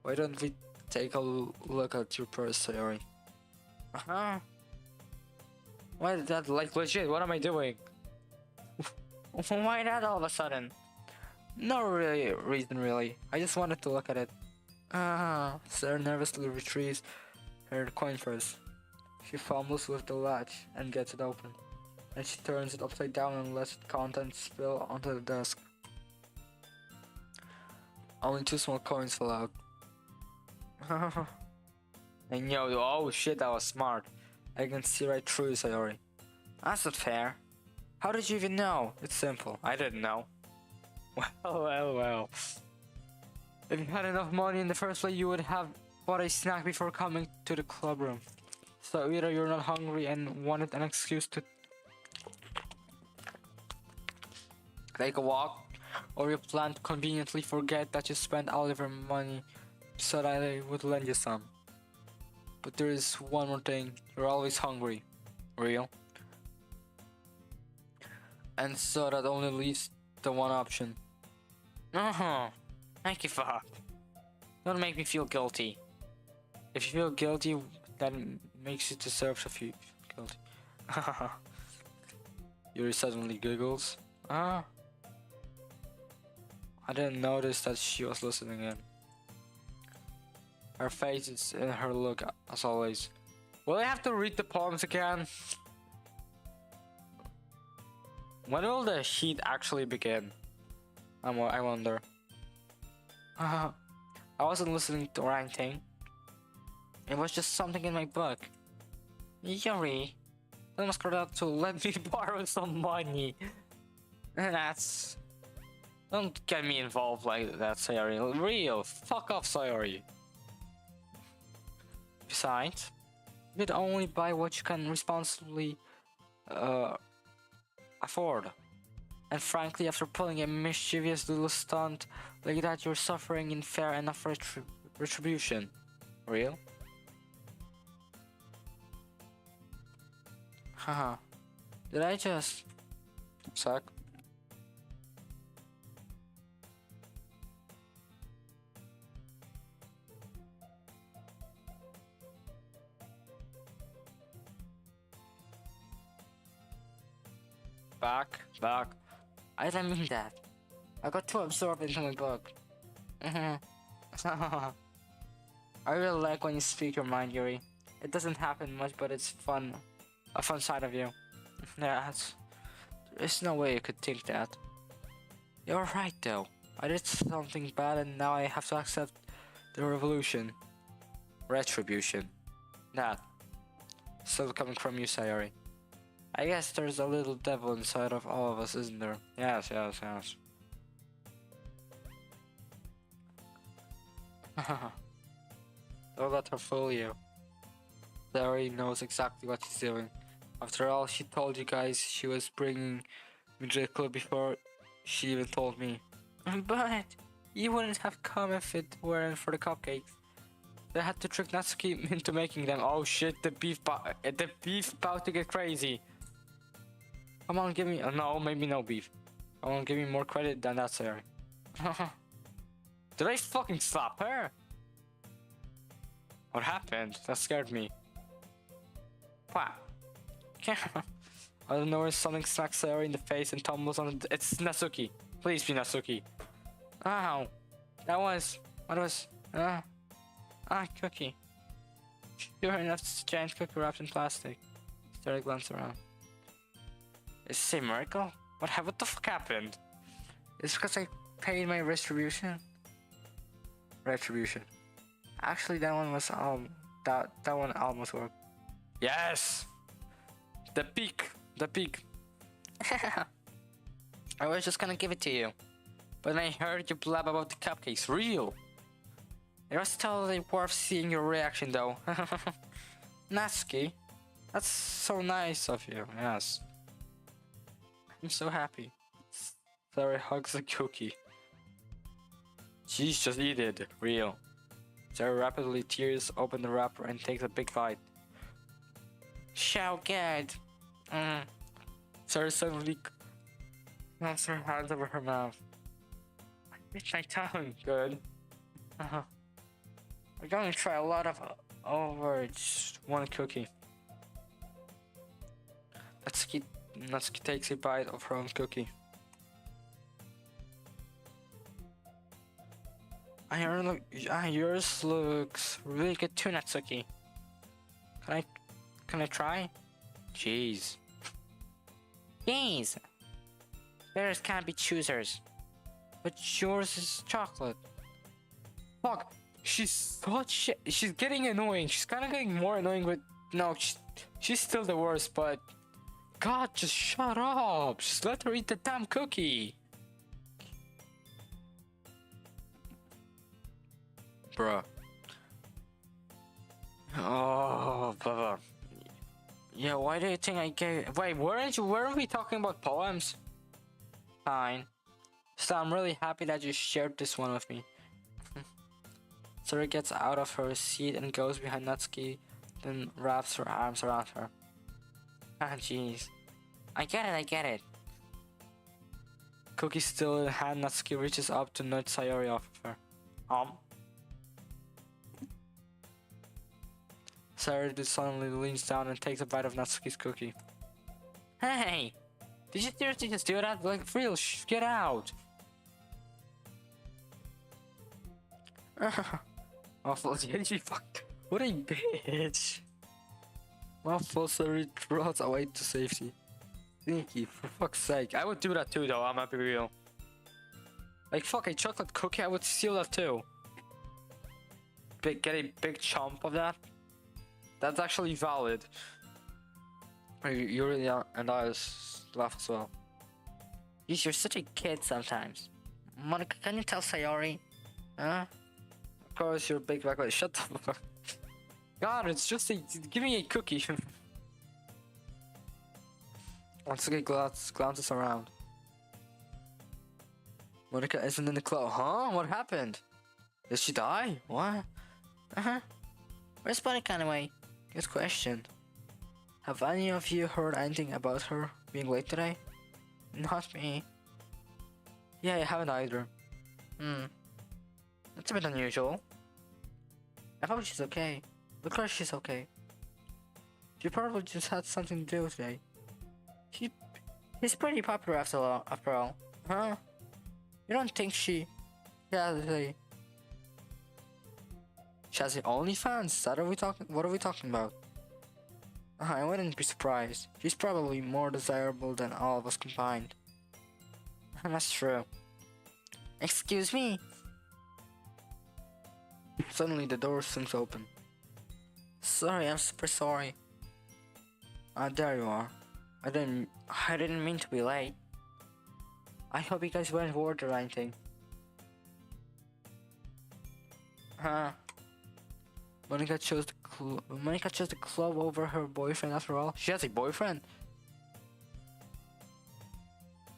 [SPEAKER 2] Why don't we take a look at your purse, Sayori? Uh-huh. Why is that, like, legit? What am I doing? Why that all of a sudden? No reason really. I just wanted to look at it. Sarah nervously retrieves her coin purse. She fumbles with the latch and gets it open. Then she turns it upside down and lets its contents spill onto the desk. Only 2 small coins fell out. And oh shit, that was smart. I can see right through you, Sayori. That's not fair. How did you even know? It's simple. I didn't know. Well. If you had enough money in the first place, you would have bought a snack before coming to the club room. So either you're not hungry and wanted an excuse to take a walk, or you plan to conveniently forget that you spent all of your money so that I would lend you some. But there is one more thing, you're always hungry.
[SPEAKER 1] Real. And so that only leaves the one option.
[SPEAKER 2] Oh, thank you, Bob. Don't make me feel guilty.
[SPEAKER 1] If you feel guilty, that makes you deserve to feel guilty. Yuri suddenly giggles.
[SPEAKER 2] Ah.
[SPEAKER 1] I didn't notice that she was listening in. Her face is in her look, as always. Will I have to read the poems again? When will the heat actually begin? I wonder. I wasn't listening to anything. It was just something in my book.
[SPEAKER 2] Yuri, you must out to let me borrow some money.
[SPEAKER 1] That's... Don't get me involved like that, Sayori. Real. Fuck off, Sayori. Besides, you can only buy what you can responsibly afford. And frankly, after pulling a mischievous little stunt like that, you're suffering in fair enough retribution. Real? Haha. Did I just... suck? Back.
[SPEAKER 2] I didn't mean that. I got too absorbed into my book. I really like when you speak your mind, Yuri. It doesn't happen much, but it's fun. A fun side of you.
[SPEAKER 1] Yeah, there's no way you could think that. You're right though. I did something bad and now I have to accept the revolution. Retribution. That. Still coming from you, Sayori. I guess there's a little devil inside of all of us, isn't there? Yes. Don't let her fool you. Sayori knows exactly what she's doing. After all, she told you guys she was bringing me to the club before she even told me.
[SPEAKER 2] But you wouldn't have come if it weren't for the cupcakes.
[SPEAKER 1] They had to trick Natsuki into making them. Oh shit, the beef about to get crazy. Come on, give me... no, maybe no beef. Come on, give me more credit than that, Sayori. Did I fucking slap her? What happened? That scared me. Wow. I don't know where something smacks Sayori in the face and tumbles on it. It's Natsuki. Please be Natsuki.
[SPEAKER 2] Ow. That was... what was... cookie.
[SPEAKER 1] Sure enough, it's a giant cookie wrapped in plastic. Started to glance around. Is this a miracle? What the fuck happened?
[SPEAKER 2] It's because I paid my retribution. Actually, that one was that one almost worked.
[SPEAKER 1] Yes. The peak.
[SPEAKER 2] I was just gonna give it to you,
[SPEAKER 1] but then I heard you blab about the cupcakes. Real.
[SPEAKER 2] It was totally worth seeing your reaction, though.
[SPEAKER 1] Natsuki, that's so nice of you. Yes. I'm so happy. Sayori hugs the cookie. Jeez, just eat it. Real. Sayori rapidly tears open the wrapper and takes a big bite.
[SPEAKER 2] So good.
[SPEAKER 1] Sayori suddenly claps her hands over her mouth.
[SPEAKER 2] I bit my tongue.
[SPEAKER 1] Good.
[SPEAKER 2] We're going to try a lot of over just
[SPEAKER 1] one cookie. Natsuki takes a bite of her own cookie.
[SPEAKER 2] Yours looks really good too, Natsuki. Can I try?
[SPEAKER 1] Jeez.
[SPEAKER 2] Bears can't be choosers.
[SPEAKER 1] But yours is chocolate. Fuck. She's getting annoying. She's kind of getting more annoying with... No, she's still the worst, but... God, just shut up. Just let her eat the damn cookie. Bruh. Oh, blah.
[SPEAKER 2] Yeah, why do you think I gave...
[SPEAKER 1] Wait, weren't we talking about poems?
[SPEAKER 2] Fine.
[SPEAKER 1] So I'm really happy that you shared this one with me. Sayori gets out of her seat and goes behind Natsuki, then wraps her arms around her.
[SPEAKER 2] Ah, jeez. I get it.
[SPEAKER 1] Cookie still in hand, Natsuki reaches up to nudge Sayori off of her. Sayori suddenly leans down and takes a bite of Natsuki's cookie.
[SPEAKER 2] Hey! Did you seriously just do that? Like, for real, get out!
[SPEAKER 1] Awful, fuck. What a bitch! Waffle Sayori draws away to safety. Sneaky, for fuck's sake. I would do that too, though, I'm happy real. Like, fuck, a chocolate cookie, I would steal that too. Get a big chomp of that? That's actually valid. You really are, and I laugh as well.
[SPEAKER 2] You're such a kid sometimes. Monica, can you tell Sayori? Huh?
[SPEAKER 1] Of course, you're a big back. Shut the fuck. God, it's just a. Give me a cookie. Once again, glances around. Monica isn't in the club. Huh? What happened? Did she die? What?
[SPEAKER 2] Where's Monica anyway?
[SPEAKER 1] Good question. Have any of you heard anything about her being late today?
[SPEAKER 2] Not me.
[SPEAKER 1] Yeah, I haven't either.
[SPEAKER 2] That's a bit unusual. I hope she's okay. Of course she's okay.
[SPEAKER 1] She probably just had something to do today.
[SPEAKER 2] He's pretty popular after all. Huh? You don't think she...
[SPEAKER 1] Yeah, she has the OnlyFans? What are we talking about? I wouldn't be surprised. She's probably more desirable than all of us combined.
[SPEAKER 2] That's true. Excuse me?
[SPEAKER 1] Suddenly the door swings open.
[SPEAKER 2] Sorry, I'm super sorry.
[SPEAKER 1] There you are.
[SPEAKER 2] I didn't mean to be late.
[SPEAKER 1] I hope you guys weren't worried or anything. Monica chose the club over her boyfriend after all. She has a boyfriend?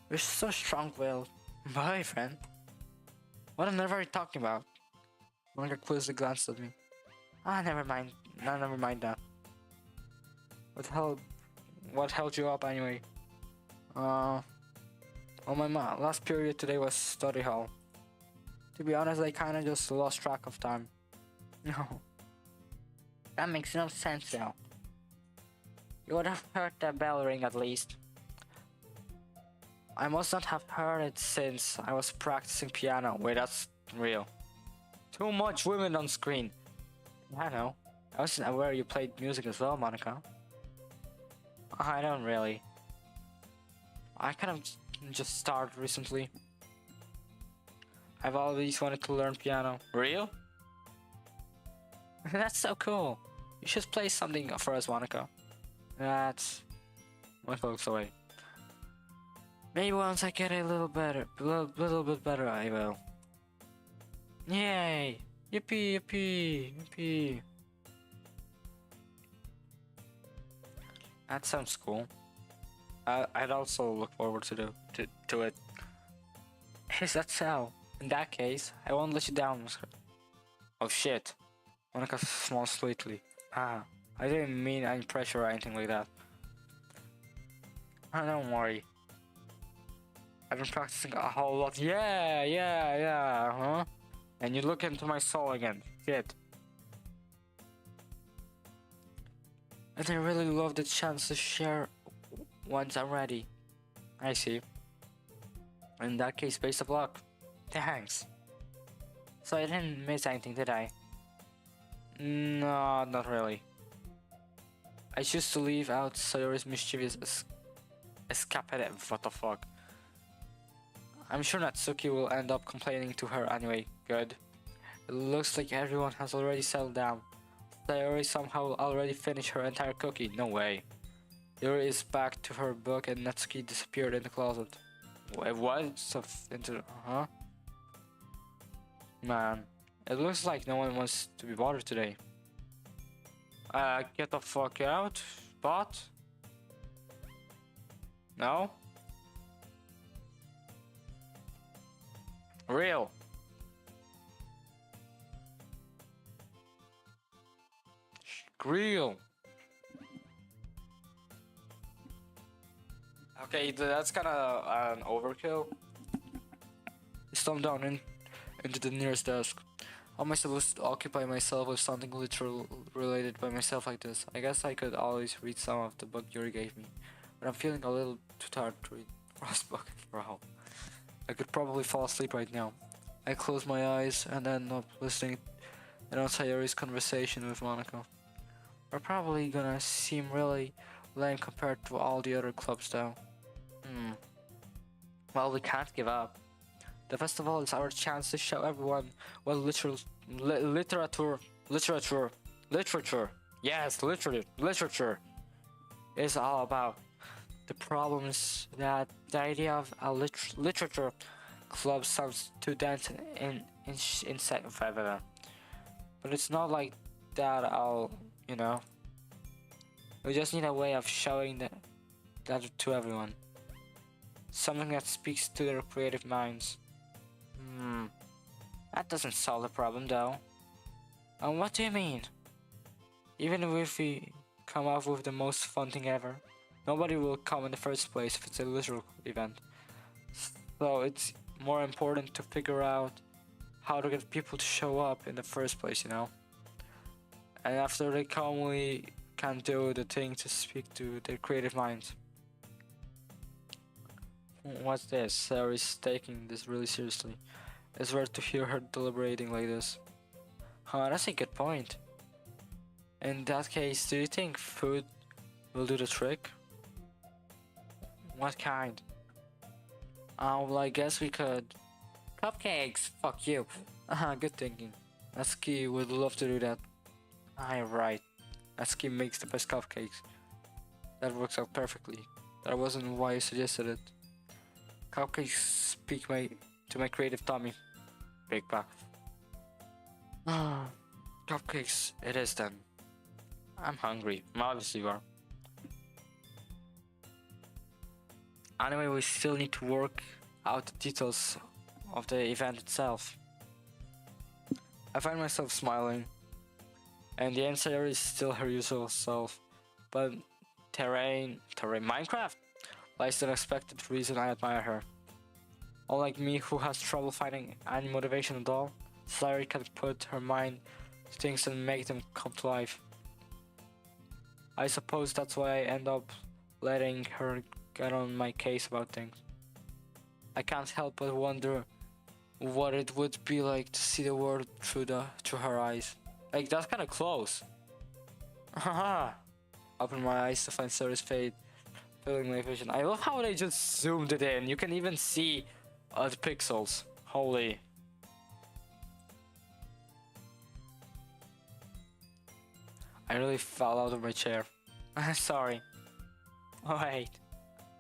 [SPEAKER 2] You're so strong-willed.
[SPEAKER 1] Boyfriend? What on earth are you talking about? Monica quizzically glanced at me.
[SPEAKER 2] Never mind.
[SPEAKER 1] No, never mind that. What held you up anyway? Well, my last period today was study hall. To be honest, I kinda just lost track of time.
[SPEAKER 2] No. That makes no sense though. You would have heard the bell ring at least.
[SPEAKER 1] I must not have heard it since I was practicing piano. Wait, that's real. Too much women on screen. I know. I wasn't aware you played music as well, Monica.
[SPEAKER 2] I don't really.
[SPEAKER 1] I kind of just started recently. I've always wanted to learn piano.
[SPEAKER 2] Real?
[SPEAKER 1] That's so cool. You should play something for us, Monica. That's... Monica looks away. Maybe once I get a little bit better, I will. Yay! Yippee, yippee, yippee. That sounds cool. I'd also look forward to it. Is that so? In that case, I won't let you down. Oh shit. Monica smiles sweetly. I didn't mean any pressure or anything like that. Don't worry. I've been practicing a whole lot. Yeah, huh? And you look into my soul again. Shit. And I really love the chance to share once I'm ready. I see. In that case, best of luck.
[SPEAKER 2] Thanks. So I didn't miss anything, did I?
[SPEAKER 1] No, not really. I choose to leave out Sayori's mischievous escapade. What the fuck? I'm sure Natsuki will end up complaining to her anyway. Good. It looks like everyone has already settled down. Sayori somehow already finished her entire cookie. No way. Yuri is back to her book and Natsuki disappeared in the closet. Wait, what? Huh? Man, it looks like no one wants to be bothered today. Get the fuck out, bot? No? Real. Real. Okay, that's kind of an overkill. Stomp down into the nearest desk. How am I supposed to occupy myself with something literal related by myself like this? I guess I could always read some of the book Yuri gave me, but I'm feeling a little too tired to read Frostbook for a while. I could probably fall asleep right now. I close my eyes and end up listening in on Sayori's conversation with Monaco. We're probably gonna seem really lame compared to all the other clubs though. Well, we can't give up. The festival is our chance to show everyone what literature, yes, literature is all about. The problem is that the idea of a literature club sounds too dense and insane, but it's not like that all, you know. We just need a way of showing that to everyone. Something that speaks to their creative minds. That doesn't solve the problem though. And what do you mean? Even if we come up with the most fun thing ever, nobody will come in the first place if it's a literal event. So it's more important to figure out how to get people to show up in the first place, you know? And after they come, we can do the thing to speak to their creative minds. What's this? Sarah's taking this really seriously. It's rare to hear her deliberating like this. That's a good point. In that case, do you think food will do the trick? What kind? Well, I guess we could... Cupcakes! Fuck you! Good thinking. Natsuki would love to do that. Right. Natsuki makes the best cupcakes. That works out perfectly. That wasn't why I suggested it. Cupcakes speak to my creative tummy. Big back. Cupcakes it is then. I'm hungry. Obviously you are. Anyway, we still need to work out the details of the event itself. I find myself smiling, and the answer is still her usual self, but terrain Minecraft lies the unexpected reason I admire her. Unlike me, who has trouble finding any motivation at all, Sayori can put her mind to things and make them come to life. I suppose that's why I end up letting her get on my case about things. I can't help but wonder what it would be like to see the world through her eyes. Like, that's kind of close. Haha. Open my eyes to find Sayori's fate filling my vision. I love how they just zoomed it in. You can even see the pixels. Holy. I really fell out of my chair. I'm sorry. Oh wait.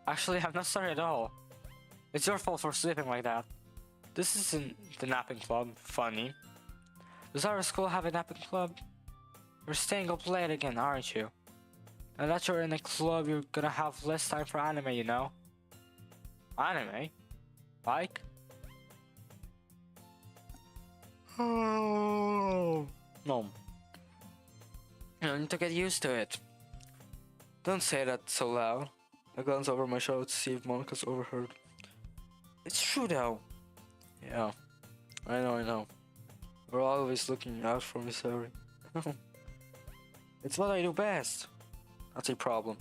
[SPEAKER 1] Actually, I'm not sorry at all. It's your fault for sleeping like that. This isn't the napping club. Funny. Does our school have a napping club? You're staying up late again, aren't you? Now that you're in a club, you're gonna have less time for anime, you know? Anime? Like? Oh. No. You need to get used to it. Don't say that so loud. I glance over my shoulder to see if Monica's overheard. It's true though. Yeah, I know. We're always looking out for me, sorry. It's what I do best. That's a problem.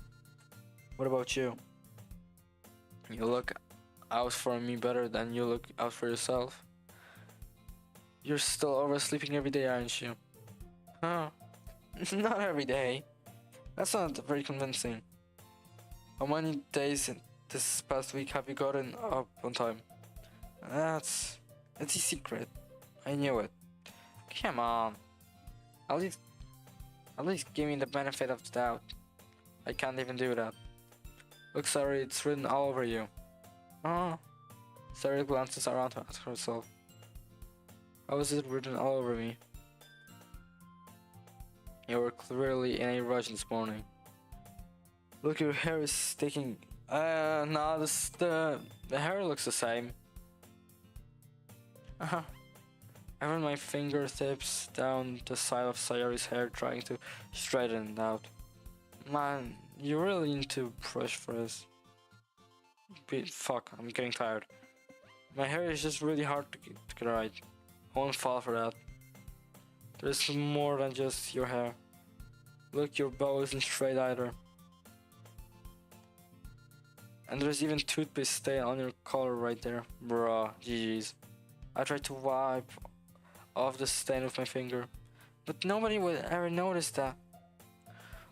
[SPEAKER 1] What about you? You look out for me better than you look out for yourself. You're still oversleeping every day, aren't you? Huh? Not every day. That's not very convincing. How many days in this past week have you gotten up on time? It's a secret. I knew it. Come on. At least give me the benefit of the doubt. I can't even do that. Look, sorry, it's written all over you. Oh. Sarah glances around at herself. How is it written all over me? You were clearly in a rush this morning. Look, your hair is sticking. No, the hair looks the same. I run my fingertips down the side of Sayori's hair, trying to straighten it out. Man, you really need to brush for this. Fuck, I'm getting tired. My hair is just really hard to get right. I won't fall for that. There's more than just your hair. Look, your bow isn't straight either. And there's even toothpaste stain on your collar right there. Bruh, GG's. I tried to wipe off the stain with my finger, but nobody would ever notice that.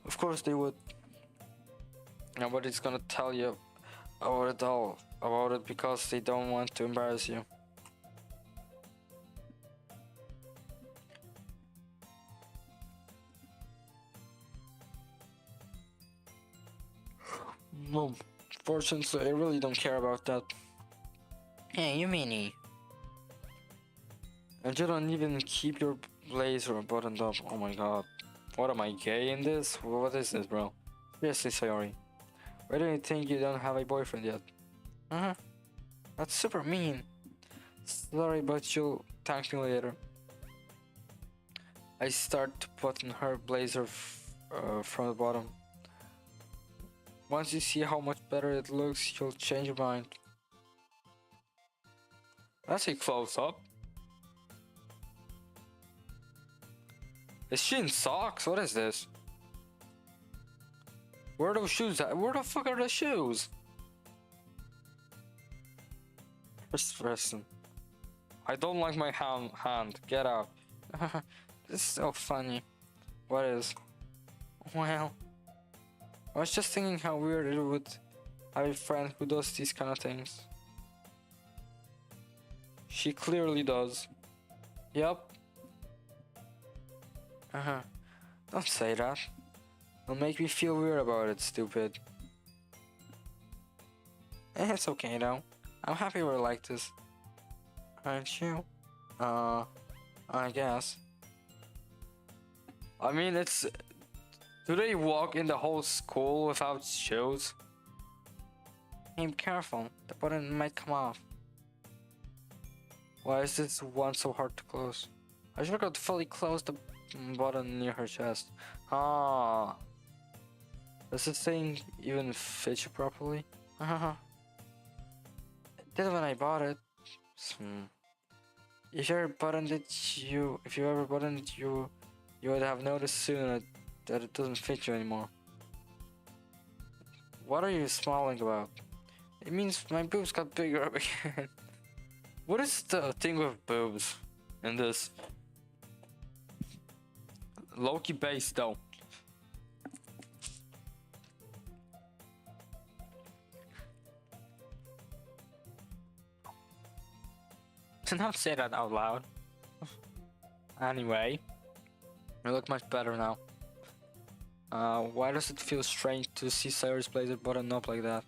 [SPEAKER 1] Of course they would. Nobody's gonna tell you about it because they don't want to embarrass you. No, fortunately, I really don't care about that.
[SPEAKER 2] Hey, you meanie.
[SPEAKER 1] And you don't even keep your blazer buttoned up. Oh my god. What, am I gay in this? What is this, bro? Seriously, sorry. Why do you think you don't have a boyfriend yet?
[SPEAKER 2] That's super mean.
[SPEAKER 1] Sorry, but you'll thank me later. I start to button her blazer from the bottom. Once you see how much better it looks, you'll change your mind. That's a close up. Is she in socks? What is this? Where are those shoes at? Where the fuck are the shoes? Listen. I don't like my hand. Get out.
[SPEAKER 2] This is so funny.
[SPEAKER 1] What is?
[SPEAKER 2] Well,
[SPEAKER 1] I was just thinking how weird it would have a friend who does these kind of things. She clearly does. Yup. Don't say that. It'll make me feel weird about it, stupid.
[SPEAKER 2] It's okay though. I'm happy we're like this. Aren't you?
[SPEAKER 1] I guess. I mean, it's... Do they walk in the whole school without shoes?
[SPEAKER 2] Be careful, the button might come off.
[SPEAKER 1] Why is this one so hard to close?
[SPEAKER 2] I should have fully closed the
[SPEAKER 1] button near her chest. Ah. Does this thing even fit you properly?
[SPEAKER 2] It did when I bought it. If you ever buttoned it, you would have noticed soon that it doesn't fit you anymore.
[SPEAKER 1] What are you smiling about?
[SPEAKER 2] It means my boobs got bigger again.
[SPEAKER 1] What is the thing with boobs in this? Low-key base though.
[SPEAKER 2] Do not say that out loud.
[SPEAKER 1] Anyway, you look much better now. Why does it feel strange to see Sayori's blazer buttoned up like that?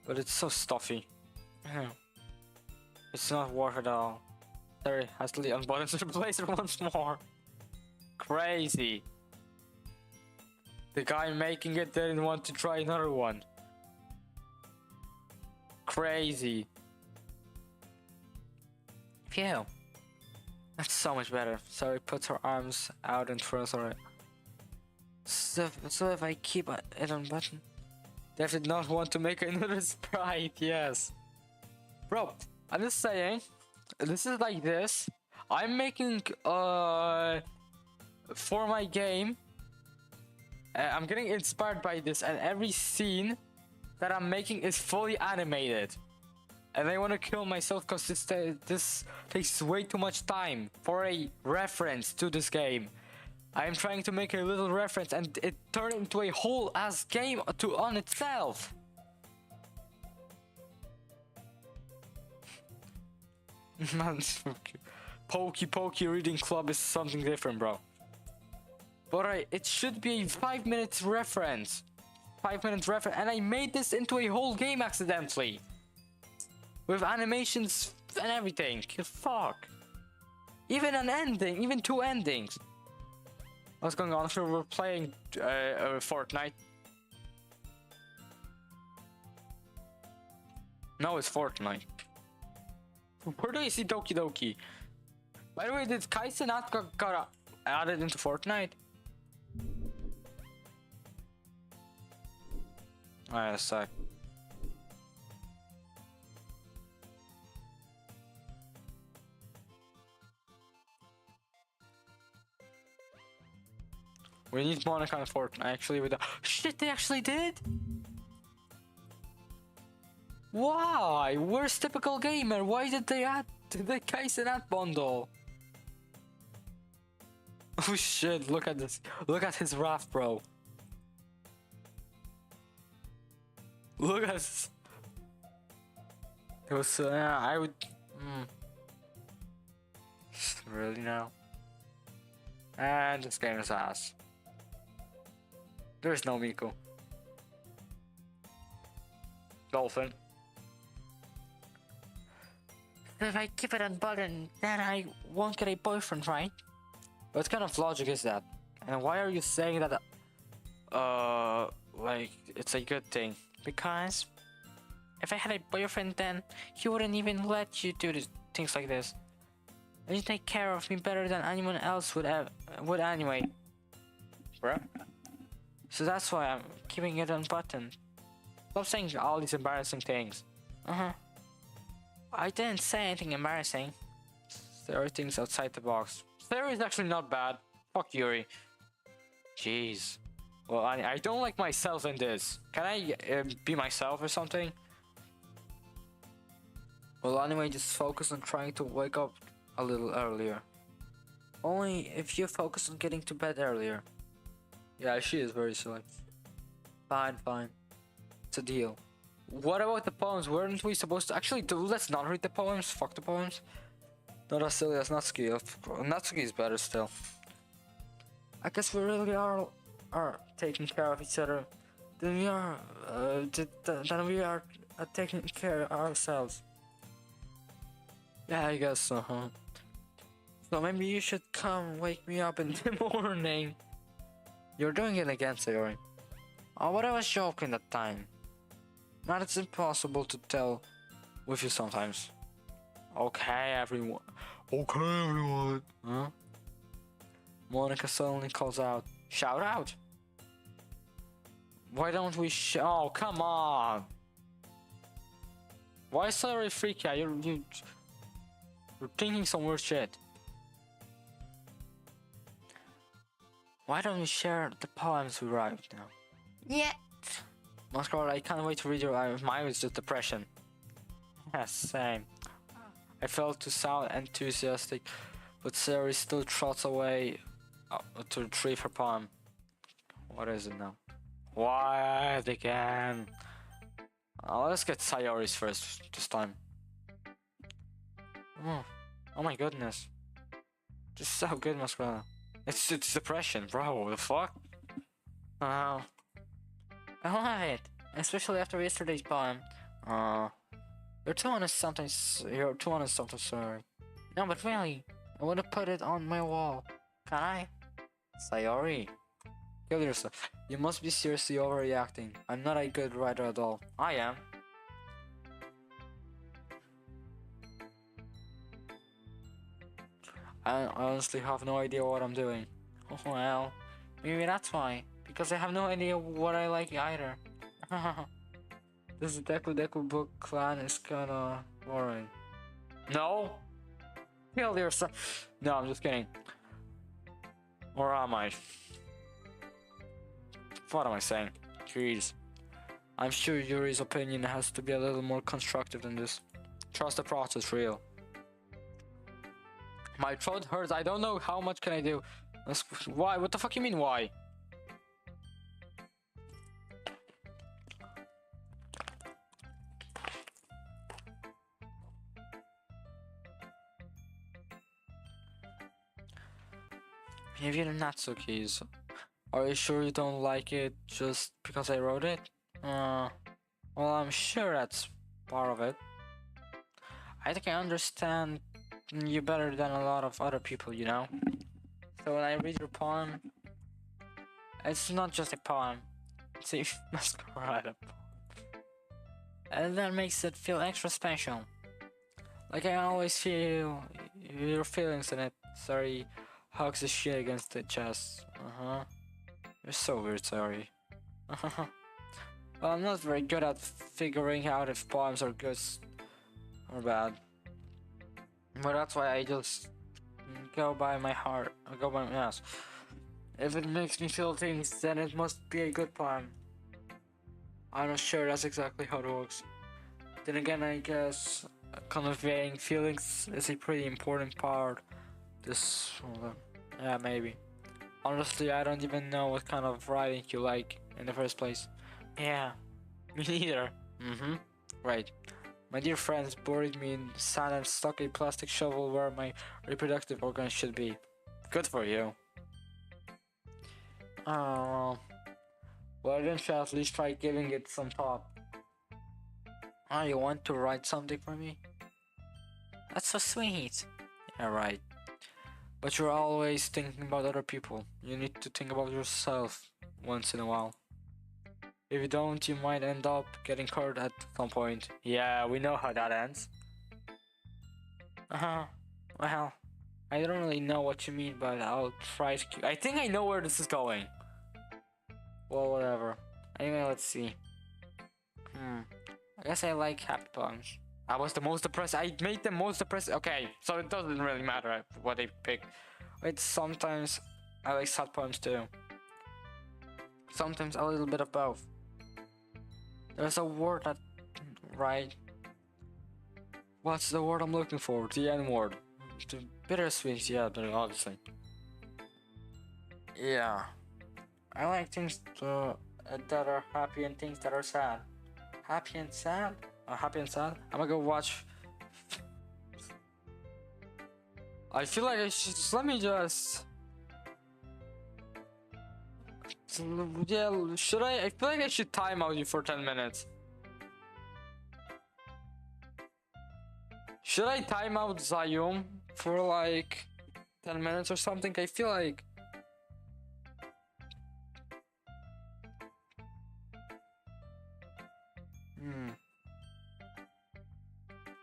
[SPEAKER 1] But it's so stuffy. It's not worth it at all. Sayori hastily unbuttons her blazer once more. Crazy. The guy making it didn't want to try another one. Crazy.
[SPEAKER 2] Phew. That's so much better.
[SPEAKER 1] Sayori puts her arms out and throws her.
[SPEAKER 2] So if I keep it unbuttoned.
[SPEAKER 1] They did not want to make another sprite, yes. Bro, I'm just saying, this is like this. I'm making, for my game, I'm getting inspired by this, and every scene that I'm making is fully animated. And I want to kill myself because this takes way too much time for a reference to this game. I'm trying to make a little reference and it turned into a whole ass game on itself. Man, Pokey reading club is something different, bro. But it should be a 5 minutes reference. 5 minutes reference, and I made this into a whole game accidentally. With animations and everything. Fuck. Even an ending, even 2 endings. What's going on? So we're playing Fortnite. No, it's Fortnite. Where do you see Doki Doki? By the way, did Kaisen not got added into Fortnite? Alright, a sec. We need Monica and Fortnite actually with the shit they actually did? Why? Where's typical gamer? Why did they add the case in that bundle? Oh shit, look at this. Look at his wrath, bro. Look at this. It was yeah, I would really now. And this game is ass. There's no Miku. Dolphin.
[SPEAKER 2] If I keep it unbuttoned, then I won't get a boyfriend, right?
[SPEAKER 1] What kind of logic is that? And why are you saying that, like, it's a good thing?
[SPEAKER 2] Because if I had a boyfriend, then he wouldn't even let you do things like this. And you take care of me better than anyone else would anyway.
[SPEAKER 1] Bruh?
[SPEAKER 2] So that's why I'm keeping it unbuttoned.
[SPEAKER 1] Stop saying all these embarrassing things.
[SPEAKER 2] I didn't say anything embarrassing.
[SPEAKER 1] Everything's outside the box. Theory is actually not bad. Fuck Yuri. Jeez. Well, I don't like myself in this. Can I be myself or something? Well, anyway, just focus on trying to wake up a little earlier.
[SPEAKER 2] Only if you focus on getting to bed earlier.
[SPEAKER 1] Yeah, she is very silly.
[SPEAKER 2] Fine, fine.
[SPEAKER 1] It's a deal. What about the poems? Weren't we supposed to actually do? Let's not read the poems. Fuck the poems. No, that's silly. That's Natsuki. Natsuki is better still.
[SPEAKER 2] I guess we really are taking care of each other. Then we are taking care of ourselves.
[SPEAKER 1] Yeah, I guess so. Huh?
[SPEAKER 2] So maybe you should come wake me up in the morning.
[SPEAKER 1] You're doing it again, Sayori.
[SPEAKER 2] Oh, but I was joking that time.
[SPEAKER 1] But it's impossible to tell with you sometimes. Okay, everyone. Okay, everyone. Huh? Monica suddenly calls out. Shout out. Why don't we oh, come on. Why is Sayori freaky out? You're thinking some weird shit.
[SPEAKER 2] Why don't we share the poems we write now?
[SPEAKER 1] Yeah. Mascot, I can't wait to read your mine was just depression. Yeah, same. I felt to sound enthusiastic, but Sayori still trots away to retrieve her poem. What is it now? What again? Let's get Sayori's first this time. Oh my goodness. Just so good, Mascot. It's depression, bro. The fuck?
[SPEAKER 2] I love it, especially after yesterday's poem.
[SPEAKER 1] You're too honest sometimes. You're too honest sometimes, sorry.
[SPEAKER 2] No, but really, I want to put it on my wall. Can I?
[SPEAKER 1] Sayori, kill yourself. You must be seriously overreacting. I'm not a good writer at all. I am. I honestly have no idea what I'm doing.
[SPEAKER 2] Well, maybe that's why. Because I have no idea what I like either.
[SPEAKER 1] This Deku book clan is kinda boring. No! Kill yourself! No, I'm just kidding. Or am I? What am I saying? Jeez. I'm sure Yuri's opinion has to be a little more constructive than this. Trust the process, real. My throat hurts, I don't know how much can I do. Why? What the fuck you mean, why? Maybe the Natsuki's. Are you sure you don't like it just because I wrote it? Well, I'm sure that's part of it. I think I understand you better than a lot of other people, you know? So when I read your poem, it's not just a poem. It's a masquerade. And that makes it feel extra special. Like I always feel your feelings in it. Sorry. Hugs the shit against the chest. You're so weird, sorry. Well, I'm not very good at figuring out if poems are good or bad. But that's why I just go by my heart. I go by my ass.
[SPEAKER 2] If it makes me feel things, then it must be a good poem. I'm not sure that's exactly how it works. Then again, I guess conveying feelings is a pretty important part. Yeah, maybe. Honestly, I don't even know what kind of writing you like in the first place. Yeah, me neither. Right. My dear friends buried me in sand and stuck a plastic shovel where my reproductive organs should be. Good for you. Oh, well, didn't you at least try giving it some thought? Oh, you want to write something for me? That's so sweet. Yeah, right. But you're always thinking about other people. You need to think about yourself once in a while. If you don't, you might end up getting hurt at some point. Yeah, we know how that ends. Well, I don't really know what you mean, but I'll try to. I think I know where this is going. Well, whatever. Anyway, let's see. I guess I like happy poems. I was the most depressed. I made the most depressed. Okay, so it doesn't really matter what I pick. Wait, sometimes I like sad poems too. Sometimes a little bit of both. There's a word that, right? What's the word I'm looking for? The N word. The bittersweet, yeah, but obviously. Yeah. I like things that are happy and things that are sad. Happy and sad? Happy and sad? I'm gonna go watch. I feel like I should let me just. Yeah, should I? I feel like I should time out you for 10 minutes. Should I time out Zayum for like 10 minutes or something? I feel like.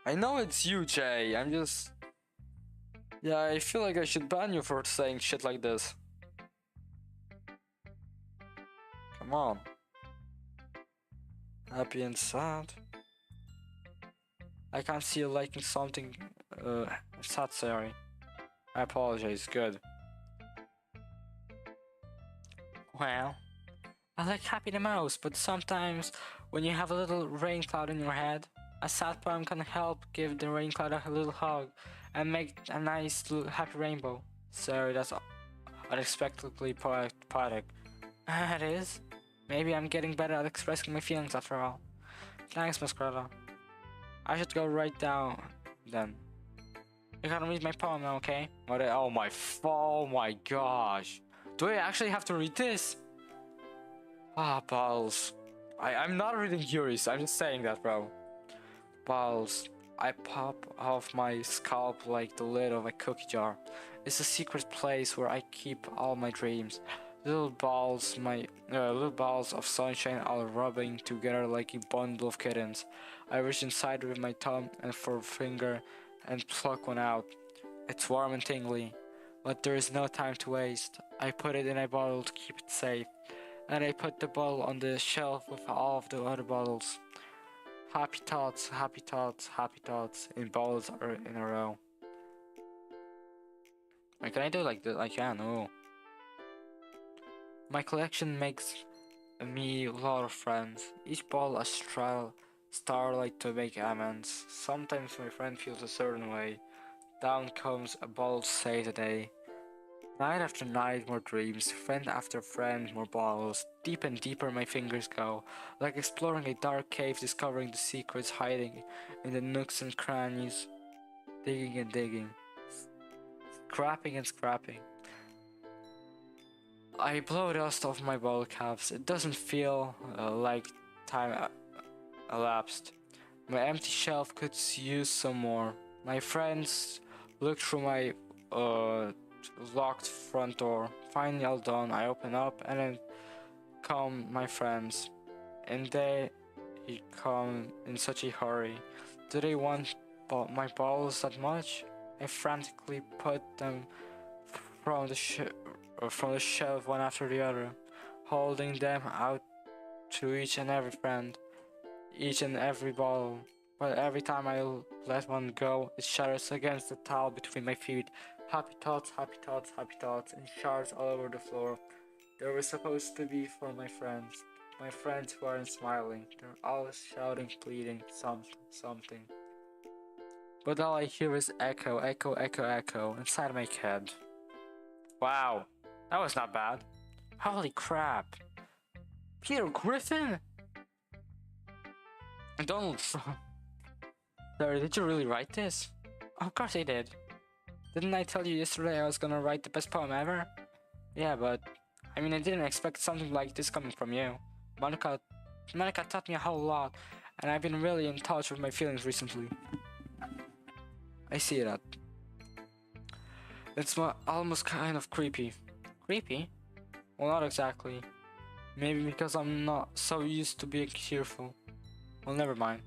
[SPEAKER 2] I know it's you, Jay. I'm just. Yeah, I feel like I should ban you for saying shit like this. Come on. Happy and sad. I can't see you liking something sad, sorry. I apologize, good. Well, I like Happy the most, but sometimes when you have a little rain cloud in your head, a sad poem can help give the rain cloud a little hug and make a nice little happy rainbow. So that's unexpectedly poetic. It is. Maybe I'm getting better at expressing my feelings after all. Thanks, Masquerada. I should go right down then. You gotta read my poem now, okay? Oh my gosh. Do I actually have to read this? Balls. I'm not reading Yuri's, I'm just saying that, bro. Balls. I pop off my scalp like the lid of a cookie jar. It's a secret place where I keep all my dreams. Little balls of sunshine all rubbing together like a bundle of kittens. I reach inside with my thumb and forefinger and pluck one out. It's warm and tingly, but there is no time to waste. I put it in a bottle to keep it safe, and I put the bottle on the shelf with all of the other bottles. Happy thoughts, happy thoughts, happy thoughts in bottles or in a row. Wait, can I do like this? I can, oh. My collection makes me a lot of friends. Each ball a starlight to make amends. Sometimes my friend feels a certain way. Down comes a ball to save the day. Night after night, more dreams. Friend after friend, more balls. Deep and deeper my fingers go, like exploring a dark cave, discovering the secrets hiding in the nooks and crannies. Digging and digging. Scrapping and scrapping. I blow dust off my bottle caps. It doesn't feel like time elapsed. My empty shelf could use some more. My friends look through my locked front door. Finally all done, I open up and then come my friends. And they come in such a hurry. Do they want my balls that much? I frantically put them from the shelf one after the other, holding them out to each and every friend, each and every bottle. but every time I let one go, it shatters against the tile between my feet. Happy thoughts, happy thoughts, happy thoughts, and shards all over the floor. They were supposed to be for my friends. My friends who aren't smiling. They're always shouting, pleading, something. But all I hear is echo, echo, echo, echo inside my head. Wow, that was not bad. Holy crap. Peter Griffin? And Donald Trump. Sorry, did you really write this? Of course I did. Didn't I tell you yesterday I was gonna write the best poem ever? Yeah, but I mean, I didn't expect something like this coming from you. Monica taught me a whole lot, and I've been really in touch with my feelings recently. I see that. It's almost kind of creepy. Creepy? Well, not exactly. Maybe because I'm not so used to being cheerful. Well, never mind.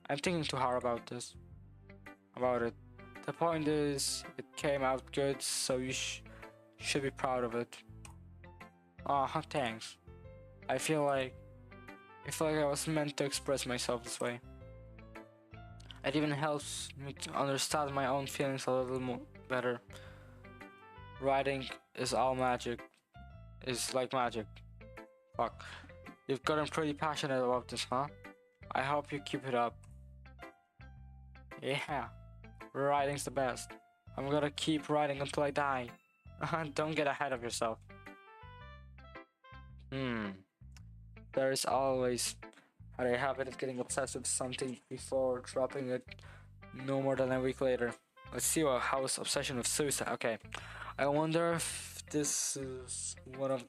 [SPEAKER 2] I'm thinking too hard about it. The point is, it came out good, so you should be proud of it. Aw, thanks. I feel like I was meant to express myself this way. It even helps me to understand my own feelings a little more better. Writing is all magic. Is like magic. Fuck. You've gotten pretty passionate about this, huh? I hope you keep it up. Yeah. Writing's the best. I'm gonna keep writing until I die. Don't get ahead of yourself. There's always had a habit of getting obsessed with something before dropping it no more than a week later. Let's see how is obsession with suicide. Okay. I wonder if this is one of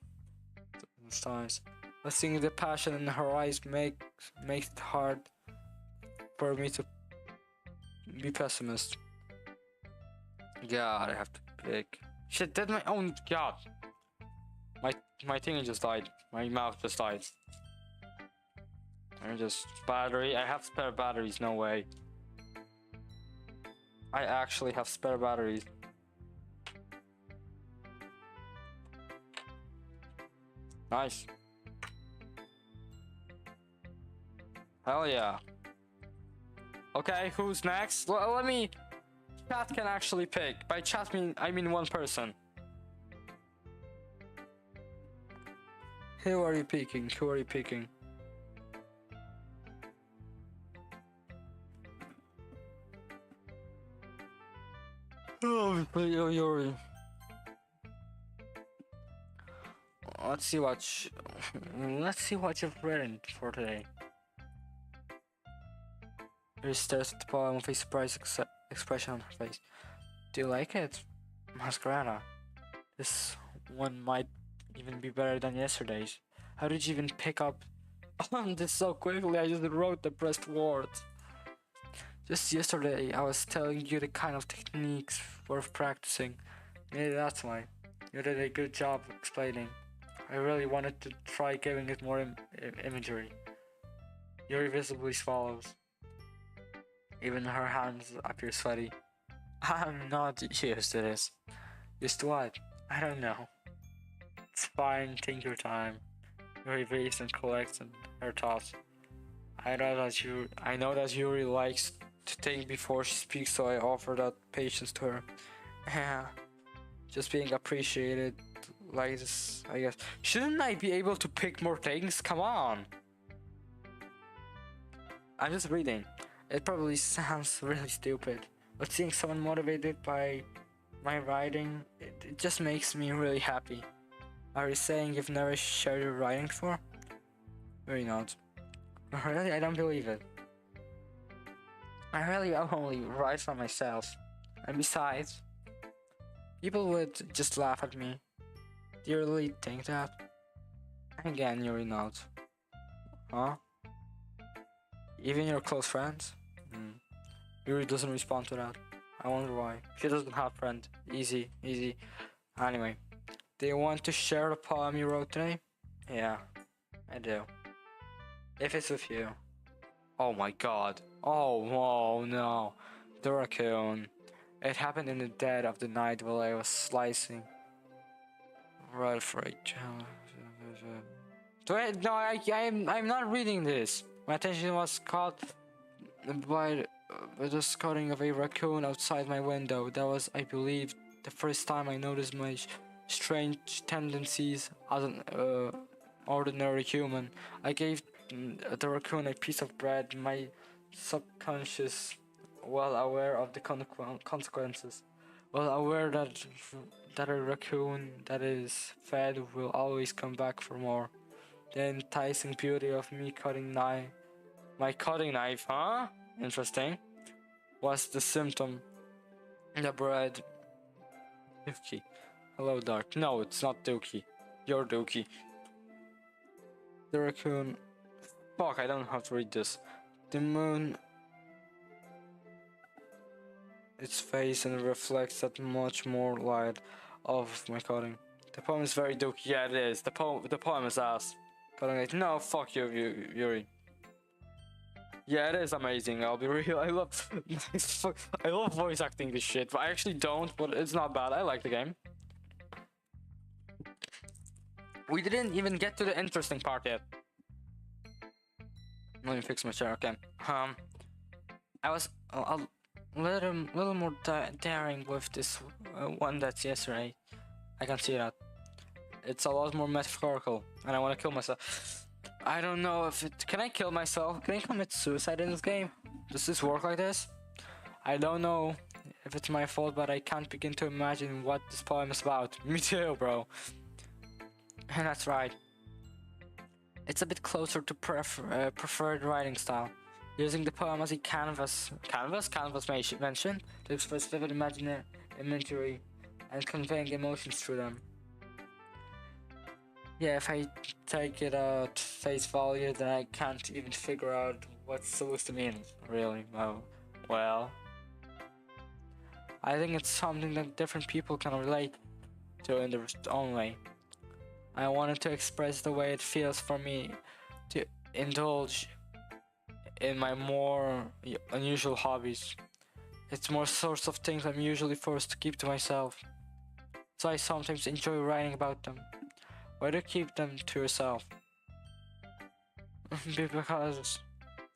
[SPEAKER 2] the signs. Seeing the passion in her eyes makes it hard for me to be pessimist. God, I have to pick. Shit, did my own God. My thing just died. My mouth just died. I just battery. I have spare batteries. No way. I actually have spare batteries. Nice. Hell yeah. Okay, who's next? Let me. Chat can actually pick. By chat I mean one person. Who are you picking? Who are you picking? Oh, Yuri. Let's see what you've written for today. She stares at the poem with a surprised expression on her face. Do you like it? Masquerada. This one might even be better than yesterday's. How did you even pick up on this so quickly? I just wrote the best words. Just yesterday, I was telling you the kind of techniques worth practicing. Maybe that's why. You did a good job explaining. I really wanted to try giving it more imagery. Yuri visibly swallows. Even her hands appear sweaty. I'm not used to this. Used to what? I don't know. It's fine, take your time. Yuri breathes and collects her thoughts. I know that Yuri likes to think before she speaks, so I offer that patience to her. Yeah, just being appreciated like this, I guess. Shouldn't I be able to pick more things? Come on! I'm just reading. It probably sounds really stupid, but seeing someone motivated by my writing, it just makes me really happy. Are you saying you've never shared your writing before? Really not. Really? I don't believe it. I really only write for myself. And besides, people would just laugh at me. Do you really think that? Again, you're not. Huh? Even your close friends? Yuri doesn't respond to that. I wonder why. She doesn't have friends. Easy. Anyway, do you want to share the poem you wrote today? Yeah, I do. If it's with you. Oh my god. Oh no. The raccoon. It happened in the dead of the night while I was slicing. Right for a Wait, no, I'm not reading this. My attention was caught by just cutting of a raccoon outside my window. That was, I believe, the first time I noticed my strange tendencies as an ordinary human. I gave the raccoon a piece of bread. My subconscious, well aware of the consequences, well aware that a raccoon that is fed will always come back for more. The enticing beauty of me cutting my cutting knife, huh? Interesting. Was the symptom. The bread. Doki. Hello, Dark. No, it's not Doki. You're Doki. The raccoon. Fuck, I don't have to read this. The moon. Its face and reflects that much more light of my cutting. The poem is very Doki. Yeah, it is. The poem is ass. Cutting it. No, fuck you, Yuri. Yeah, it is amazing. I'll be real. I love voice acting this shit, but I actually don't. But it's not bad. I like the game. We didn't even get to the interesting part yet. Let me fix my chair. Okay. I was a little more daring with this one that's yesterday. I can see that. It's a lot more metaphorical, and I want to kill myself. I don't know if it... Can I kill myself? Can I commit suicide in this game? Does this work like this? I don't know if it's my fault, but I can't begin to imagine what this poem is about. Me too, bro. And that's right. It's a bit closer to preferred writing style. Using the poem as a canvas mentioned, to express vivid imagery and conveying emotions through them. Yeah, if I take it at face value, then I can't even figure out what's supposed to mean, really. Well, I think it's something that different people can relate to in their own way. I wanted to express the way it feels for me to indulge in my more unusual hobbies. It's more sorts of things I'm usually forced to keep to myself, so I sometimes enjoy writing about them. Why do you keep them to yourself? Because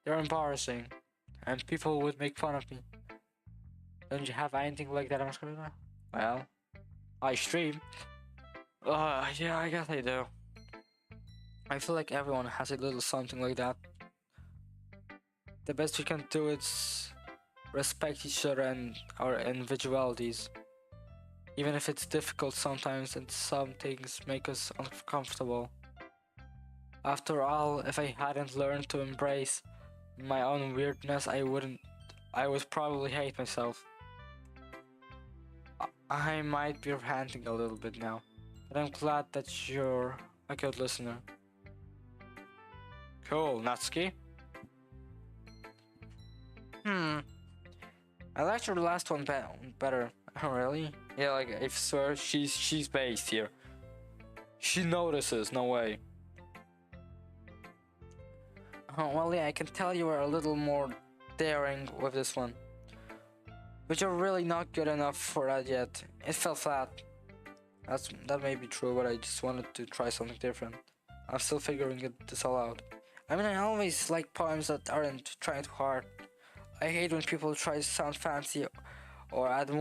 [SPEAKER 2] they're embarrassing, and people would make fun of me. Don't you have anything like that on screen? Well, I stream. Yeah, I guess I do. I feel like everyone has a little something like that. The best we can do is respect each other and our individualities. Even if it's difficult sometimes and some things make us uncomfortable. After all, if I hadn't learned to embrace my own weirdness, I would probably hate myself. I might be ranting a little bit now, but I'm glad that you're a good listener. Cool, Natsuki. I liked your last one better. Oh, really? Yeah, like, I swear she's based here. She notices, no way. Oh, well, yeah, I can tell you were a little more daring with this one. But you're really not good enough for that yet. It fell flat. That may be true, but I just wanted to try something different. I'm still figuring this all out. I mean, I always like poems that aren't trying too hard. I hate when people try to sound fancy or add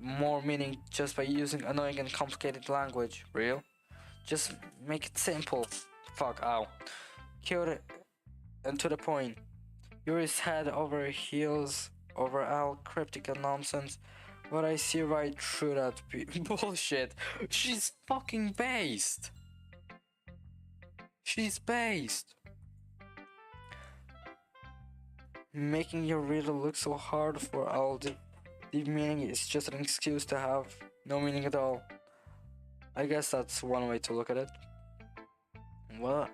[SPEAKER 2] more meaning just by using annoying and complicated language. Real? Just make it simple. Fuck, ow. Cute and to the point. Yuri's head over heels over all cryptic and nonsense, but I see right through that bullshit. She's fucking based. She's based. Making your reader look so hard for all the deep meaning is just an excuse to have no meaning at all. I guess that's one way to look at it. What?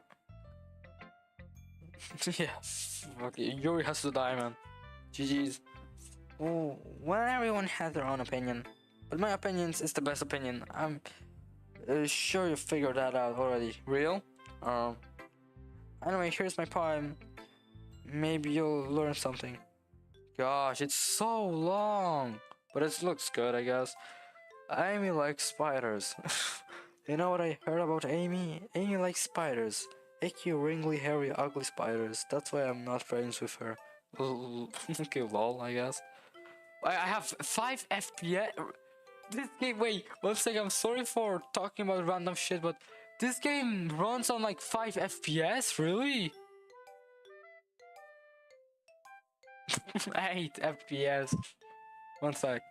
[SPEAKER 2] Yeah, fuck it. Yuri has to die, man. GG's. Oh, well, everyone has their own opinion, but my opinion is the best opinion. I'm sure you figured that out already. Real? Anyway, here's my poem. Maybe you'll learn something. Gosh, it's so long, but it looks good, I guess. Amy likes spiders. You know what I heard about Amy? Amy likes spiders. Icky, wrinkly, hairy, ugly spiders. That's why I'm not friends with her.
[SPEAKER 1] Okay, lol, I guess. I have 5 FPS. This game, wait, one second, I'm sorry for talking about random shit, but this game runs on like 5 FPS, really? 8 FPS. One sec.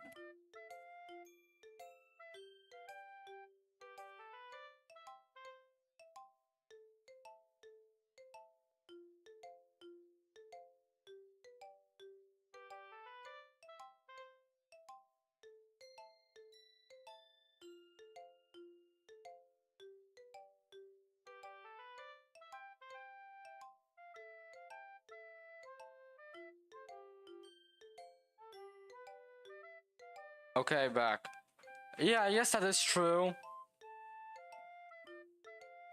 [SPEAKER 1] Okay, back. Yeah, yes, that is true.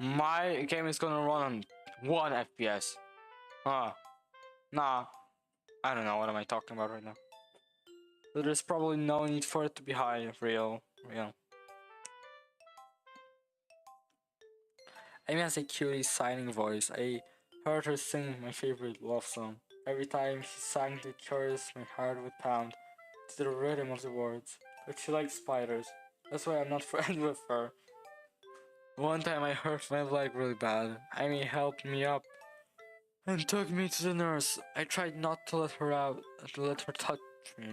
[SPEAKER 1] My game is gonna run on 1 FPS. Huh. Nah. I don't know what am I talking about right now. But there's probably no need for it to be high, real. Amy has a cutie signing voice. I heard her sing my favorite love song. Every time she sang the chorus, my heart would pound to the rhythm of the words. But she likes spiders. That's why I'm not friends with her. One time I hurt my leg really bad. Amy helped me up and took me to the nurse. I tried not to let her out, to let her touch me.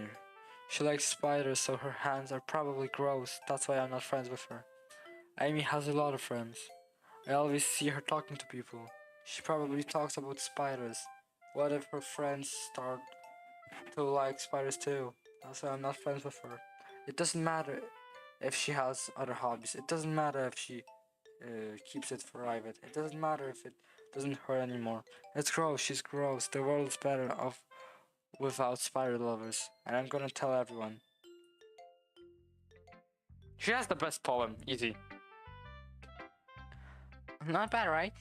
[SPEAKER 1] She likes spiders, so her hands are probably gross. That's why I'm not friends with her. Amy has a lot of friends. I always see her talking to people. She probably talks about spiders. What if her friends start to like spiders too? That's why I'm not friends with her. It doesn't matter if she has other hobbies. It doesn't matter if she keeps it private. It doesn't matter if it doesn't hurt anymore. It's gross. She's gross. The world's better off without spider lovers. And I'm gonna tell everyone. She has the best poem. Easy. Not bad, right?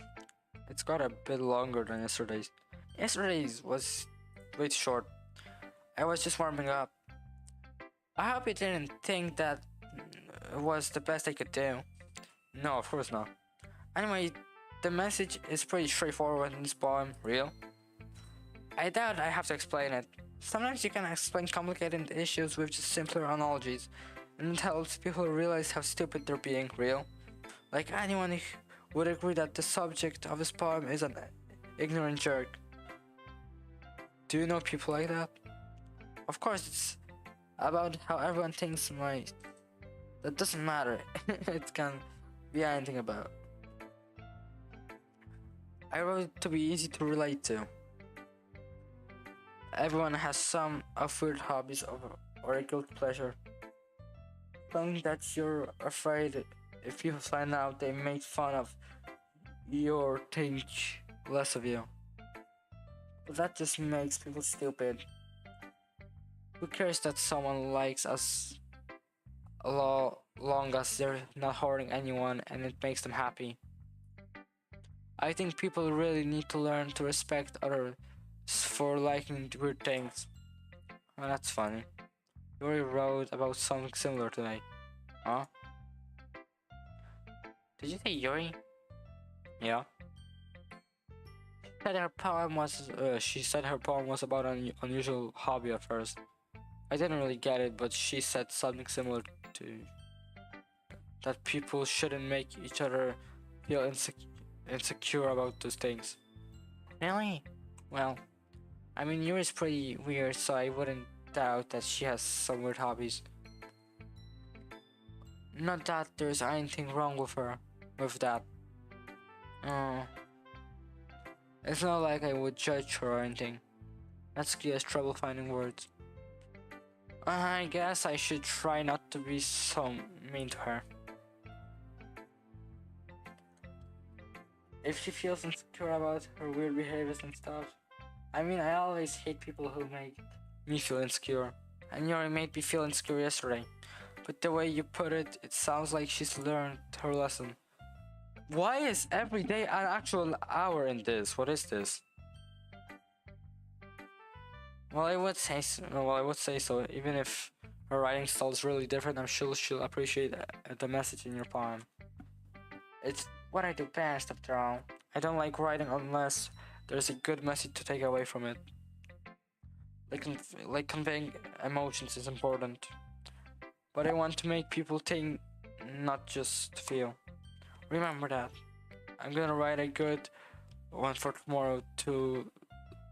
[SPEAKER 1] It's got a bit longer than yesterday's. Yesterday's was way too short. I was just warming up. I hope you didn't think that was the best I could do. No, of course not. Anyway, the message is pretty straightforward in this poem, real. I doubt I have to explain it. Sometimes you can explain complicated issues with just simpler analogies, and it helps people realize how stupid they're being, real. Like anyone would agree that the subject of this poem is an ignorant jerk. Do you know people like that? Of course, it's about how everyone thinks that doesn't matter. It can be anything about. I wrote it to be easy to relate to. Everyone has some of weird hobbies or a guilt pleasure. Something that you're afraid if people find out they make fun of you or think less of you. But that just makes people stupid. Who cares that someone likes us long as they're not hurting anyone and it makes them happy? I think people really need to learn to respect others for liking weird things. Oh, that's funny. Yuri wrote about something similar today. Huh? Did you say Yuri? Yeah. She said her poem was about an unusual hobby at first. I didn't really get it, but she said something similar to that people shouldn't make each other feel insecure about those things. Really? Well, I mean, Yuri's pretty weird, so I wouldn't doubt that she has some weird hobbies. Not that there's anything wrong with that. It's not like I would judge her or anything. Natsuki has trouble finding words. I guess I should try not to be so mean to her. If she feels insecure about her weird behaviors and stuff. I mean, I always hate people who make me feel insecure. And Yuri made me feel insecure yesterday. But the way you put it, it sounds like she's learned her lesson. Why is every day an actual hour in this? What is this? Well, I would say so. Even if her writing style is really different, I'm sure she'll appreciate the message in your poem. It's what I do best, after all. I don't like writing unless there's a good message to take away from it. like conveying emotions is important. But I want to make people think, not just feel. Remember that. I'm gonna write a good one for tomorrow too,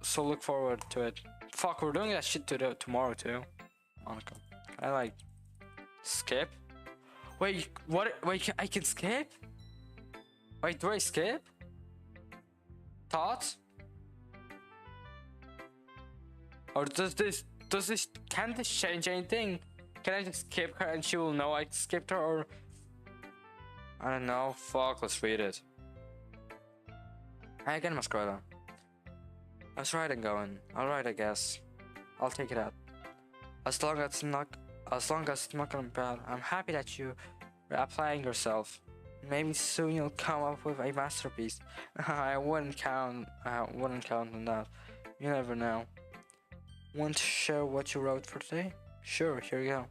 [SPEAKER 1] so look forward to it. Fuck, we're doing that shit tomorrow too. Monica. I like skip. Wait, what? Wait, I can skip? Wait, do I skip? Thoughts? Or can this change anything? Can I just skip her and she will know I skipped her, or I don't know. Fuck, let's read it. I get masquerade. Let's write and going. Alright, I guess. I'll take it out. As long as it's not gonna be bad, I'm happy that you are applying yourself. Maybe soon you'll come up with a masterpiece. I wouldn't count on that. You never know. Want to share what you wrote for today? Sure, here you go.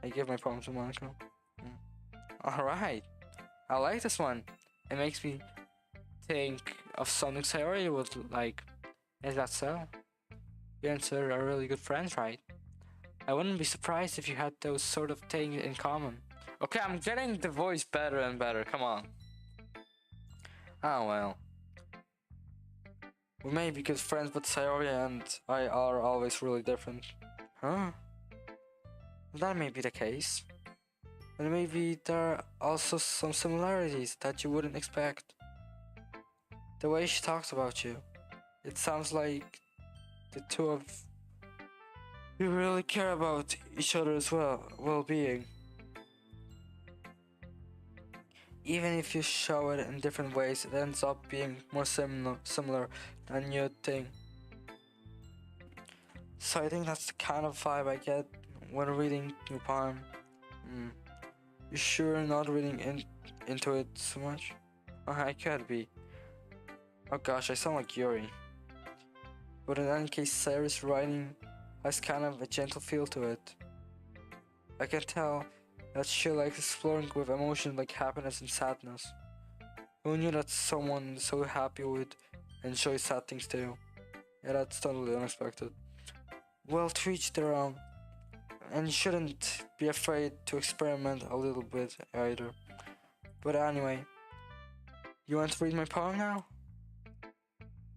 [SPEAKER 1] I give my poem to Monica. Alright. I like this one. It makes me think of something Sayori would like. Is that so? You and Sir are really good friends, right? I wouldn't be surprised if you had those sort of things in common. Okay, I'm getting the voice better and better. Come on. Oh well. We may be good friends, but Sayori and I are always really different. Huh? That may be the case. But maybe there are also some similarities that you wouldn't expect. The way she talks about you. It sounds like the two of you really care about each other's well-being. Even if you show it in different ways, it ends up being more similar than you'd think. So I think that's the kind of vibe I get when reading your poem. You sure you're not reading into it so much? I could be. Oh gosh, I sound like Yuri. But in any case, Sarah's writing has kind of a gentle feel to it. I can tell that she likes exploring with emotions like happiness and sadness. Who knew that someone so happy would enjoy sad things too? Yeah, that's totally unexpected. Well, to each their own. And you shouldn't be afraid to experiment a little bit either. But anyway, you want to read my poem now?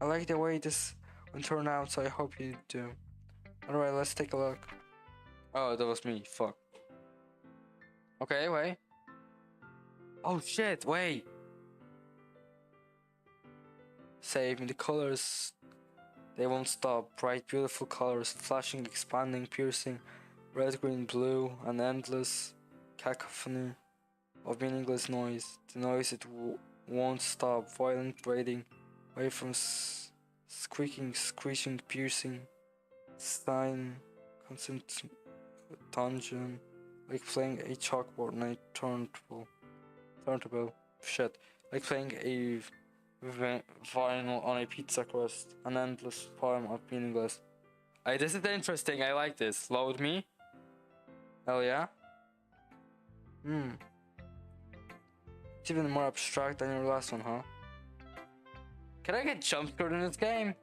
[SPEAKER 1] I like the way this one turned out, so I hope you do. Alright, let's take a look. Oh, that was me. Fuck. Okay, wait. Oh shit, wait. Save me the colors. They won't stop. Bright, beautiful colors, flashing, expanding, piercing. Red, green, blue, an endless cacophony of meaningless noise. The noise it won't stop. Violent, braiding, away from squeaking, screeching, piercing, sighing, constant dungeon, like playing a chalkboard on a turntable. Shit, like playing a vinyl on a pizza crust. An endless poem of meaningless. This is interesting. I like this. Load me. Hell yeah. It's even more abstract than your last one, huh? Can I get jump scared in this game?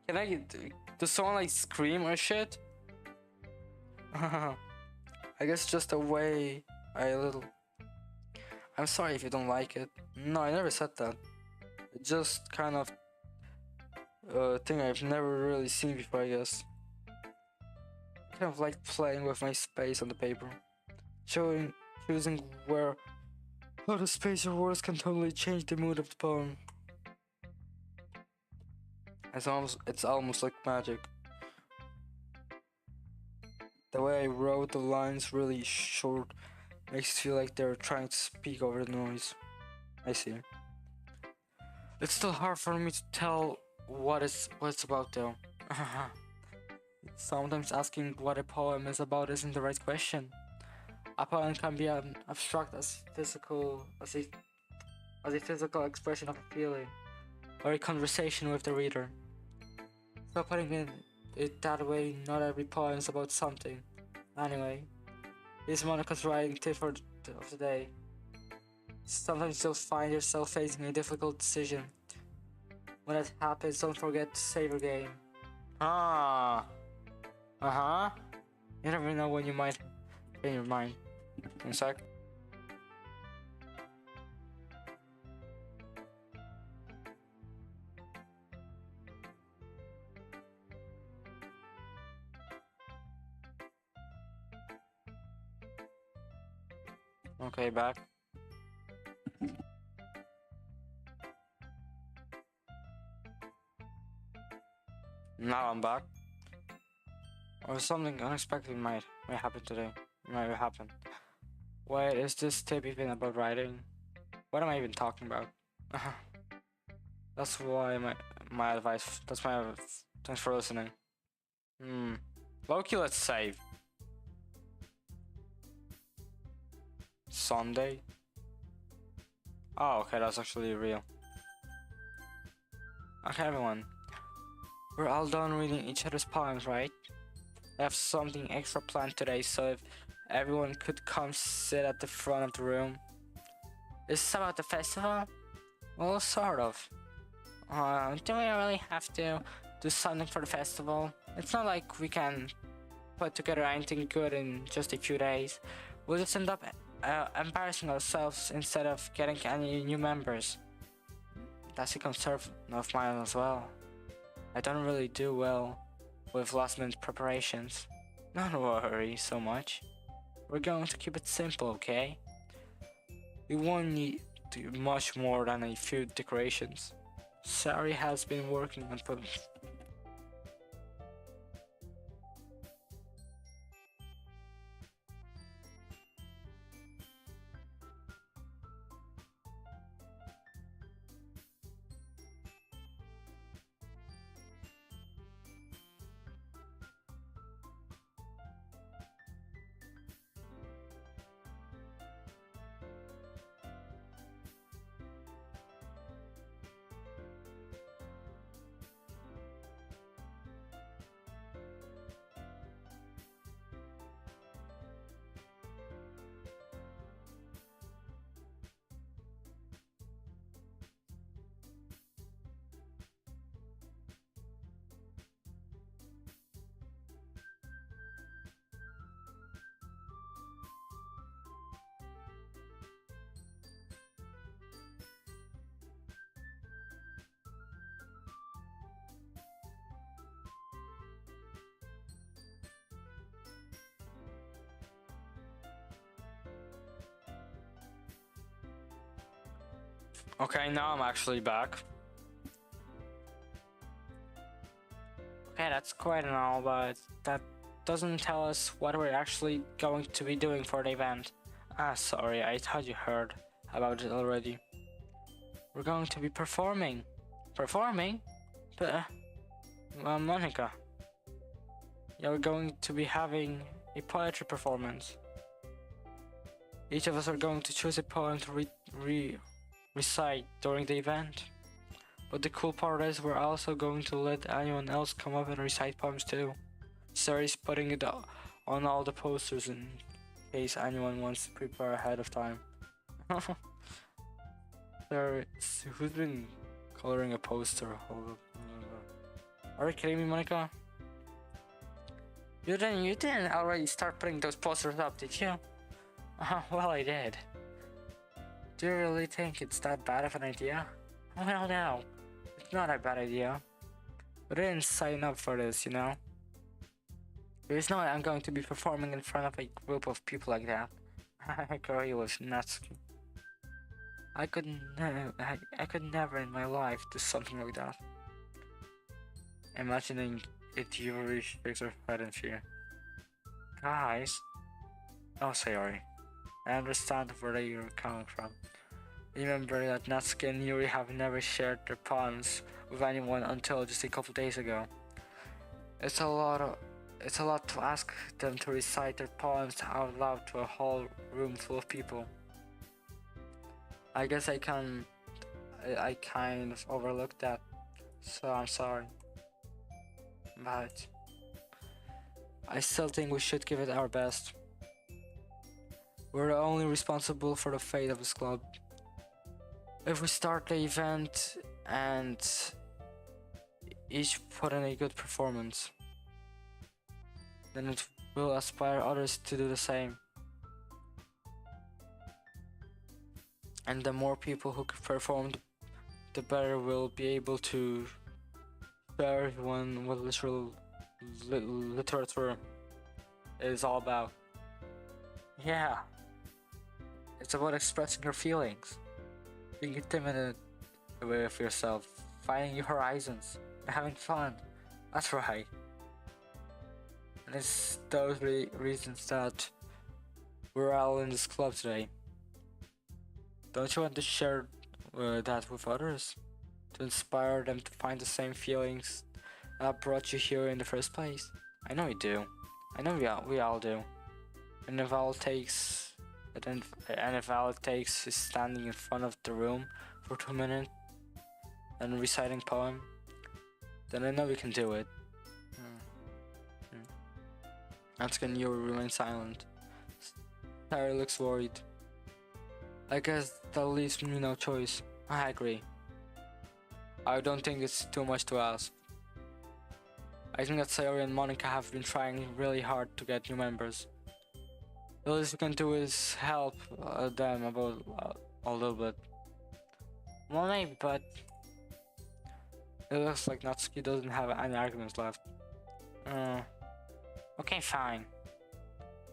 [SPEAKER 1] Can I get... Does someone like scream or shit? I guess just a way a little... I'm sorry if you don't like it. No, I never said that. It's just kind of... thing I've never really seen before, I guess. I kind of like playing with my space on the paper. Choosing where how the space or words can totally change the mood of the poem. It's almost like magic. The way I wrote the lines really short makes it feel like they're trying to speak over the noise. I see. It's still hard for me to tell what it's about though. Sometimes asking what a poem is about isn't the right question. A poem can be as abstract as a physical expression of a feeling, or a conversation with the reader. So putting it that way, not every poem is about something. Anyway, this is Monica's writing tip of the day. Sometimes you'll find yourself facing a difficult decision. When that happens, don't forget to save your game.
[SPEAKER 2] Ah. Uh-huh. You never know when you might change your mind. One sec. Okay, back. Now I'm back. Or something unexpected might happen today. Might happen. Wait, is this tip even about writing? What am I even talking about? That's why my advice. That's my. Thanks for listening. Loki, let's save. Sunday. Oh, okay, that's actually real. Okay, everyone. We're all done reading each other's poems, right? I have something extra planned today, so if everyone could come sit at the front of the room. Is this about the festival? Well, sort of. Do we really have to do something for the festival? It's not like we can put together anything good in just a few days. We'll just end up embarrassing ourselves instead of getting any new members. That's a concern of mine as well. I don't really do well with last-minute preparations. Don't worry so much. We're going to keep it simple, okay? We won't need much more than a few decorations. Sari has been working on putting. Okay, now I'm actually back. Okay, that's quite an all, but that doesn't tell us what we're actually going to be doing for the event. Ah, sorry, I thought you heard about it already. We're going to be performing. Performing? But, Monica. Yeah, we're going to be having a poetry performance. Each of us are going to choose a poem to recite during the event. But the cool part is we're also going to let anyone else come up and recite poems too. Sari's putting it on all the posters in case anyone wants to prepare ahead of time. Who's been coloring a poster? Are you kidding me, Monica? You didn't already start putting those posters up, did you? Well, I did. Do you really think it's that bad of an idea? Well, no, it's not a bad idea. But I didn't sign up for this, you know? There's no way I'm going to be performing in front of a group of people like that. I agree with Natsuki. I could never in my life do something like that. Imagining it, Yuri shakes her head in fear. Guys, oh sorry. I understand where you're coming from. Remember that Natsuki and Yuri have never shared their poems with anyone until just a couple days ago. It's a lot to ask them to recite their poems out loud to a whole room full of people. I guess I kind of overlooked that, so I'm sorry. But I still think we should give it our best. We're only responsible for the fate of this club. If we start the event and each put in a good performance, then it will inspire others to do the same. And the more people who perform, the better we'll be able to share everyone what literature is all about. Yeah, it's about expressing your feelings, being intimate with yourself, finding your horizons, and having fun. That's right. And it's those reasons that we're all in this club today. Don't you want to share that with others? To inspire them to find the same feelings that brought you here in the first place? I know you do. I know we all do. And if all it takes is standing in front of the room for 2 minutes and reciting poem, then I know we can do it. Once again, you remain silent. Sarah looks worried. I guess that leaves me no choice. I agree. I don't think it's too much to ask. I think that Sayori and Monica have been trying really hard to get new members. The least we can do is help them about a little bit. Well, maybe, but it looks like Natsuki doesn't have any arguments left. Okay, fine.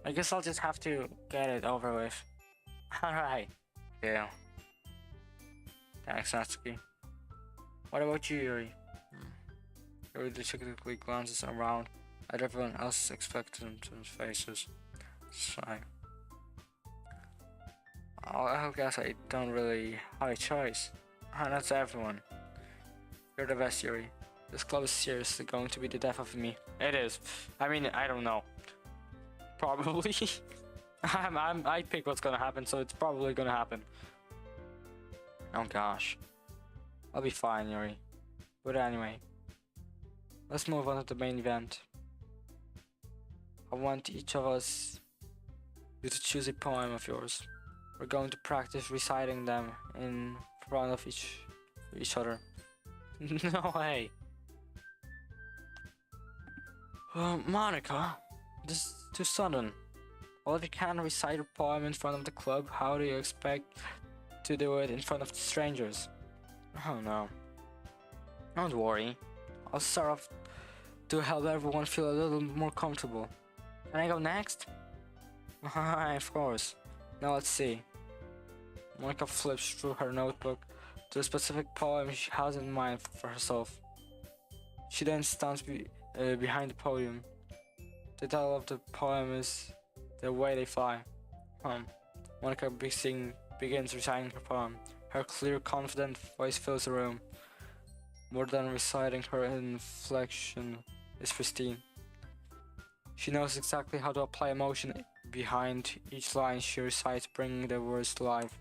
[SPEAKER 2] I guess I'll just have to get it over with. Alright. Yeah. Thanks, Natsuki. What about you, Yuri? Yuri discreetly glances around at everyone else's expectant faces. Sigh. I guess I don't really have a choice. That's everyone. You're the best, Yuri. This club is seriously going to be the death of me. It is. I mean, I don't know. Probably. I pick what's gonna happen, so it's probably gonna happen. Oh gosh. I'll be fine, Yuri. But anyway, let's move on to the main event. I want each of us to choose a poem of yours. We're going to practice reciting them in front of each other. No way. Monica, this is too sudden. Well, if you can't recite a poem in front of the club, how do you expect to do it in front of the strangers? Oh no. Don't worry. I'll start off to help everyone feel a little more comfortable. Can I go next? Of course. Now let's see. Monica flips through her notebook to a specific poem she has in mind for herself. She then stands behind the podium. The title of the poem is The Way They Fly. Monica begins reciting her poem. Her clear, confident voice fills the room. More than reciting, her inflection is pristine. She knows exactly how to apply emotion behind each line she recites, bringing the words to life.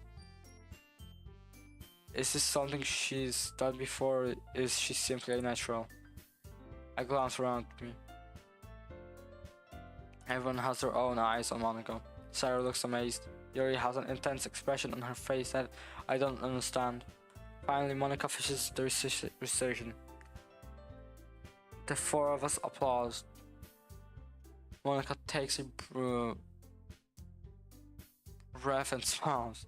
[SPEAKER 2] Is this something she's done before, or is she simply a natural? I glance around me. Everyone has their own eyes on Monica. Sarah looks amazed. Yuri has an intense expression on her face that I don't understand. Finally, Monica finishes the recitation. The four of us applaud. Monica takes a breath and smiles.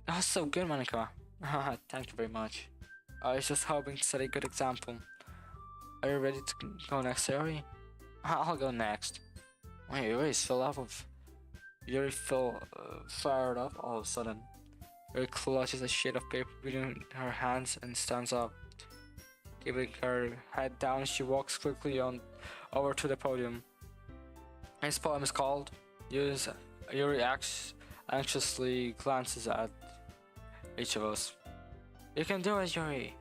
[SPEAKER 2] That was so good, Monica. Thank you very much. I was just hoping to set a good example. Are you ready to go next, Yuri? I'll go next. Wait, Yuri is filled up of... Yuri fired up all of a sudden. Yuri clutches a sheet of paper between her hands and stands up. Keeping her head down, she walks quickly over to the podium. His poem is called... Yuri anxiously glances at each of us. You can do it, Yuri.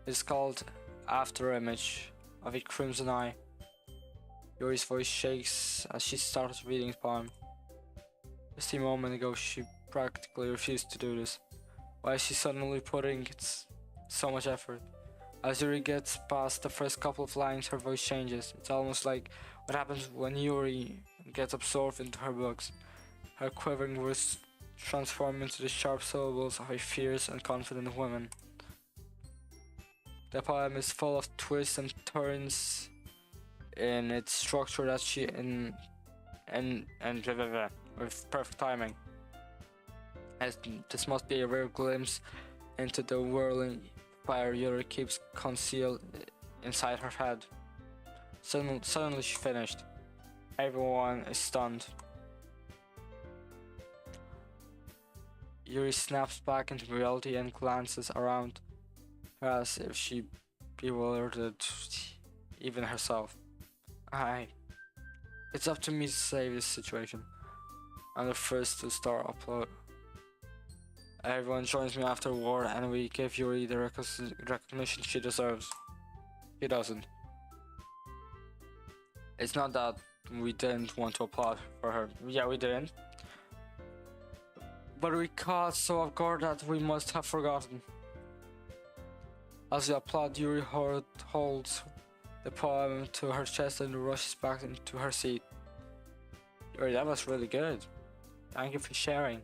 [SPEAKER 2] It's called After Image of a Crimson Eye. Yuri's voice shakes as she starts reading the poem. Just a moment ago, she practically refused to do this. Why is she suddenly putting so much effort? As Yuri gets past the first couple of lines, her voice changes. It's almost like what happens when Yuri gets absorbed into her books. Her quivering words transform into the sharp syllables of a fierce and confident woman.
[SPEAKER 1] The poem is full of twists and turns in its structure that she and blah, blah, blah, with perfect timing. As this must be a rare glimpse into the whirling fire Yuri keeps concealed inside her head. Suddenly she finished. Everyone is stunned. Yuri snaps back into reality and glances around her as if she bewildered even herself. It's up to me to save this situation. I'm the first to start upload. Everyone joins me afterward and we give Yuri the recognition she deserves. He doesn't. It's not that we didn't want to applaud for her. Yeah, we didn't. But we caught so off guard that we must have forgotten. As we applaud, Yuri holds the poem to her chest and rushes back into her seat. Yuri, that was really good. Thank you for sharing.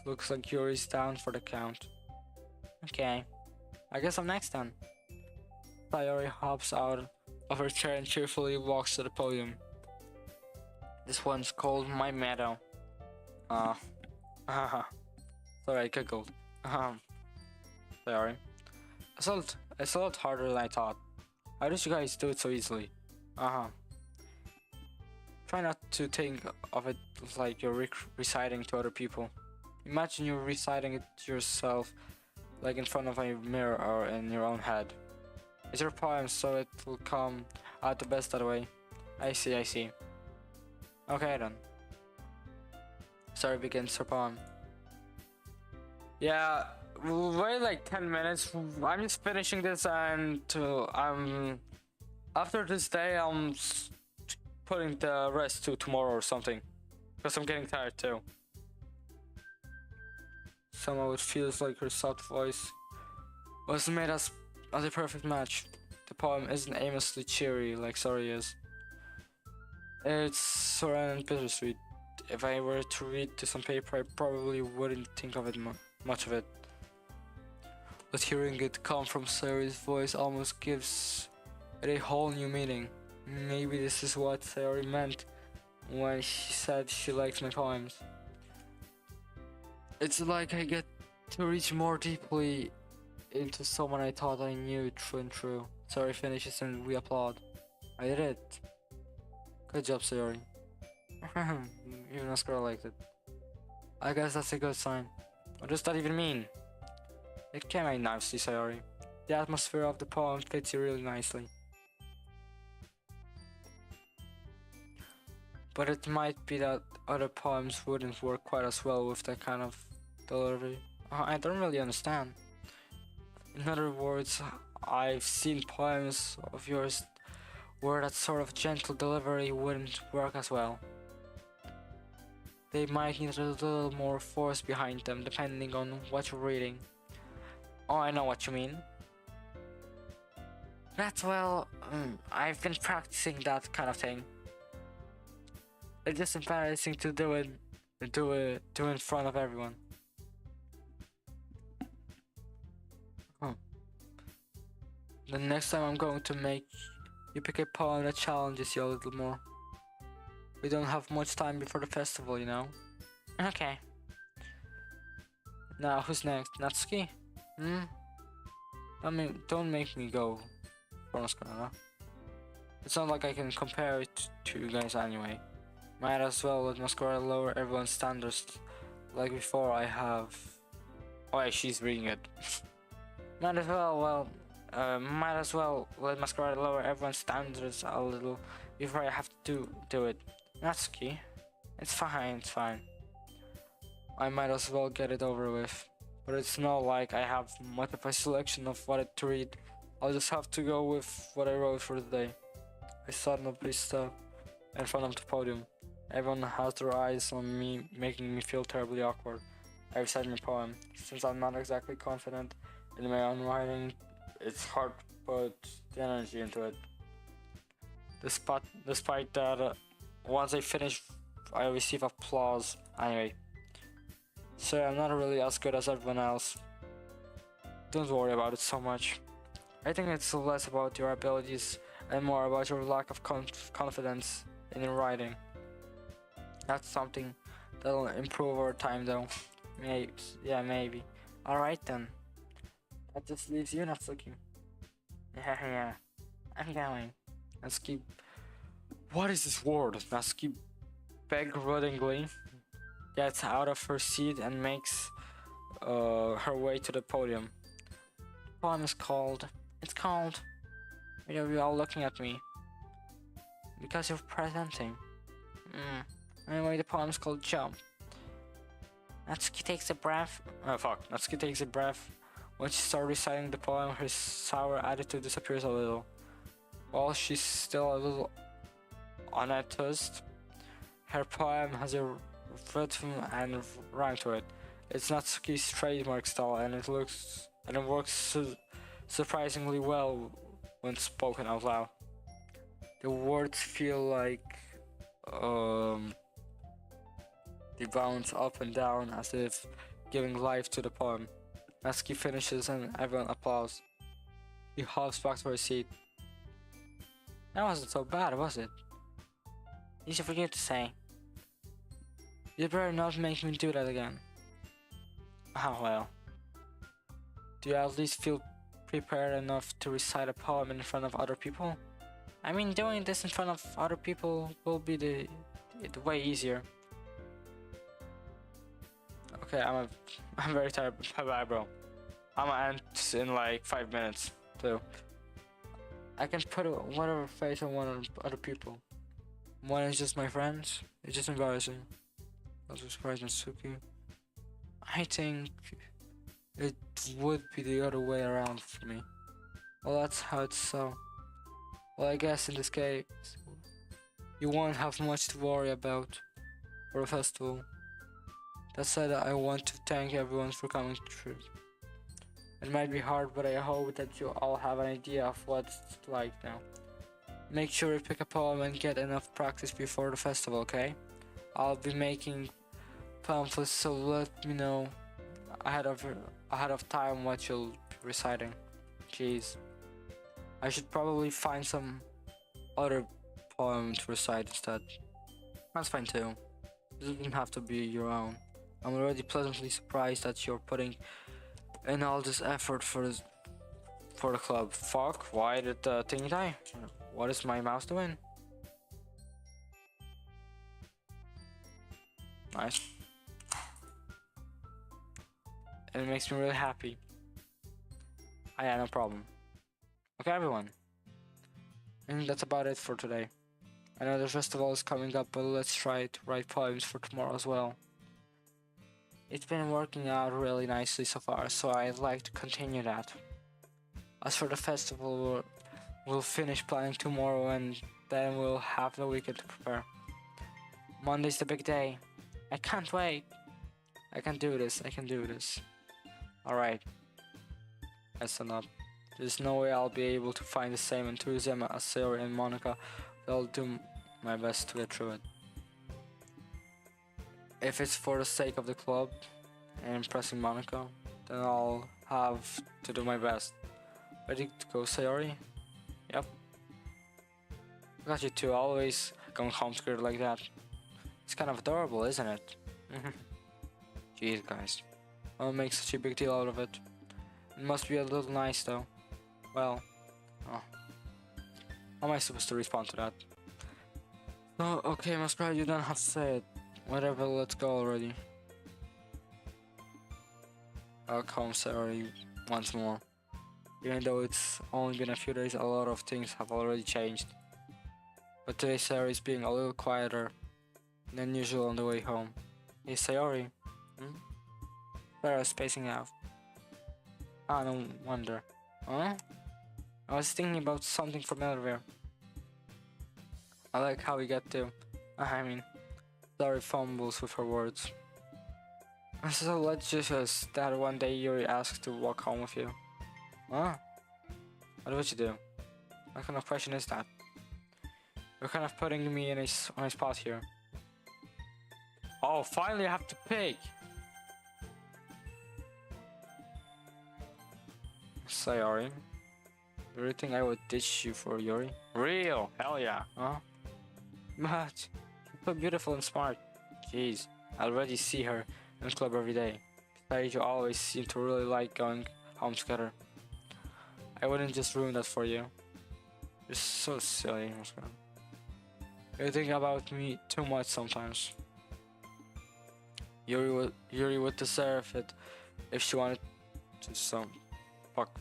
[SPEAKER 1] Looks like Yuri's down for the count. Okay, I guess I'm next then. Sayori hops out of her chair and cheerfully walks to the podium. This one's called My Meadow. Sorry, I giggled. Sorry. It's a lot harder than I thought. How did you guys do it so easily? Try not to think of it like you're reciting to other people. Imagine you're reciting it to yourself, like in front of a mirror or in your own head. It's your poem, so it will come out the best that way. I see. Okay then. Sorry begins her poem. Yeah, we'll wait like 10 minutes. I'm just finishing this and after this day I'm putting the rest to tomorrow or something. Because I'm getting tired too. Somehow it feels like her soft voice was made as a perfect match. The poem isn't aimlessly cheery like Sorry is. It's serene and bittersweet. If I were to read this on paper, I probably wouldn't think of it much of it. But hearing it come from Sayori's voice almost gives it a whole new meaning. Maybe this is what Sayori meant when she said she likes my poems. It's like I get to reach more deeply into someone I thought I knew true and true. Sayori finishes and we applaud. I did it. Good job, Sayori. Even Oscar liked it. I guess that's a good sign. What does that even mean? It came out nicely, Sayori. The atmosphere of the poem fits you really nicely. But it might be that other poems wouldn't work quite as well with that kind of delivery. I don't really understand. In other words, I've seen poems of yours where that sort of gentle delivery wouldn't work as well. They might need a little more force behind them depending on what you're reading. Oh, I know what you mean. That's well, I've been practicing that kind of thing. It's just embarrassing to do it in front of everyone. The next time I'm going to make you pick a poem that challenges you a little more. We don't have much time before the festival, you know? Okay. Now, who's next? Natsuki? Don't make me go for Mascara. It's not like I can compare it to you guys anyway. Might as well let Mascara lower everyone's standards. Like before I have... Oh yeah, she's reading it. Might as well let Mascara lower everyone's standards a little before I have to do it. Natsuki, it's fine. I might as well get it over with. But it's not like I have much of a selection of what to read. I'll just have to go with what I wrote for the day. I suddenly step in front of the podium. Everyone has their eyes on me, making me feel terribly awkward. I recite my poem. Since I'm not exactly confident in my own writing, it's hard to put the energy into it. Despite that, once I finish, I receive applause anyway. So I'm not really as good as everyone else. don't worry about it so much. I think it's less about your abilities and more about your lack of confidence in your writing. That's something that'll improve over time though. Maybe, yeah, maybe. Alright then. That just leaves you Natsuki. Yeah, I'm going. Natsuki. What is this word? Natsuki begrudgingly gets out of her seat and makes her way to the podium. The poem is called. It's called. Why are you all looking at me? Because you're presenting. Anyway, the poem's called Jump. Natsuki takes a breath. Oh fuck. Natsuki takes a breath. When she starts reciting the poem, her sour attitude disappears a little. While she's still a little unenthused, her poem has a rhythm and rhyme to it. It's Natsuki's trademark style, and it works surprisingly well when spoken out loud. The words feel like they bounce up and down as if giving life to the poem. Natsuki finishes and everyone applauds. He hops back to her seat. That wasn't so bad, was it? Easy for you to say. You better not make me do that again. Oh well. Do you at least feel prepared enough to recite a poem in front of other people? I mean, doing this in front of other people will be the way easier. Okay, I'm very tired. Bye, bro. I'ma end in like 5 minutes too. I can put whatever face I want on other people. One is just my friends. It's just embarrassing. I was surprised Natsuki. I think it would be the other way around for me. Well, that's how it's so. Well, I guess in this case, you won't have much to worry about for a festival. That said, I want to thank everyone for coming through. It might be hard, but I hope that you all have an idea of what it's like now. Make sure you pick a poem and get enough practice before the festival, okay? I'll be making pamphlets, so let me know ahead of time what you'll be reciting. Jeez. I should probably find some other poem to recite instead. That's fine too. It doesn't have to be your own. I'm already pleasantly surprised that you're putting in all this effort for the club. Fuck, why did the thing die? What is my mouse doing? Nice. It makes me really happy. Oh yeah, no problem. Okay, everyone. I think that's about it for today. I know the festival is coming up, but let's try to write poems for tomorrow as well. It's been working out really nicely so far, so I'd like to continue that. As for the festival, we'll finish planning tomorrow and then we'll have the weekend to prepare. Monday's the big day. I can't wait. I can do this. Alright. Listen up. There's no way I'll be able to find the same enthusiasm as Sayori and Monica, but I'll do my best to get through it. If it's for the sake of the club and impressing Monica, then I'll have to do my best. Ready to go, Sayori? Yep. I got you too, always going home scared like that. It's kind of adorable, isn't it? Jeez, guys. I'll make such a big deal out of it. It must be a little nice though. Well, how am I supposed to respond to that? No, okay, Masquerade, you don't have to say it. Whatever, let's go already. I'll come, Sayori, once more. Even though it's only been a few days, a lot of things have already changed. But today Sayori is being a little quieter than usual on the way home. Hey, Sayori. Sarah's spacing out. Ah, no wonder. Huh? I was thinking about something familiar. I like how we get to... Sorry, fumbles with her words. So let's just that one day Yuri asked to walk home with you. Huh? What would you do? What kind of question is that? You're kind of putting me in on a spot here. Oh, finally I have to pick! Say, Yuri. Do you think I would ditch you for Yuri? Real? Hell yeah, huh? But you're so beautiful and smart. Jeez, I already see her in the club every day. Besides, you always seem to really like going home together. I wouldn't just ruin that for you. You're so silly. You think about me too much sometimes. Yuri would deserve it if she wanted to. Some fuck.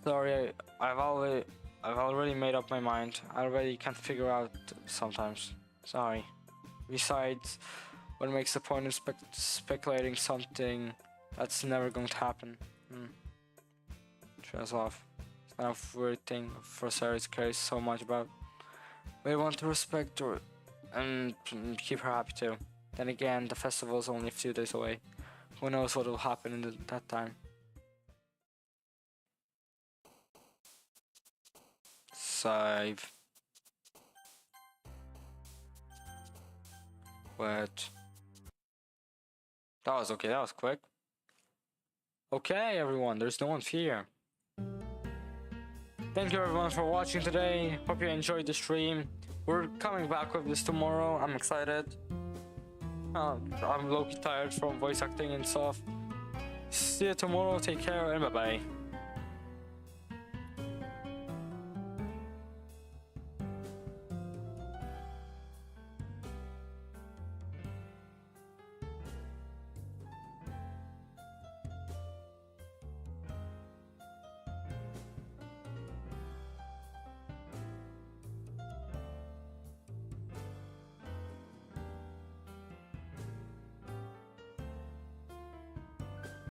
[SPEAKER 1] Sorry, I've already made up my mind. I already can't figure out sometimes. Sorry. Besides, what makes the point of speculating something that's never going to happen? Trails off. It's kind of weird thing for Sarah to care so much about. We want to respect her and keep her happy too. Then again, the festival's only a few days away. Who knows what will happen in that time? Save. What? That was okay, that was quick. Okay, everyone, there's no one here. Thank you everyone for watching today. Hope you enjoyed the stream. We're coming back with this tomorrow. I'm excited. I'm low-key tired from voice acting and stuff. See you tomorrow. Take care and bye-bye.